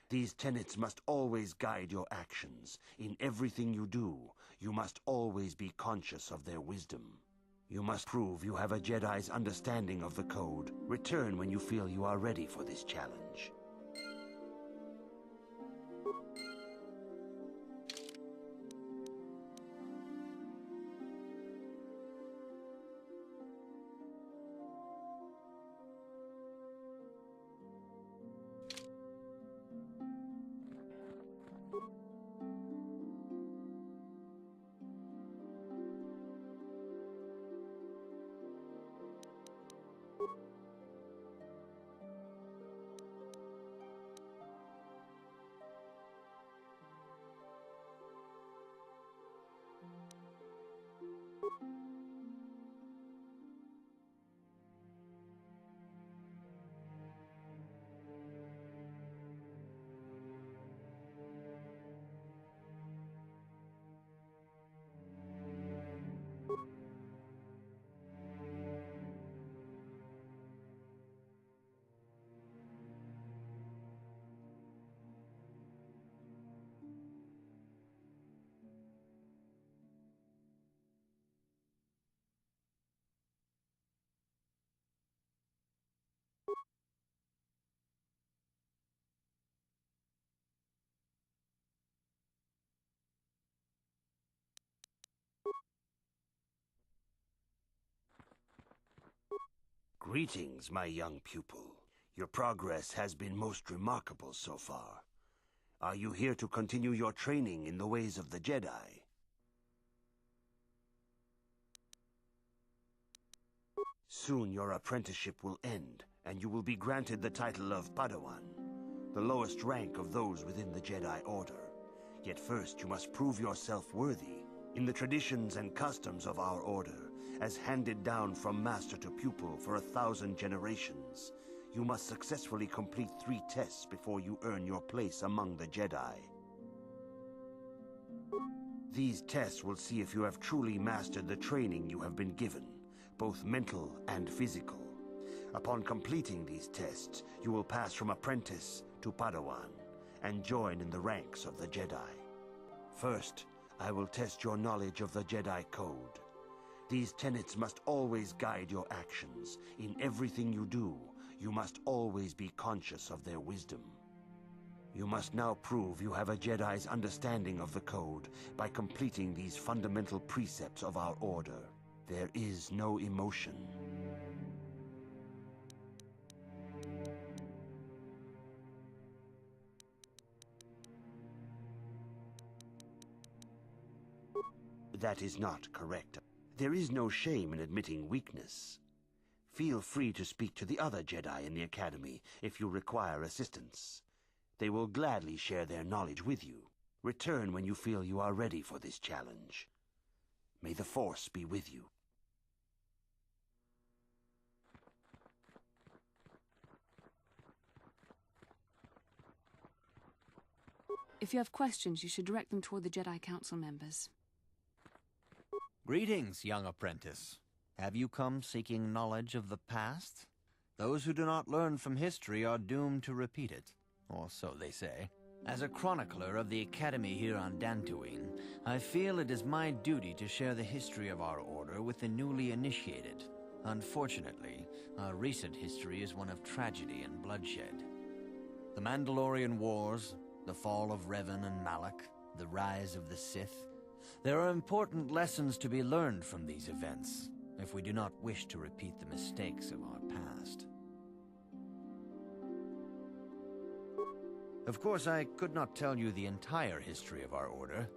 These tenets must always guide your actions. In everything you do, you must always be conscious of their wisdom. You must prove you have a Jedi's understanding of the Code. Return when you feel you are ready for this challenge. Greetings, my young pupil. Your progress has been most remarkable so far. Are you here to continue your training in the ways of the Jedi? Soon your apprenticeship will end, and you will be granted the title of Padawan, the lowest rank of those within the Jedi Order. Yet first you must prove yourself worthy. In the traditions and customs of our order, as handed down from master to pupil for 1,000 generations, you must successfully complete 3 tests before you earn your place among the Jedi. These tests will see if you have truly mastered the training you have been given, both mental and physical. Upon completing these tests, you will pass from apprentice to Padawan and join in the ranks of the Jedi. First, I will test your knowledge of the Jedi Code. These tenets must always guide your actions. In everything you do, you must always be conscious of their wisdom. You must now prove you have a Jedi's understanding of the Code by completing these fundamental precepts of our order. There is no emotion. That is not correct. There is no shame in admitting weakness. Feel free to speak to the other Jedi in the Academy if you require assistance. They will gladly share their knowledge with you. Return when you feel you are ready for this challenge. May the Force be with you. If you have questions, you should direct them toward the Jedi Council members. Greetings, young apprentice. Have you come seeking knowledge of the past? Those who do not learn from history are doomed to repeat it, or so they say. As a chronicler of the Academy here on Dantooine, I feel it is my duty to share the history of our order with the newly initiated. Unfortunately, our recent history is one of tragedy and bloodshed. The Mandalorian Wars, The fall of Revan and Malak, the rise of the Sith. There are important lessons to be learned from these events, if we do not wish to repeat the mistakes of our past. Of course, I could not tell you the entire history of our order.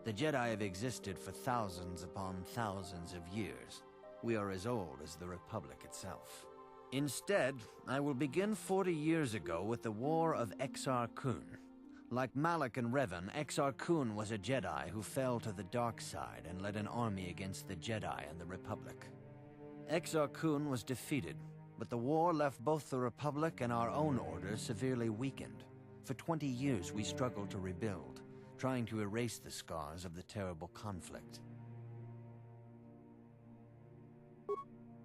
The Jedi have existed for thousands upon thousands of years. We are as old as the Republic itself. Instead, I will begin 40 years ago with the War of Exar Kun. Like Malak and Revan, Exar Kun was a Jedi who fell to the dark side and led an army against the Jedi and the Republic. Exar Kun was defeated, but the war left both the Republic and our own order severely weakened. For 20 years we struggled to rebuild, trying to erase the scars of the terrible conflict.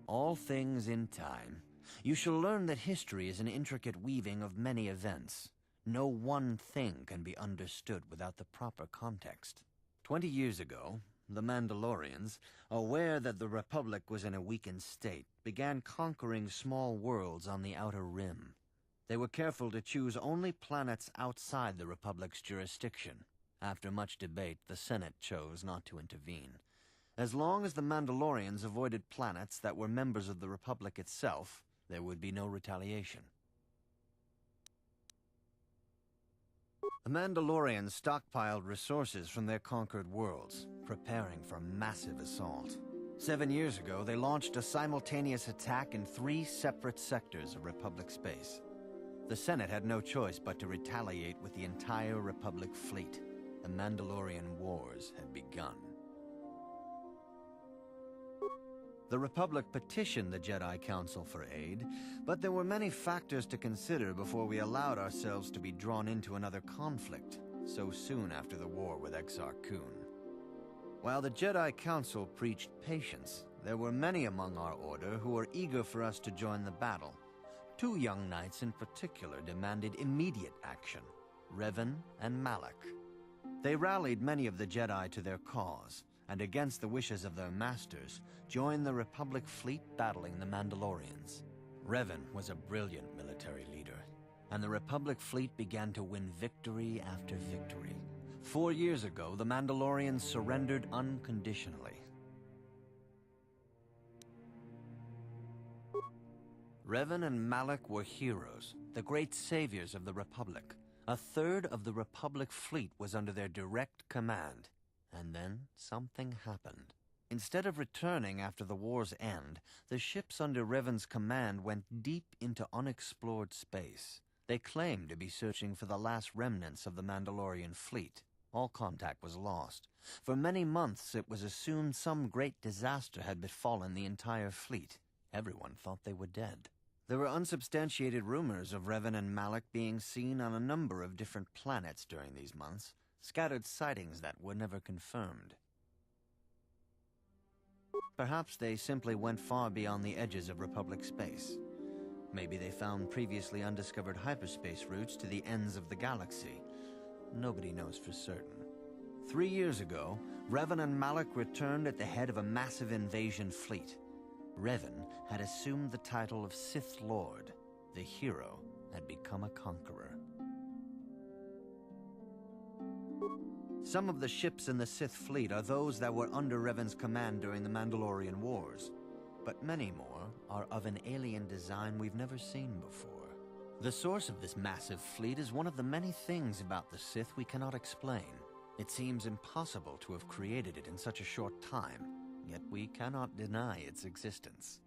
All things in time. You shall learn that history is an intricate weaving of many events. No one thing can be understood without the proper context. 20 years ago, the Mandalorians, aware that the Republic was in a weakened state, began conquering small worlds on the Outer Rim. They were careful to choose only planets outside the Republic's jurisdiction. After much debate, the Senate chose not to intervene. As long as the Mandalorians avoided planets that were members of the Republic itself, there would be no retaliation. The Mandalorians stockpiled resources from their conquered worlds, preparing for a massive assault. 7 years ago, they launched a simultaneous attack in 3 separate sectors of Republic space. The Senate had no choice but to retaliate with the entire Republic fleet. The Mandalorian Wars had begun. The Republic petitioned the Jedi Council for aid, but there were many factors to consider before we allowed ourselves to be drawn into another conflict, so soon after the war with Exar Kun. While the Jedi Council preached patience, there were many among our order who were eager for us to join the battle. 2 young knights in particular demanded immediate action, Revan and Malak. They rallied many of the Jedi to their cause, and against the wishes of their masters, joined the Republic fleet battling the Mandalorians. Revan was a brilliant military leader, and the Republic fleet began to win victory after victory. 4 years ago, the Mandalorians surrendered unconditionally. Revan and Malak were heroes, the great saviors of the Republic. 1/3 of the Republic fleet was under their direct command. And then something happened. Instead of returning after the war's end, the ships under Revan's command went deep into unexplored space. They claimed to be searching for the last remnants of the Mandalorian fleet. All contact was lost. For many months it was assumed some great disaster had befallen the entire fleet. Everyone thought they were dead. There were unsubstantiated rumors of Revan and Malak being seen on a number of different planets during these months, scattered sightings that were never confirmed. Perhaps they simply went far beyond the edges of Republic space. Maybe they found previously undiscovered hyperspace routes to the ends of the galaxy. Nobody knows for certain. 3 years ago, Revan and Malak returned at the head of a massive invasion fleet. Revan had assumed the title of Sith Lord. The hero had become a conqueror. Some of the ships in the Sith fleet are those that were under Revan's command during the Mandalorian Wars, but many more are of an alien design we've never seen before. The source of this massive fleet is one of the many things about the Sith we cannot explain. It seems impossible to have created it in such a short time, yet we cannot deny its existence.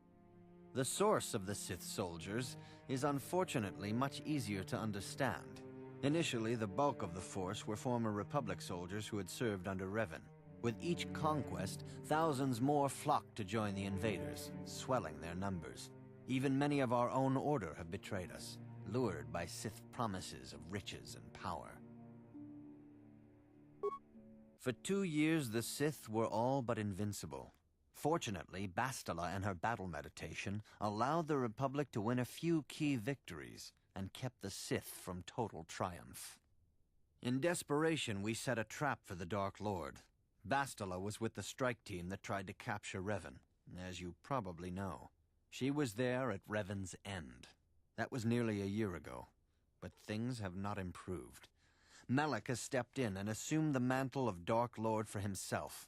The source of the Sith soldiers is unfortunately much easier to understand. Initially, the bulk of the force were former Republic soldiers who had served under Revan. With each conquest, thousands more flocked to join the invaders, swelling their numbers. Even many of our own order have betrayed us, lured by Sith promises of riches and power. For 2 years, the Sith were all but invincible. Fortunately, Bastila and her battle meditation allowed the Republic to win a few key victories and kept the Sith from total triumph. In desperation, we set a trap for the Dark Lord. Bastila was with the strike team that tried to capture Revan, as you probably know. She was there at Revan's end. That was nearly a year ago, but things have not improved. Malak has stepped in and assumed the mantle of Dark Lord for himself,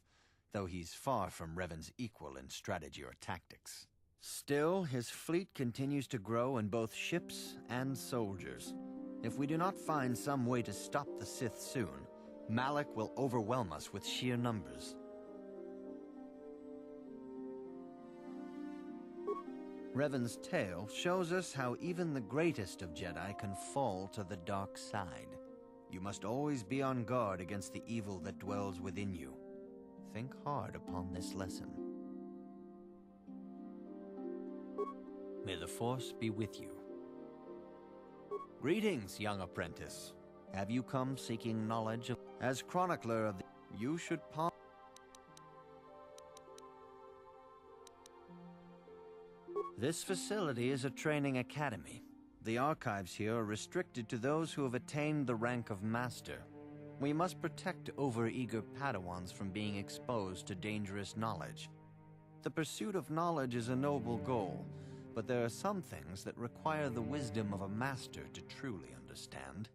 though he's far from Revan's equal in strategy or tactics. Still, his fleet continues to grow in both ships and soldiers. If we do not find some way to stop the Sith soon, Malak will overwhelm us with sheer numbers. Revan's tale shows us how even the greatest of Jedi can fall to the dark side. You must always be on guard against the evil that dwells within you. Think hard upon this lesson. May the Force be with you. Greetings, young apprentice. Have you come seeking knowledge? As chronicler of the... You should ponder... This facility is a training academy. The archives here are restricted to those who have attained the rank of master. We must protect overeager Padawans from being exposed to dangerous knowledge. The pursuit of knowledge is a noble goal, but there are some things that require the wisdom of a master to truly understand.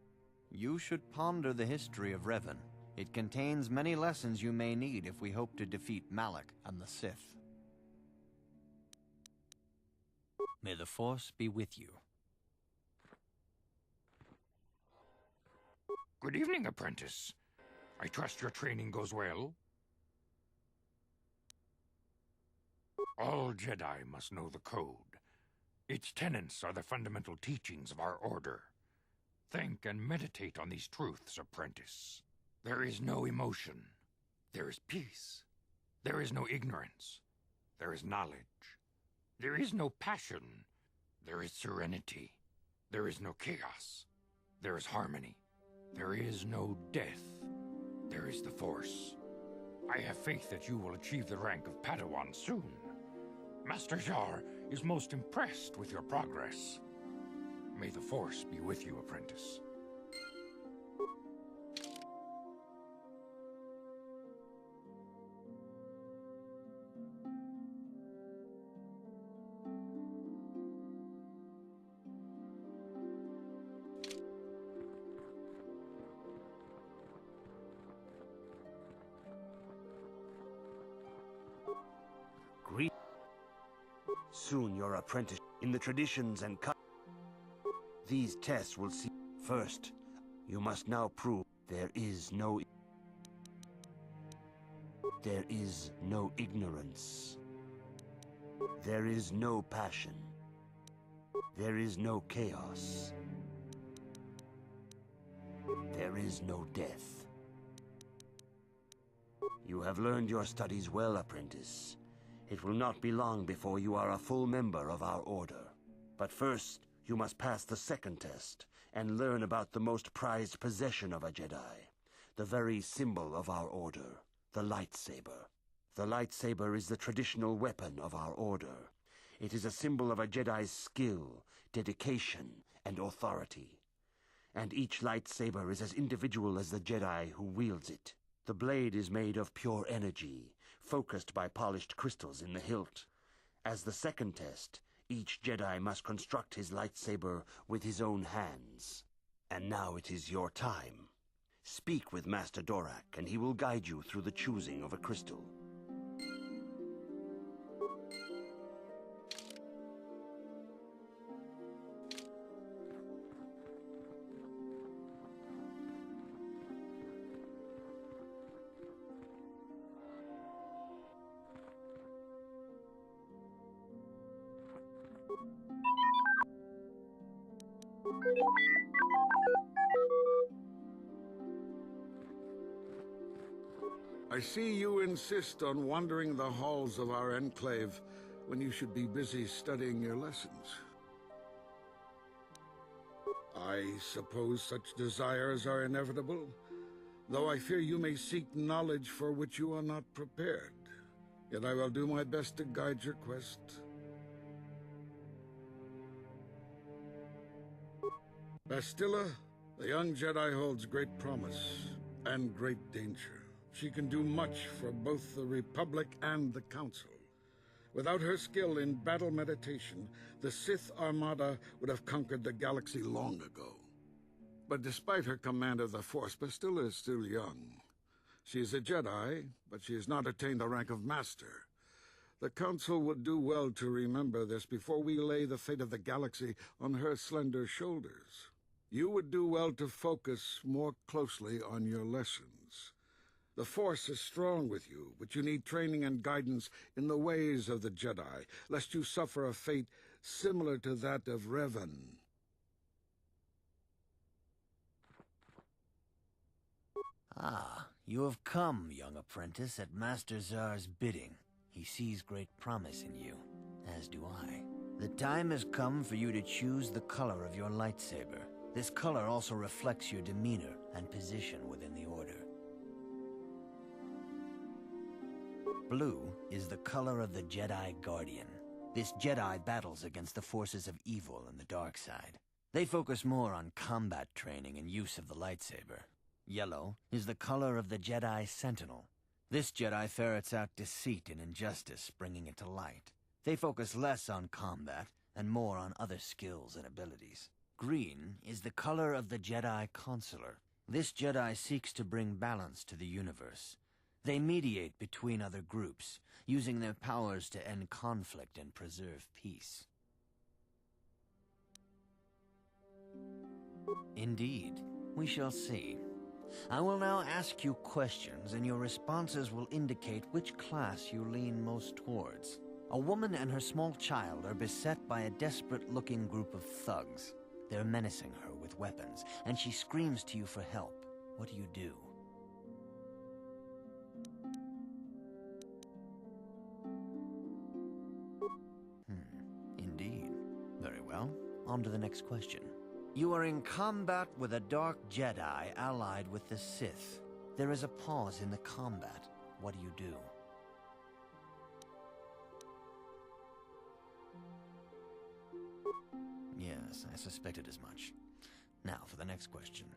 You should ponder the history of Revan. It contains many lessons you may need if we hope to defeat Malak and the Sith. May the Force be with you. Good evening, apprentice. I trust your training goes well. All Jedi must know the code. Its tenets are the fundamental teachings of our order. Think and meditate on these truths, apprentice. There is no emotion. There is peace. There is no ignorance. There is knowledge. There is no passion. There is serenity. There is no chaos. There is harmony. There is no death. There is the Force. I have faith that you will achieve the rank of Padawan soon. Master Jar is most impressed with your progress. May the Force be with you, apprentice. Soon your apprentice in the traditions and these tests will see. First, you must now prove there is no ignorance. There is no passion. There is no chaos. There is no death. You have learned your studies well, apprentice. It will not be long before you are a full member of our order. But first, you must pass the second test and learn about the most prized possession of a Jedi, the very symbol of our order, the lightsaber. The lightsaber is the traditional weapon of our order. It is a symbol of a Jedi's skill, dedication, and authority. And each lightsaber is as individual as the Jedi who wields it. The blade is made of pure energy, focused by polished crystals in the hilt. As the second test, each Jedi must construct his lightsaber with his own hands. And now it is your time. Speak with Master Dorak, and he will guide you through the choosing of a crystal. I see you insist on wandering the halls of our enclave when you should be busy studying your lessons. I suppose such desires are inevitable, though I fear you may seek knowledge for which you are not prepared. Yet I will do my best to guide your quest. Bastila, the young Jedi holds great promise and great danger. She can do much for both the Republic and the Council. Without her skill in battle meditation, the Sith Armada would have conquered the galaxy long ago. But despite her command of the Force, Bastila is still young. She is a Jedi, but she has not attained the rank of Master. The Council would do well to remember this before we lay the fate of the galaxy on her slender shoulders. You would do well to focus more closely on your lessons. The Force is strong with you, but you need training and guidance in the ways of the Jedi, lest you suffer a fate similar to that of Revan. Ah, you have come, young apprentice, at Master Zar's bidding. He sees great promise in you, as do I. The time has come for you to choose the color of your lightsaber. This color also reflects your demeanor and position within the Order. Blue is the color of the Jedi Guardian. This Jedi battles against the forces of evil and the dark side. They focus more on combat training and use of the lightsaber. Yellow is the color of the Jedi Sentinel. This Jedi ferrets out deceit and injustice, bringing it to light. They focus less on combat and more on other skills and abilities. Green is the color of the Jedi Consular. This Jedi seeks to bring balance to the universe. They mediate between other groups, using their powers to end conflict and preserve peace. Indeed, we shall see. I will now ask you questions, and your responses will indicate which class you lean most towards. A woman and her small child are beset by a desperate-looking group of thugs. They're menacing her with weapons, and she screams to you for help. What do you do? Indeed. Very well. On to the next question. You are in combat with a dark Jedi allied with the Sith. There is a pause in the combat. What do you do? Yes, I suspected as much. Now for the next question.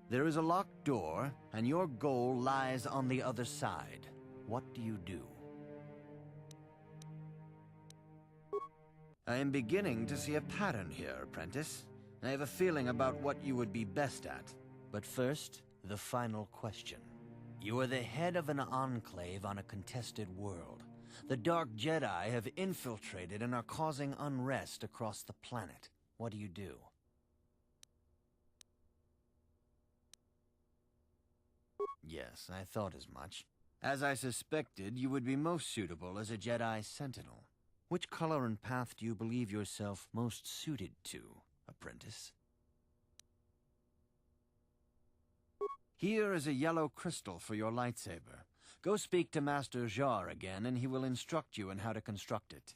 There is a locked door, and your goal lies on the other side. What do you do? I am beginning to see a pattern here, apprentice. I have a feeling about what you would be best at. But first, the final question. You are the head of an enclave on a contested world. The Dark Jedi have infiltrated and are causing unrest across the planet. What do you do? Yes, I thought as much. As I suspected, you would be most suitable as a Jedi Sentinel. Which color and path do you believe yourself most suited to, apprentice? Here is a yellow crystal for your lightsaber. Go speak to Master Jar again, and he will instruct you in how to construct it.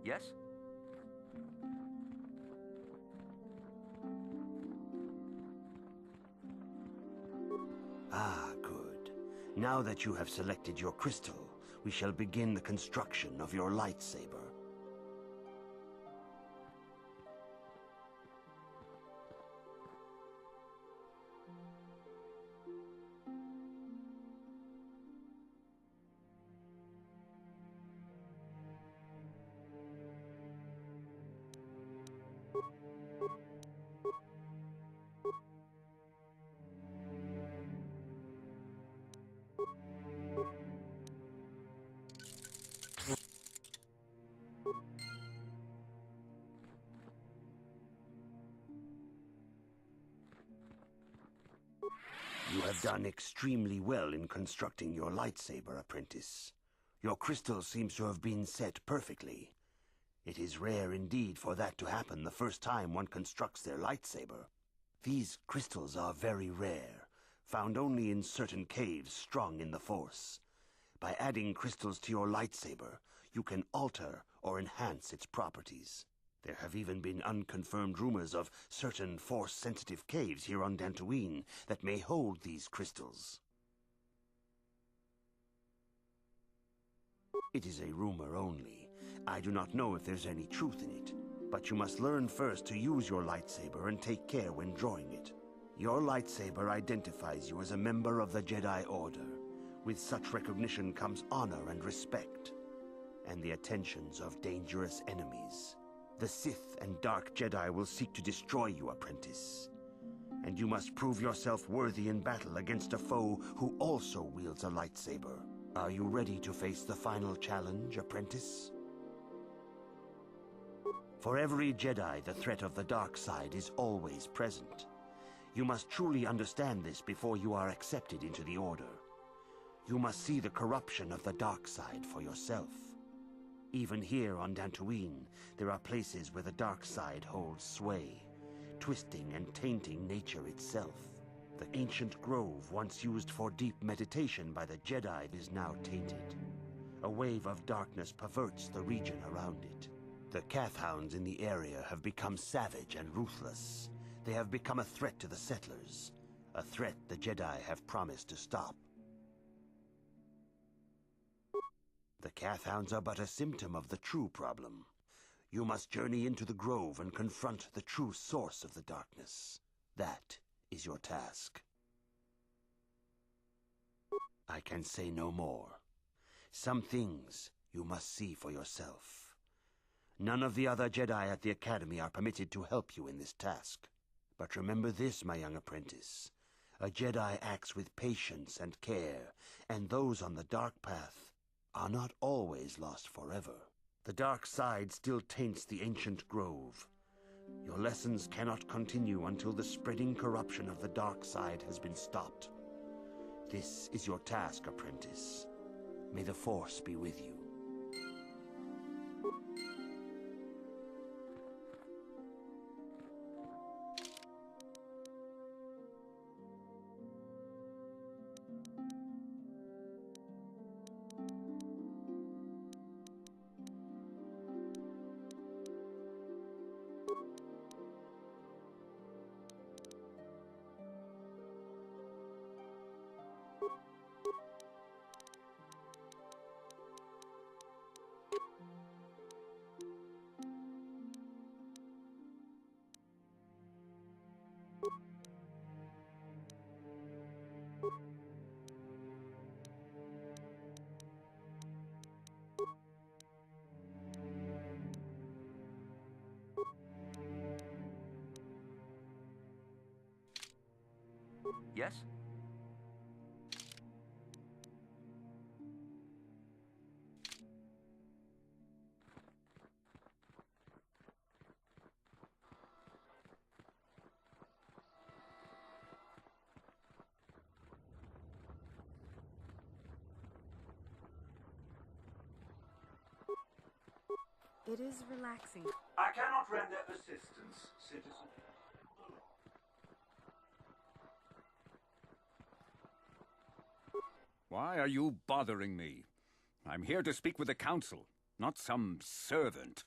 Yes? Ah, good. Now that you have selected your crystal, we shall begin the construction of your lightsaber. You have done extremely well in constructing your lightsaber, apprentice. Your crystal seems to have been set perfectly. It is rare indeed for that to happen the first time one constructs their lightsaber. These crystals are very rare, found only in certain caves strong in the Force. By adding crystals to your lightsaber, you can alter or enhance its properties. There have even been unconfirmed rumors of certain Force-sensitive caves here on Dantooine that may hold these crystals. It is a rumor only. I do not know if there's any truth in it, but you must learn first to use your lightsaber and take care when drawing it. Your lightsaber identifies you as a member of the Jedi Order. With such recognition comes honor and respect, and the attentions of dangerous enemies. The Sith and Dark Jedi will seek to destroy you, apprentice. And you must prove yourself worthy in battle against a foe who also wields a lightsaber. Are you ready to face the final challenge, apprentice? For every Jedi, the threat of the dark side is always present. You must truly understand this before you are accepted into the Order. You must see the corruption of the dark side for yourself. Even here on Dantooine, there are places where the dark side holds sway, twisting and tainting nature itself. The ancient grove, once used for deep meditation by the Jedi, is now tainted. A wave of darkness perverts the region around it. The Kathhounds in the area have become savage and ruthless. They have become a threat to the settlers, a threat the Jedi have promised to stop. The Kathhounds are but a symptom of the true problem. You must journey into the grove and confront the true source of the darkness. That is your task. I can say no more. Some things you must see for yourself. None of the other Jedi at the Academy are permitted to help you in this task. But remember this, my young apprentice. A Jedi acts with patience and care, and those on the dark path are not always lost forever. The dark side still taints the ancient grove. Your lessons cannot continue until the spreading corruption of the dark side has been stopped. This is your task, apprentice. May the Force be with you. Yes? It is relaxing. I cannot render assistance, citizen. Why are you bothering me? I'm here to speak with the Council, not some servant.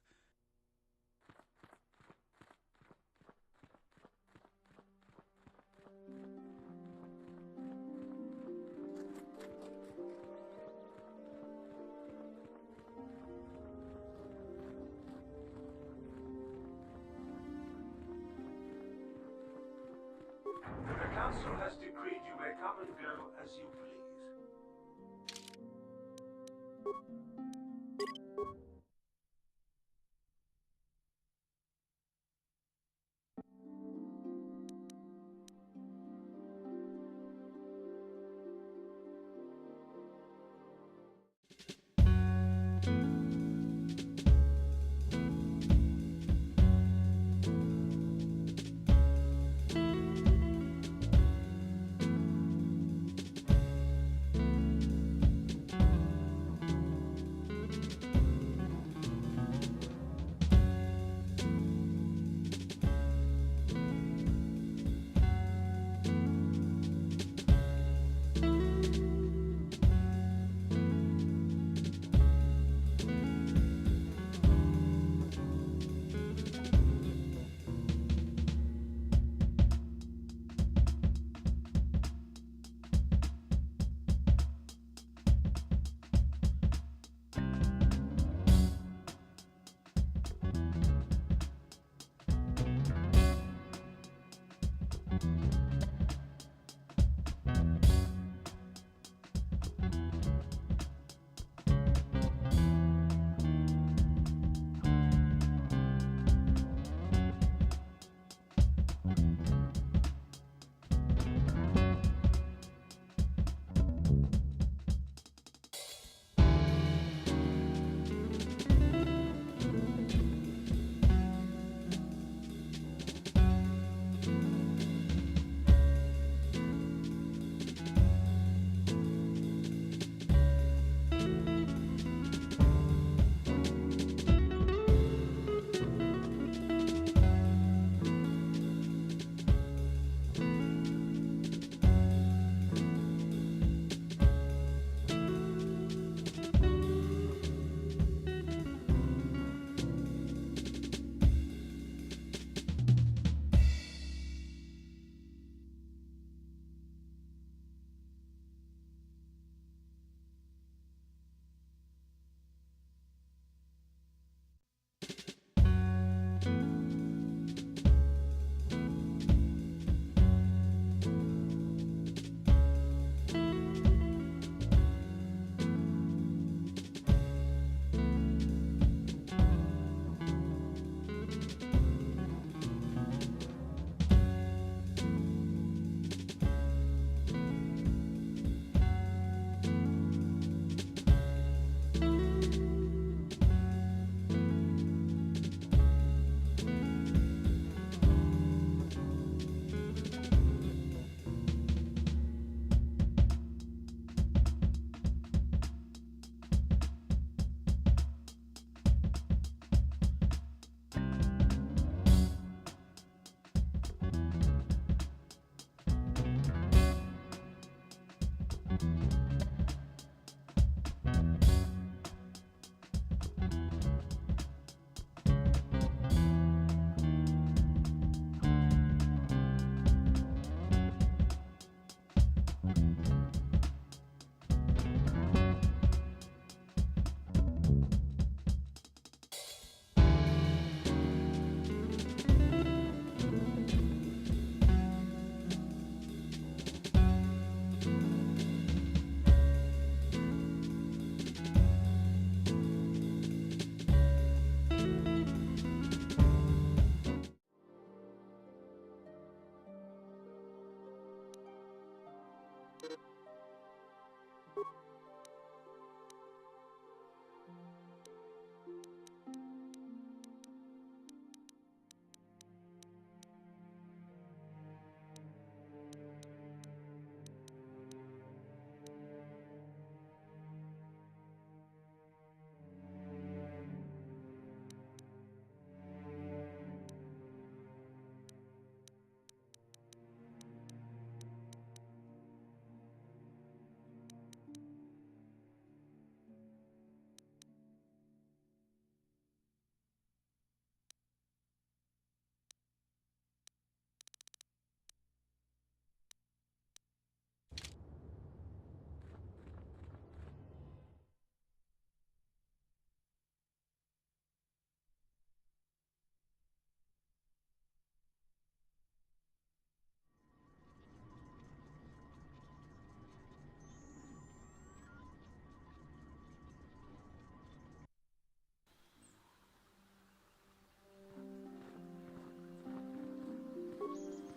The council has decreed you may come and go as you please.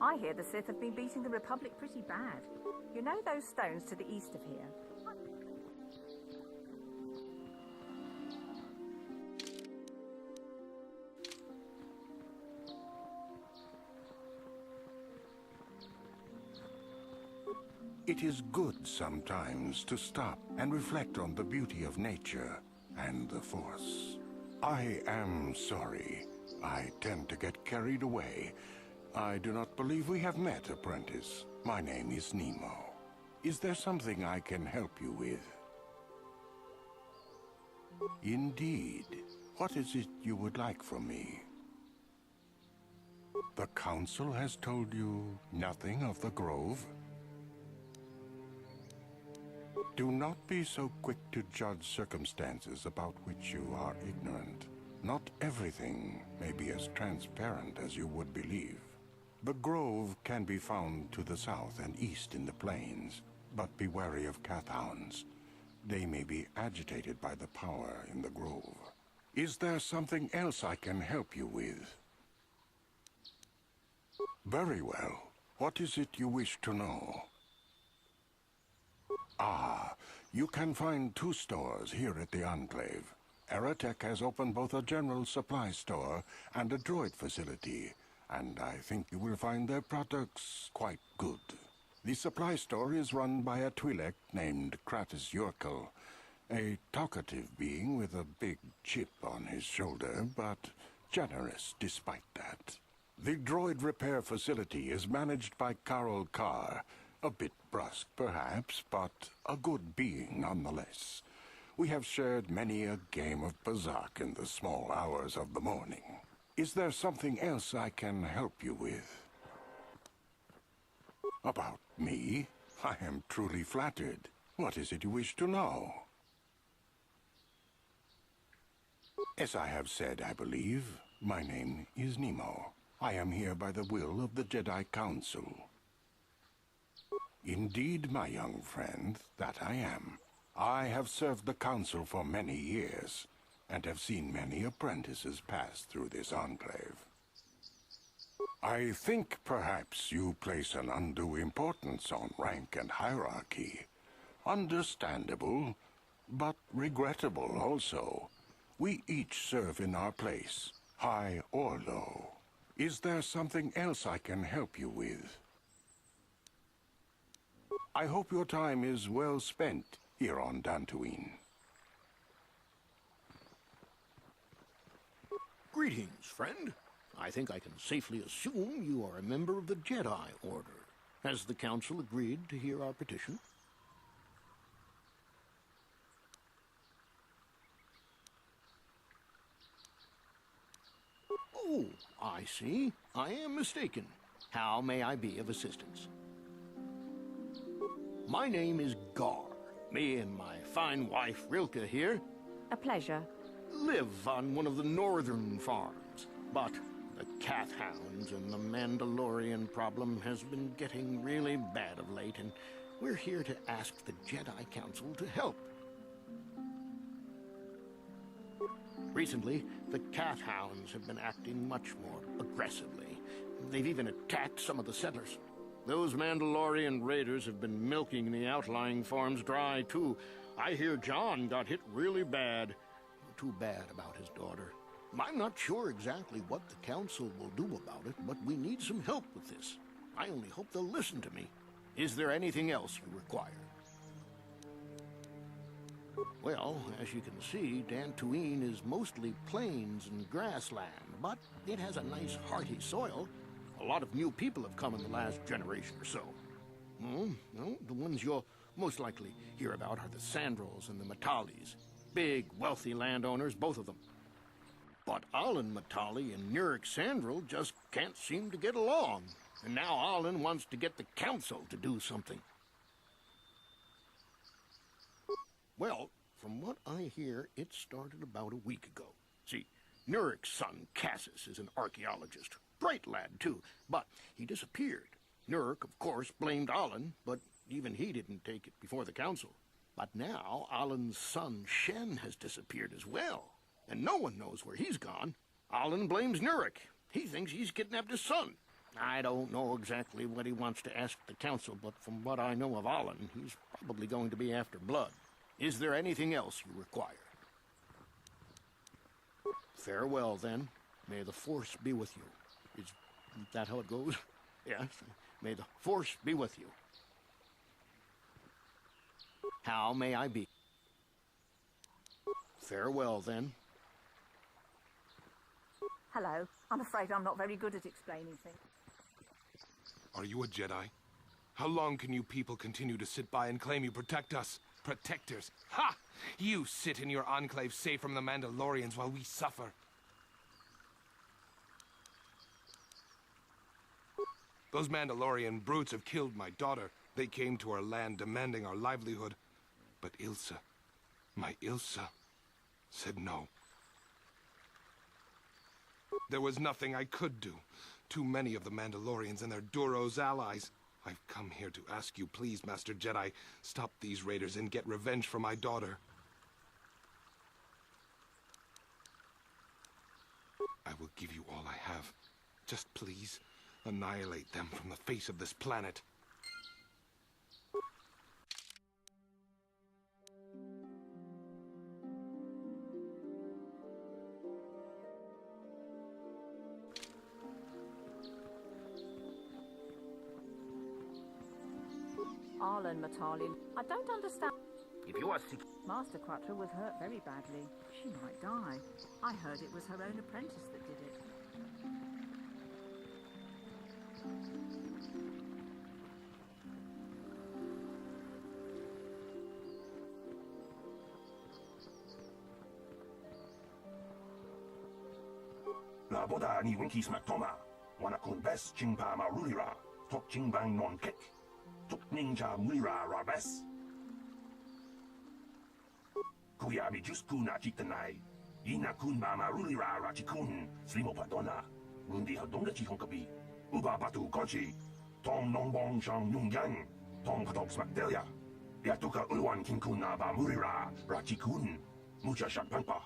I hear the Sith have been beating the Republic pretty bad. You know those stones to the east of here? It is good sometimes to stop and reflect on the beauty of nature and the Force. I am sorry. I tend to get carried away. I do not believe we have met, apprentice. My name is Nemo. Is there something I can help you with? Indeed. What is it you would like from me? The Council has told you nothing of the Grove? Do not be so quick to judge circumstances about which you are ignorant. Not everything may be as transparent as you would believe. The Grove can be found to the south and east in the plains, but be wary of Cathhounds. They may be agitated by the power in the Grove. Is there something else I can help you with? Very well. What is it you wish to know? Ah, you can find 2 stores here at the Enclave. Aerotech has opened both a general supply store and a droid facility, and I think you will find their products quite good. The supply store is run by a Twi'lek named Kratos Yorkel, a talkative being with a big chip on his shoulder, but generous despite that. The droid repair facility is managed by Carol Carr, a bit brusque, perhaps, but a good being nonetheless. We have shared many a game of Bazak in the small hours of the morning. Is there something else I can help you with? About me? I am truly flattered. What is it you wish to know? As I have said, I believe, my name is Nemo. I am here by the will of the Jedi Council. Indeed, my young friend, that I am. I have served the Council for many years, and have seen many apprentices pass through this enclave. I think perhaps you place an undue importance on rank and hierarchy. Understandable, but regrettable also. We each serve in our place, high or low. Is there something else I can help you with? I hope your time is well spent here on Dantooine. Greetings, friend. I think I can safely assume you are a member of the Jedi Order. Has the Council agreed to hear our petition? Oh, I see. I am mistaken. How may I be of assistance? My name is Gar. Me and my fine wife, Rilke, here. A pleasure. Live on one of the northern farms. But the Cathhounds and the Mandalorian problem has been getting really bad of late, and we're here to ask the Jedi Council to help. Recently, the Cathhounds have been acting much more aggressively. They've even attacked some of the settlers. Those Mandalorian raiders have been milking the outlying farms dry, too. I hear John got hit really bad. Too bad about his daughter. I'm not sure exactly what the Council will do about it, but we need some help with this. I only hope they'll listen to me. Is there anything else you require? Well, as you can see, Dantooine is mostly plains and grassland, but it has a nice, hearty soil. A lot of new people have come in the last generation or so. Well, the ones you'll most likely hear about are the Sandrels and the Matalis. Big, wealthy landowners, both of them. But Alan Matali and Nurik Sandrel just can't seem to get along. And now Alan wants to get the Council to do something. Well, from what I hear, it started about a week ago. See, Nurik's son, Cassis, is an archaeologist. Bright lad, too, but he disappeared. Nurik, of course, blamed Alan, but even he didn't take it before the Council. But now, Alan's son, Shen, has disappeared as well, and no one knows where he's gone. Alan blames Nurik. He thinks he's kidnapped his son. I don't know exactly what he wants to ask the council, but from what I know of Alan, he's probably going to be after blood. Is there anything else you require? Farewell, then. May the Force be with you. Is that how it goes? Yes. May the Force be with you. How may I be? Farewell, then. Hello. I'm afraid I'm not very good at explaining things. Are you a Jedi? How long can you people continue to sit by and claim you protect us? Protectors? Ha! You sit in your enclave safe from the Mandalorians while we suffer. Those Mandalorian brutes have killed my daughter. They came to our land demanding our livelihood. But Ilsa, my Ilsa, said no. There was nothing I could do. Too many of the Mandalorians and their Duros allies. I've come here to ask you, please, Master Jedi, stop these raiders and get revenge for my daughter. I will give you all I have. Just please, annihilate them from the face of this planet. Arlen Matalin. I don't understand. If you are sick... Master Quattro was hurt very badly. She might die. I heard it was her own apprentice that did it. Laboda ni winkis maktoma. Wana kun bes chingpa marulira. Tok chingbang non kek. Tok ninja mulira rabes. Kuya mi just kuna chitanai. Ina kun ma marulira rachikun. Slimo padona. Mundi hadonga chihonkabi. Uba batu konchi. Tong nongbong shang nungyang. Tong patok smakdelia. Yatuka ulwan kinkuna ba murira rachikun. Mucha shakpangpa.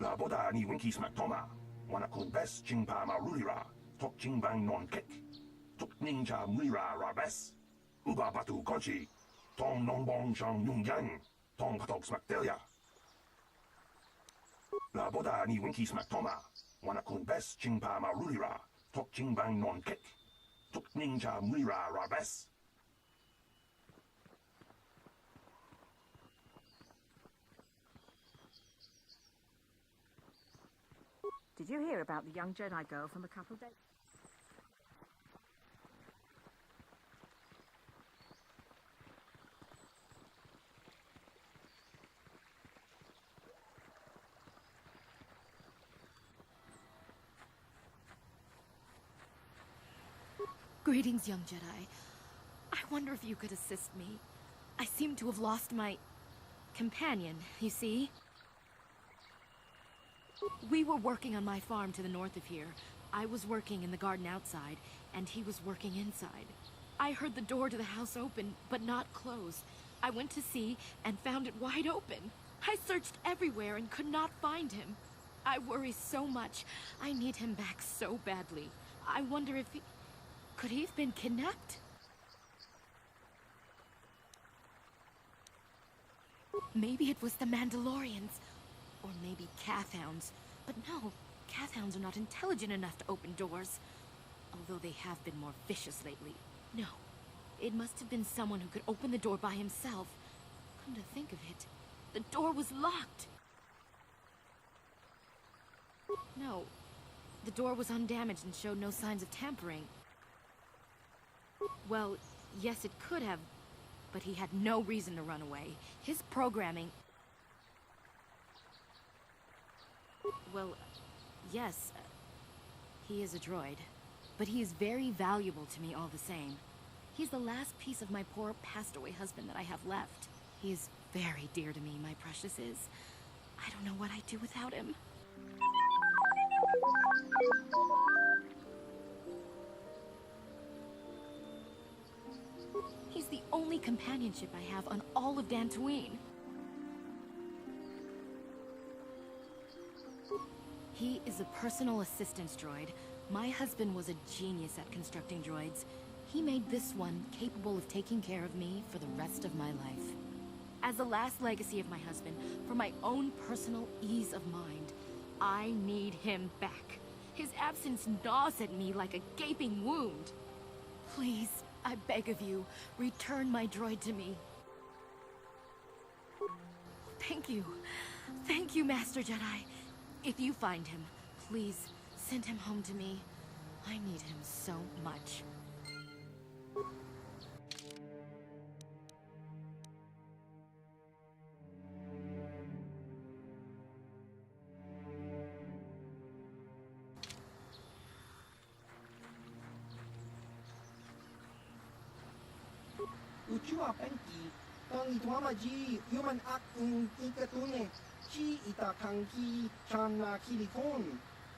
Laboda ni winkis maktoma. Wana kun bes chingpa marulira. Tok chingbang non kek. Tok ninja mulira rabes. Uba batu konchi. Tong nongbong shang nungyang. Tong patok smakdelia. Laboda ni winkis maktoma. Wana kun bes chingpa marulira. Tok chingbang non kek. Tok ninja mulira rabes. Did you hear about the young Jedi girl from a couple of days? Greetings, young Jedi. I wonder if you could assist me. I seem to have lost my companion, you see? We were working on my farm to the north of here. I was working in the garden outside, and he was working inside. I heard the door to the house open, but not close. I went to see and found it wide open. I searched everywhere and could not find him. I worry so much. I need him back so badly. I wonder if he... Could he have been kidnapped? Maybe it was the Mandalorians. Or maybe Cathhounds. But no, Cathhounds are not intelligent enough to open doors. Although they have been more vicious lately. No, it must have been someone who could open the door by himself. Come to think of it, the door was locked. No, the door was undamaged and showed no signs of tampering. Well, yes, it could have, but he had no reason to run away. His programming... Well, yes, he is a droid, but he is very valuable to me all the same. He's the last piece of my poor passed-away husband that I have left. He is very dear to me, my precious is. I don't know what I'd do without him. He's the only companionship I have on all of Dantooine. He is a personal assistance droid. My husband was a genius at constructing droids. He made this one capable of taking care of me for the rest of my life. As the last legacy of my husband, for my own personal ease of mind, I need him back. His absence gnaws at me like a gaping wound. Please, I beg of you, return my droid to me. Thank you. Thank you, Master Jedi. If you find him, please send him home to me. I need him so much. Uchua penki, tang itwamaji, human act in ikatune, chi itakanki, chana kilikon,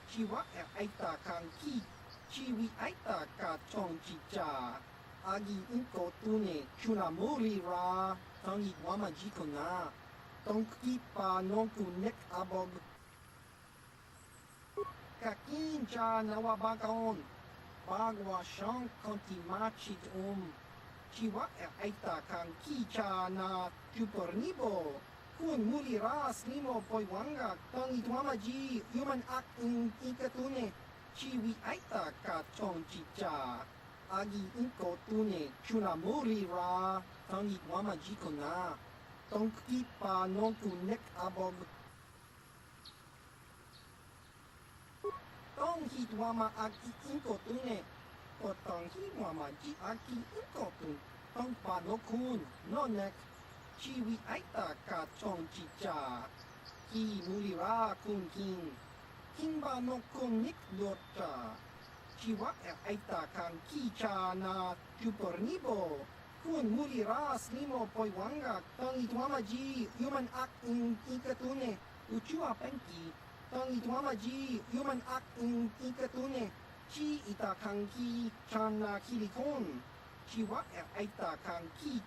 chiwa aita kanki, chiwi aita ka chong chicha, agi inkotune, chunamuri ra, tang itwamaji kona, tong kipa nonku nek abog. Kakincha nawabakaon, bagwa shang kontimachit Chiwa aita kan kicha na chupornibo. Kun muli ras nimo poiwanga tang itwamaji human act in ikatune. Chiwi aita ka chong chicha. Agi inko tune chunamuri ra tang itwamaji kona. Tong kipa nonku nek abog. Tong hitwama agi inko tune. Potong hiwama ji aki inkotun, tong panokun, nonek, chiwi aita ka chong chicha, ki mulira kun king banokun nik lota, chiwa aita kan kicha na chupornibo, kun muliras nimo poiwanga, tong itwamaji human act in ikatune, uchua penki, tong itwamaji human act in ikatune, chi itakanki chana kilikon, chiwa aita kanki.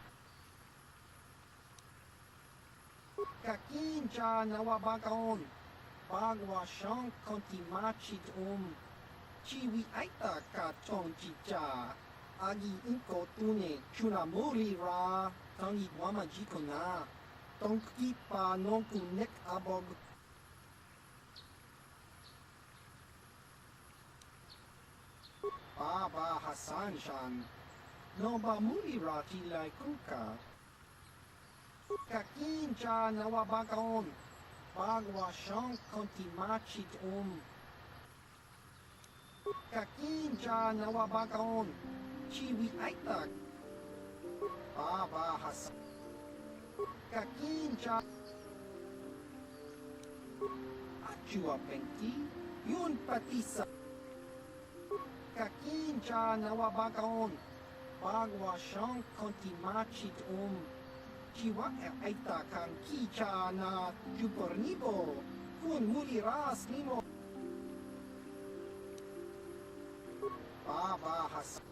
Kakincha nawabakaon, bagwa shang kontimachit chiwi aita ka chong chicha, agi inko tune chunamuri ra, tang itwamaji kona, tong kipa nonku nek abog. Baba Hassan Shan, no ba muli rati lai kuka. Kakincha nawabakaon, bagwa shang kontimachit Kakincha nawabakaon, chiwi aita. Baba Hassan. Kakincha. Achua pengti, yun patisa. Kakincha nawabakaon, bagwa shang kontimachit chiwa aita kan kicha na chupornibo, kun muliras nimo. Baba Hassan.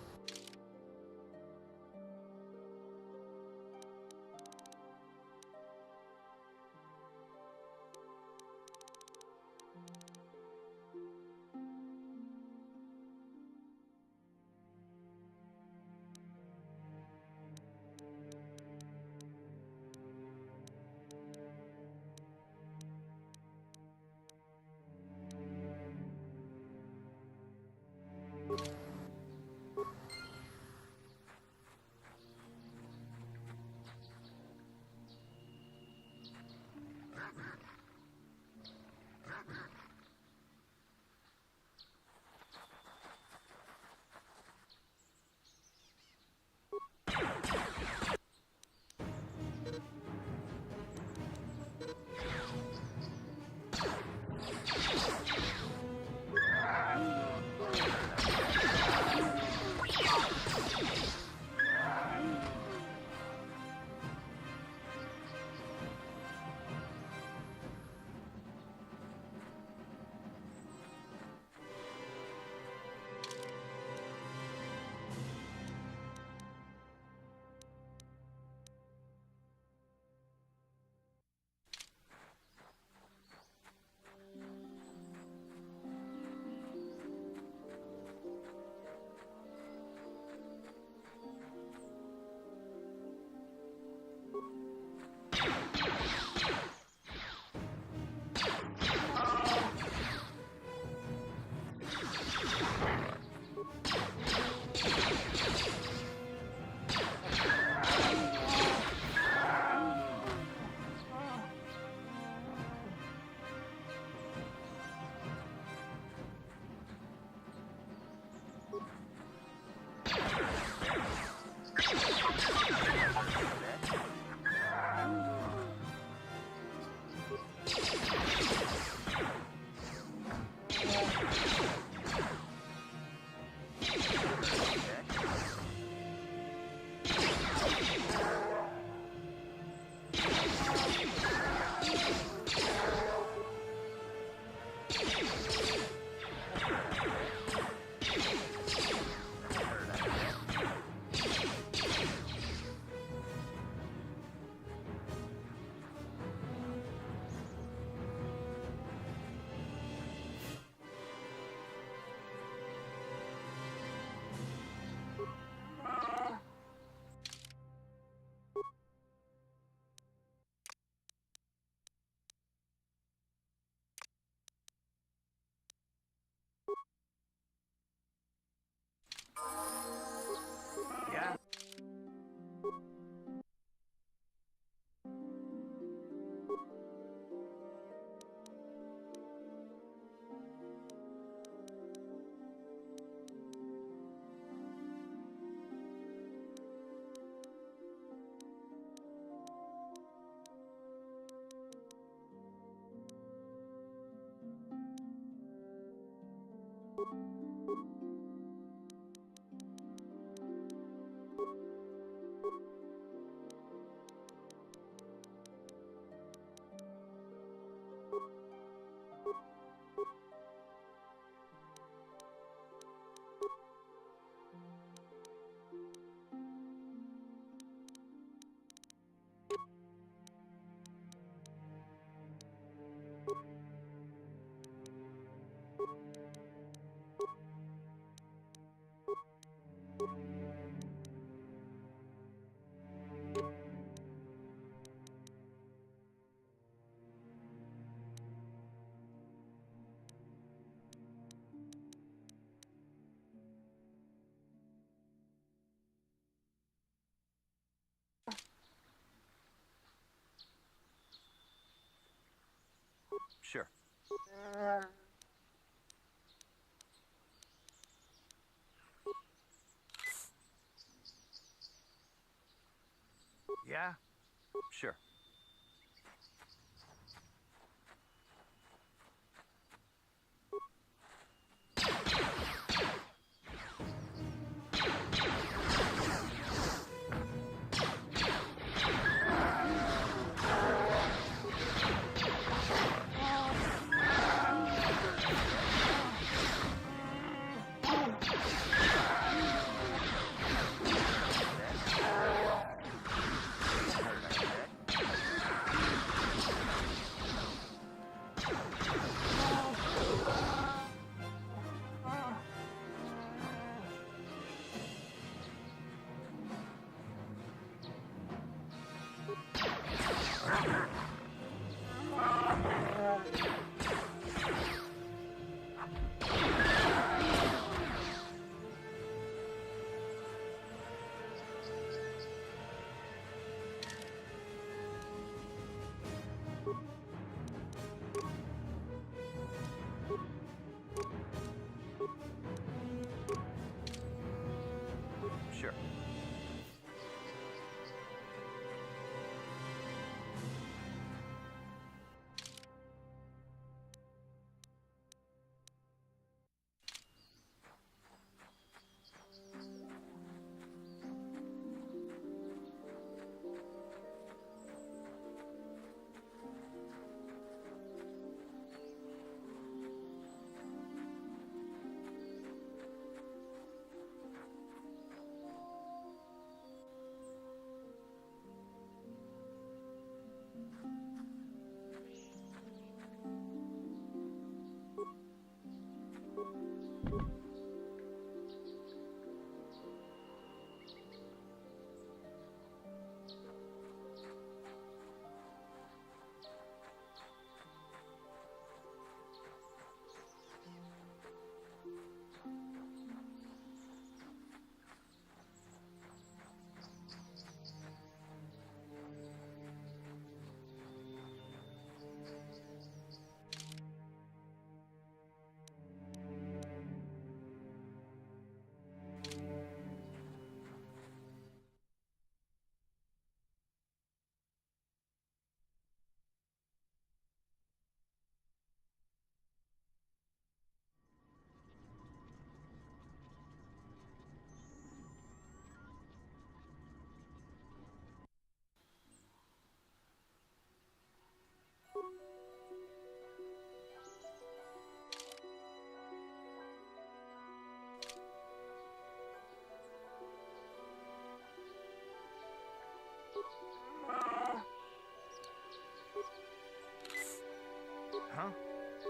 Yeah? Sure. Yeah? Sure. Sure.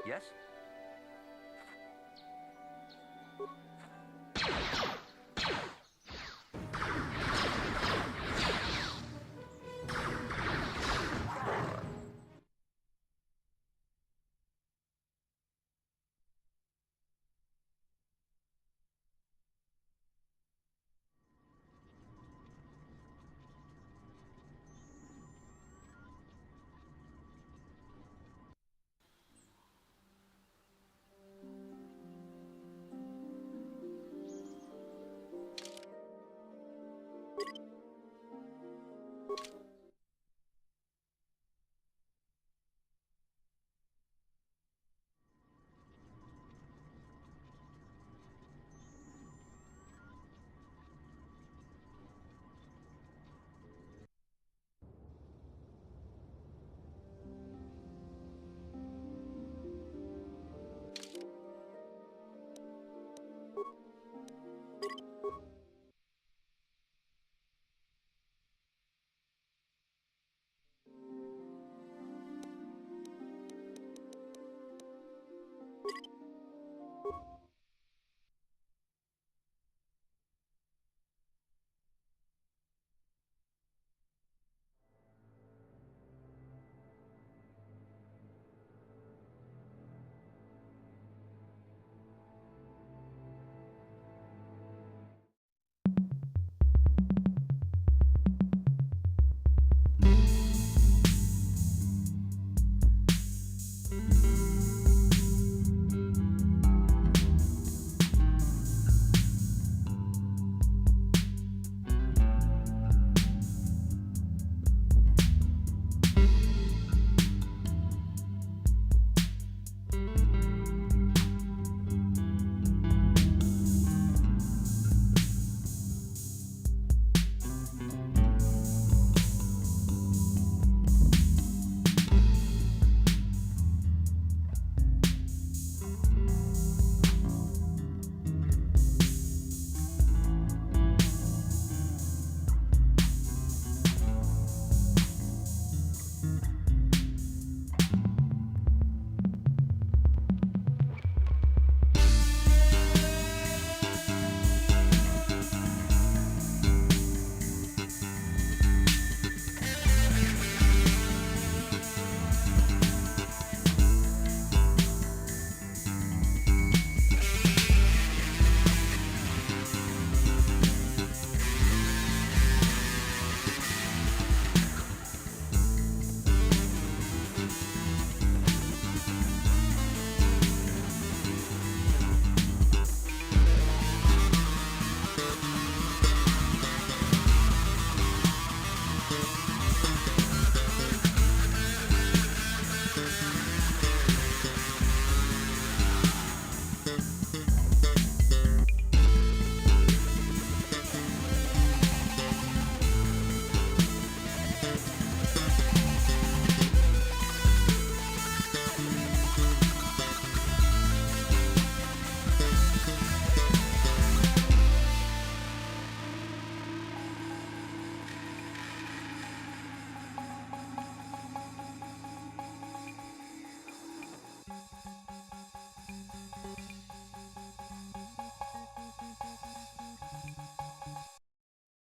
Yes?